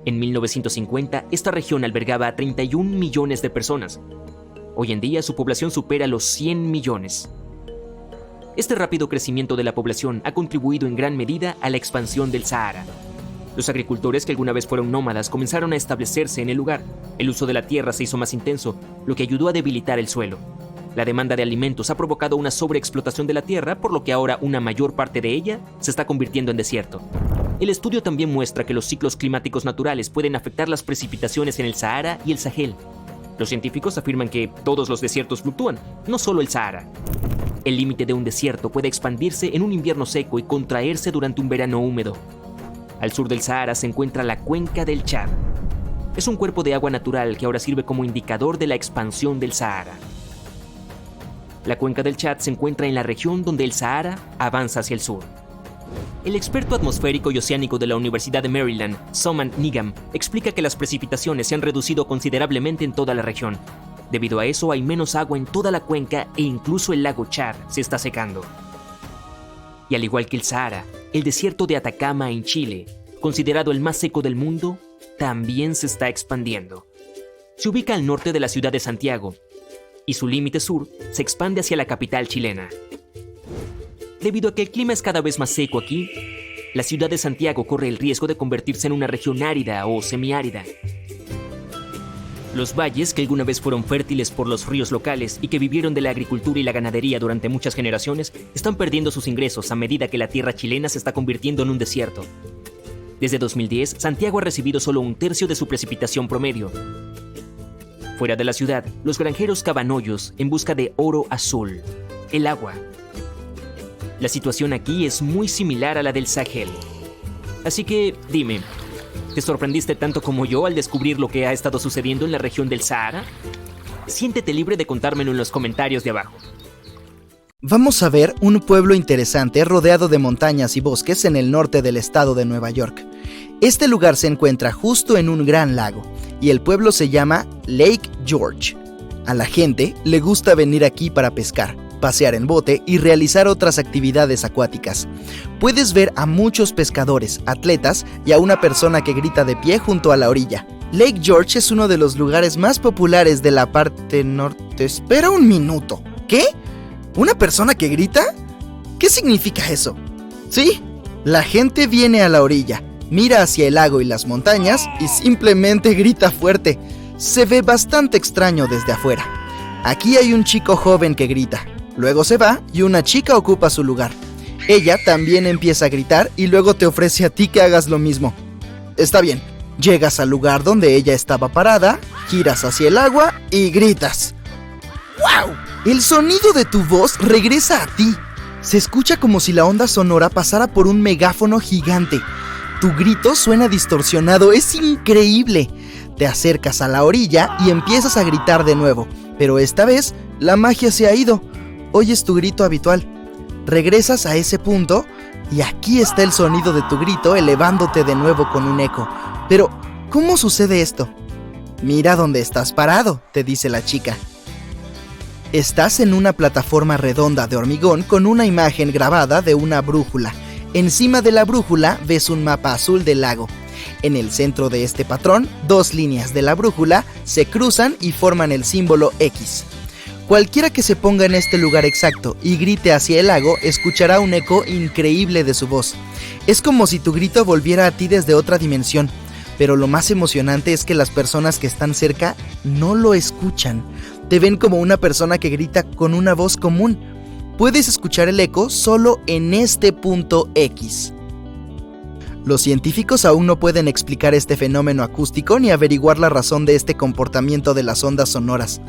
En 1950, esta región albergaba a 31 millones de personas. Hoy en día, su población supera los 100 millones. Este rápido crecimiento de la población ha contribuido en gran medida a la expansión del Sahara. Los agricultores que alguna vez fueron nómadas comenzaron a establecerse en el lugar. El uso de la tierra se hizo más intenso, lo que ayudó a debilitar el suelo. La demanda de alimentos ha provocado una sobreexplotación de la tierra, por lo que ahora una mayor parte de ella se está convirtiendo en desierto. El estudio también muestra que los ciclos climáticos naturales pueden afectar las precipitaciones en el Sahara y el Sahel. Los científicos afirman que todos los desiertos fluctúan, no solo el Sahara. El límite de un desierto puede expandirse en un invierno seco y contraerse durante un verano húmedo. Al sur del Sahara se encuentra la cuenca del Chad. Es un cuerpo de agua natural que ahora sirve como indicador de la expansión del Sahara. La cuenca del Chad se encuentra en la región donde el Sahara avanza hacia el sur. El experto atmosférico y oceánico de la Universidad de Maryland, Soman Nigam, explica que las precipitaciones se han reducido considerablemente en toda la región. Debido a eso hay menos agua en toda la cuenca e incluso el lago Chad se está secando. Y al igual que el Sahara, el desierto de Atacama en Chile, considerado el más seco del mundo, también se está expandiendo. Se ubica al norte de la ciudad de Santiago, y su límite sur se expande hacia la capital chilena. Debido a que el clima es cada vez más seco aquí, la ciudad de Santiago corre el riesgo de convertirse en una región árida o semiárida. Los valles, que alguna vez fueron fértiles por los ríos locales y que vivieron de la agricultura y la ganadería durante muchas generaciones, están perdiendo sus ingresos a medida que la tierra chilena se está convirtiendo en un desierto. Desde 2010, Santiago ha recibido solo un tercio de su precipitación promedio. Fuera de la ciudad, los granjeros cavan hoyos en busca de oro azul, el agua. La situación aquí es muy similar a la del Sahel. Así que, dime, ¿te sorprendiste tanto como yo al descubrir lo que ha estado sucediendo en la región del Sahara? Siéntete libre de contármelo en los comentarios de abajo. Vamos a ver un pueblo interesante rodeado de montañas y bosques en el norte del estado de Nueva York. Este lugar se encuentra justo en un gran lago y el pueblo se llama Lake George. A la gente le gusta venir aquí para pescar, pasear en bote y realizar otras actividades acuáticas. Puedes ver a muchos pescadores, atletas y a una persona que grita de pie junto a la orilla. Lake George es uno de los lugares más populares de la parte norte. Espera un minuto. ¿Qué? ¿Una persona que grita? ¿Qué significa eso? Sí, la gente viene a la orilla, mira hacia el lago y las montañas y simplemente grita fuerte. Se ve bastante extraño desde afuera. Aquí hay un chico joven que grita. Luego se va y una chica ocupa su lugar. Ella también empieza a gritar y luego te ofrece a ti que hagas lo mismo. Está bien, llegas al lugar donde ella estaba parada, giras hacia el agua y gritas. ¡Wow! El sonido de tu voz regresa a ti. Se escucha como si la onda sonora pasara por un megáfono gigante. Tu grito suena distorsionado, es increíble. Te acercas a la orilla y empiezas a gritar de nuevo, pero esta vez la magia se ha ido. Oyes tu grito habitual. Regresas a ese punto y aquí está el sonido de tu grito elevándote de nuevo con un eco. Pero, ¿cómo sucede esto? Mira dónde estás parado, te dice la chica. Estás en una plataforma redonda de hormigón con una imagen grabada de una brújula. Encima de la brújula ves un mapa azul del lago. En el centro de este patrón, 2 líneas de la brújula se cruzan y forman el símbolo X. Cualquiera que se ponga en este lugar exacto y grite hacia el lago escuchará un eco increíble de su voz. Es como si tu grito volviera a ti desde otra dimensión. Pero lo más emocionante es que las personas que están cerca no lo escuchan. Te ven como una persona que grita con una voz común. Puedes escuchar el eco solo en este punto X. Los científicos aún no pueden explicar este fenómeno acústico ni averiguar la razón de este comportamiento de las ondas sonoras.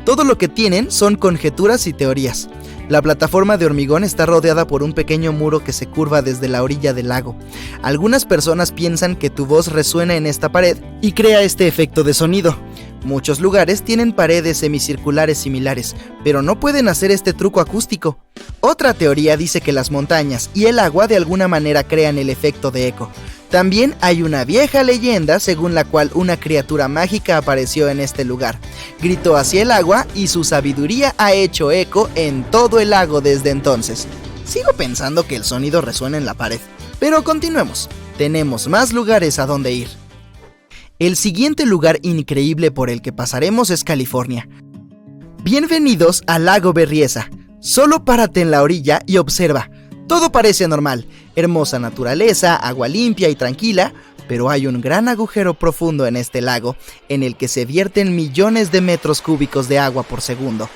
Todo lo que tienen son conjeturas y teorías. La plataforma de hormigón está rodeada por un pequeño muro que se curva desde la orilla del lago. Algunas personas piensan que tu voz resuena en esta pared y crea este efecto de sonido. Muchos lugares tienen paredes semicirculares similares, pero no pueden hacer este truco acústico. Otra teoría dice que las montañas y el agua de alguna manera crean el efecto de eco. También hay una vieja leyenda según la cual una criatura mágica apareció en este lugar. Gritó hacia el agua y su sabiduría ha hecho eco en todo el lago desde entonces. Sigo pensando que el sonido resuena en la pared, pero continuemos. Tenemos más lugares a donde ir. El siguiente lugar increíble por el que pasaremos es California. Bienvenidos al lago Berryessa. Solo párate en la orilla y observa. Todo parece normal, hermosa naturaleza, agua limpia y tranquila, pero hay un gran agujero profundo en este lago, en el que se vierten millones de metros cúbicos de agua por segundo.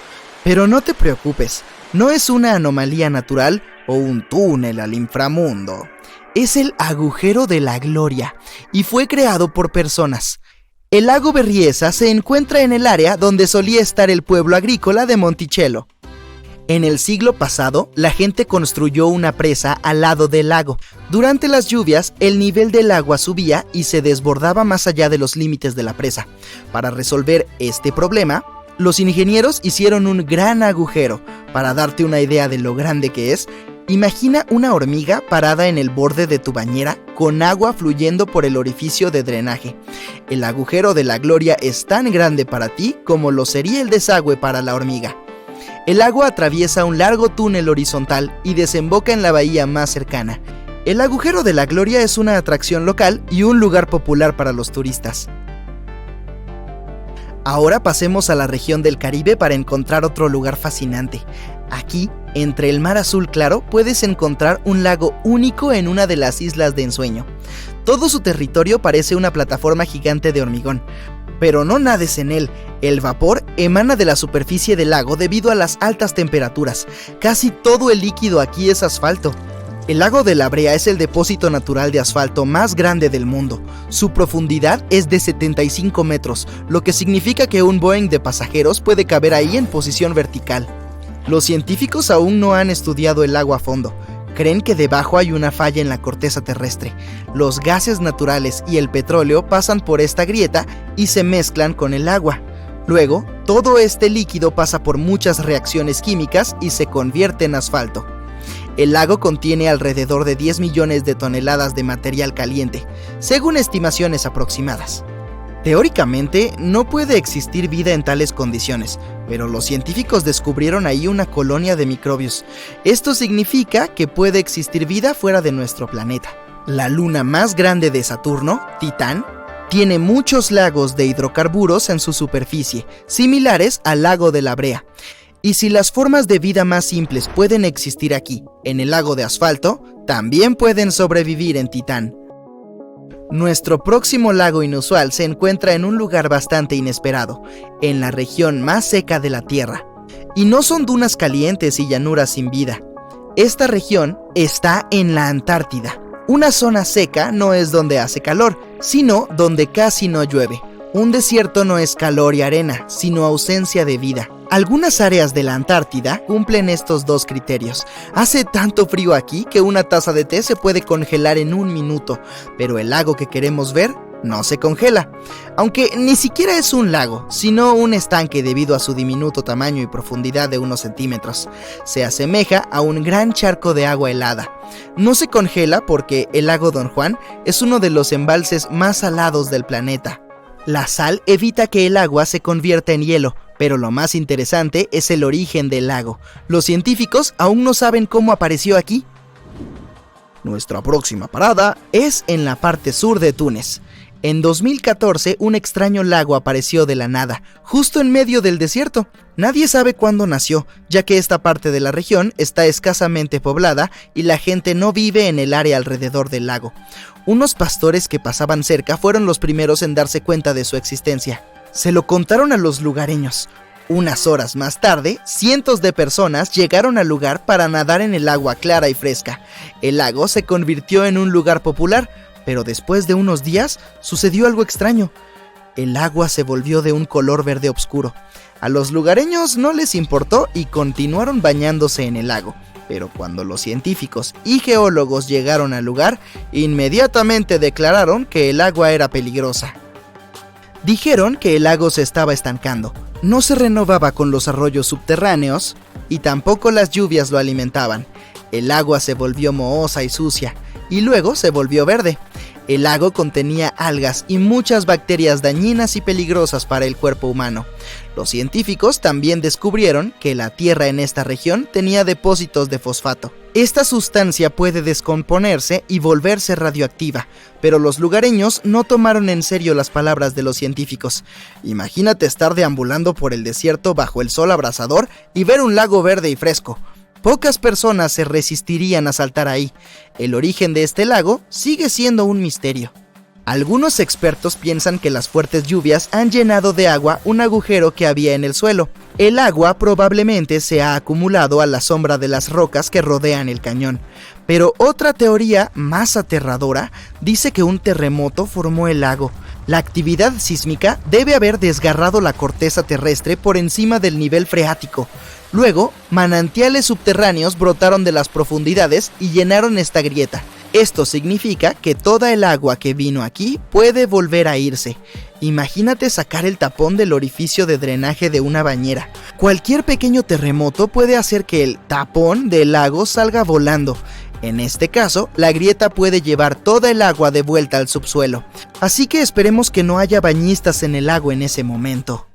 Pero no te preocupes, no es una anomalía natural o un túnel al inframundo. Es el agujero de la gloria, y fue creado por personas. El lago Berryessa se encuentra en el área donde solía estar el pueblo agrícola de Monticello. En el siglo pasado, la gente construyó una presa al lado del lago. Durante las lluvias, el nivel del agua subía y se desbordaba más allá de los límites de la presa. Para resolver este problema, los ingenieros hicieron un gran agujero. Para darte una idea de lo grande que es, imagina una hormiga parada en el borde de tu bañera con agua fluyendo por el orificio de drenaje. El agujero de la gloria es tan grande para ti como lo sería el desagüe para la hormiga. El agua atraviesa un largo túnel horizontal y desemboca en la bahía más cercana. El agujero de la gloria es una atracción local y un lugar popular para los turistas. Ahora pasemos a la región del Caribe para encontrar otro lugar fascinante. Aquí, entre el mar azul claro, puedes encontrar un lago único en una de las islas de ensueño. Todo su territorio parece una plataforma gigante de hormigón. Pero no nades en él, el vapor emana de la superficie del lago debido a las altas temperaturas. Casi todo el líquido aquí es asfalto. El lago de la Brea es el depósito natural de asfalto más grande del mundo. Su profundidad es de 75 metros, lo que significa que un Boeing de pasajeros puede caber ahí en posición vertical. Los científicos aún no han estudiado el lago a fondo. Creen que debajo hay una falla en la corteza terrestre. Los gases naturales y el petróleo pasan por esta grieta y se mezclan con el agua. Luego, todo este líquido pasa por muchas reacciones químicas y se convierte en asfalto. El lago contiene alrededor de 10 millones de toneladas de material caliente, según estimaciones aproximadas. Teóricamente, no puede existir vida en tales condiciones, pero los científicos descubrieron ahí una colonia de microbios. Esto significa que puede existir vida fuera de nuestro planeta. La luna más grande de Saturno, Titán, tiene muchos lagos de hidrocarburos en su superficie, similares al lago de la Brea. Y si las formas de vida más simples pueden existir aquí, en el lago de asfalto, también pueden sobrevivir en Titán. Nuestro próximo lago inusual se encuentra en un lugar bastante inesperado, en la región más seca de la Tierra. Y no son dunas calientes y llanuras sin vida. Esta región está en la Antártida. Una zona seca no es donde hace calor, sino donde casi no llueve. Un desierto no es calor y arena, sino ausencia de vida. Algunas áreas de la Antártida cumplen estos dos criterios. Hace tanto frío aquí que una taza de té se puede congelar en 1 minuto, pero el lago que queremos ver no se congela. Aunque ni siquiera es un lago, sino un estanque debido a su diminuto tamaño y profundidad de unos centímetros. Se asemeja a un gran charco de agua helada. No se congela porque el lago Don Juan es uno de los embalses más salados del planeta. La sal evita que el agua se convierta en hielo, pero lo más interesante es el origen del lago. Los científicos aún no saben cómo apareció aquí. Nuestra próxima parada es en la parte sur de Túnez. En 2014, un extraño lago apareció de la nada, justo en medio del desierto. Nadie sabe cuándo nació, ya que esta parte de la región está escasamente poblada y la gente no vive en el área alrededor del lago. Unos pastores que pasaban cerca fueron los primeros en darse cuenta de su existencia. Se lo contaron a los lugareños. Unas horas más tarde, cientos de personas llegaron al lugar para nadar en el agua clara y fresca. El lago se convirtió en un lugar popular, pero después de unos días sucedió algo extraño. El agua se volvió de un color verde oscuro. A los lugareños no les importó y continuaron bañándose en el lago. Pero cuando los científicos y geólogos llegaron al lugar, inmediatamente declararon que el agua era peligrosa. Dijeron que el lago se estaba estancando, no se renovaba con los arroyos subterráneos y tampoco las lluvias lo alimentaban. El agua se volvió mohosa y sucia y luego se volvió verde. El lago contenía algas y muchas bacterias dañinas y peligrosas para el cuerpo humano. Los científicos también descubrieron que la tierra en esta región tenía depósitos de fosfato. Esta sustancia puede descomponerse y volverse radioactiva, pero los lugareños no tomaron en serio las palabras de los científicos. Imagínate estar deambulando por el desierto bajo el sol abrasador y ver un lago verde y fresco. Pocas personas se resistirían a saltar ahí. El origen de este lago sigue siendo un misterio. Algunos expertos piensan que las fuertes lluvias han llenado de agua un agujero que había en el suelo. El agua probablemente se ha acumulado a la sombra de las rocas que rodean el cañón. Pero otra teoría más aterradora dice que un terremoto formó el lago. La actividad sísmica debe haber desgarrado la corteza terrestre por encima del nivel freático. Luego, manantiales subterráneos brotaron de las profundidades y llenaron esta grieta. Esto significa que toda el agua que vino aquí puede volver a irse. Imagínate sacar el tapón del orificio de drenaje de una bañera. Cualquier pequeño terremoto puede hacer que el tapón del lago salga volando. En este caso, la grieta puede llevar toda el agua de vuelta al subsuelo. Así que esperemos que no haya bañistas en el lago en ese momento.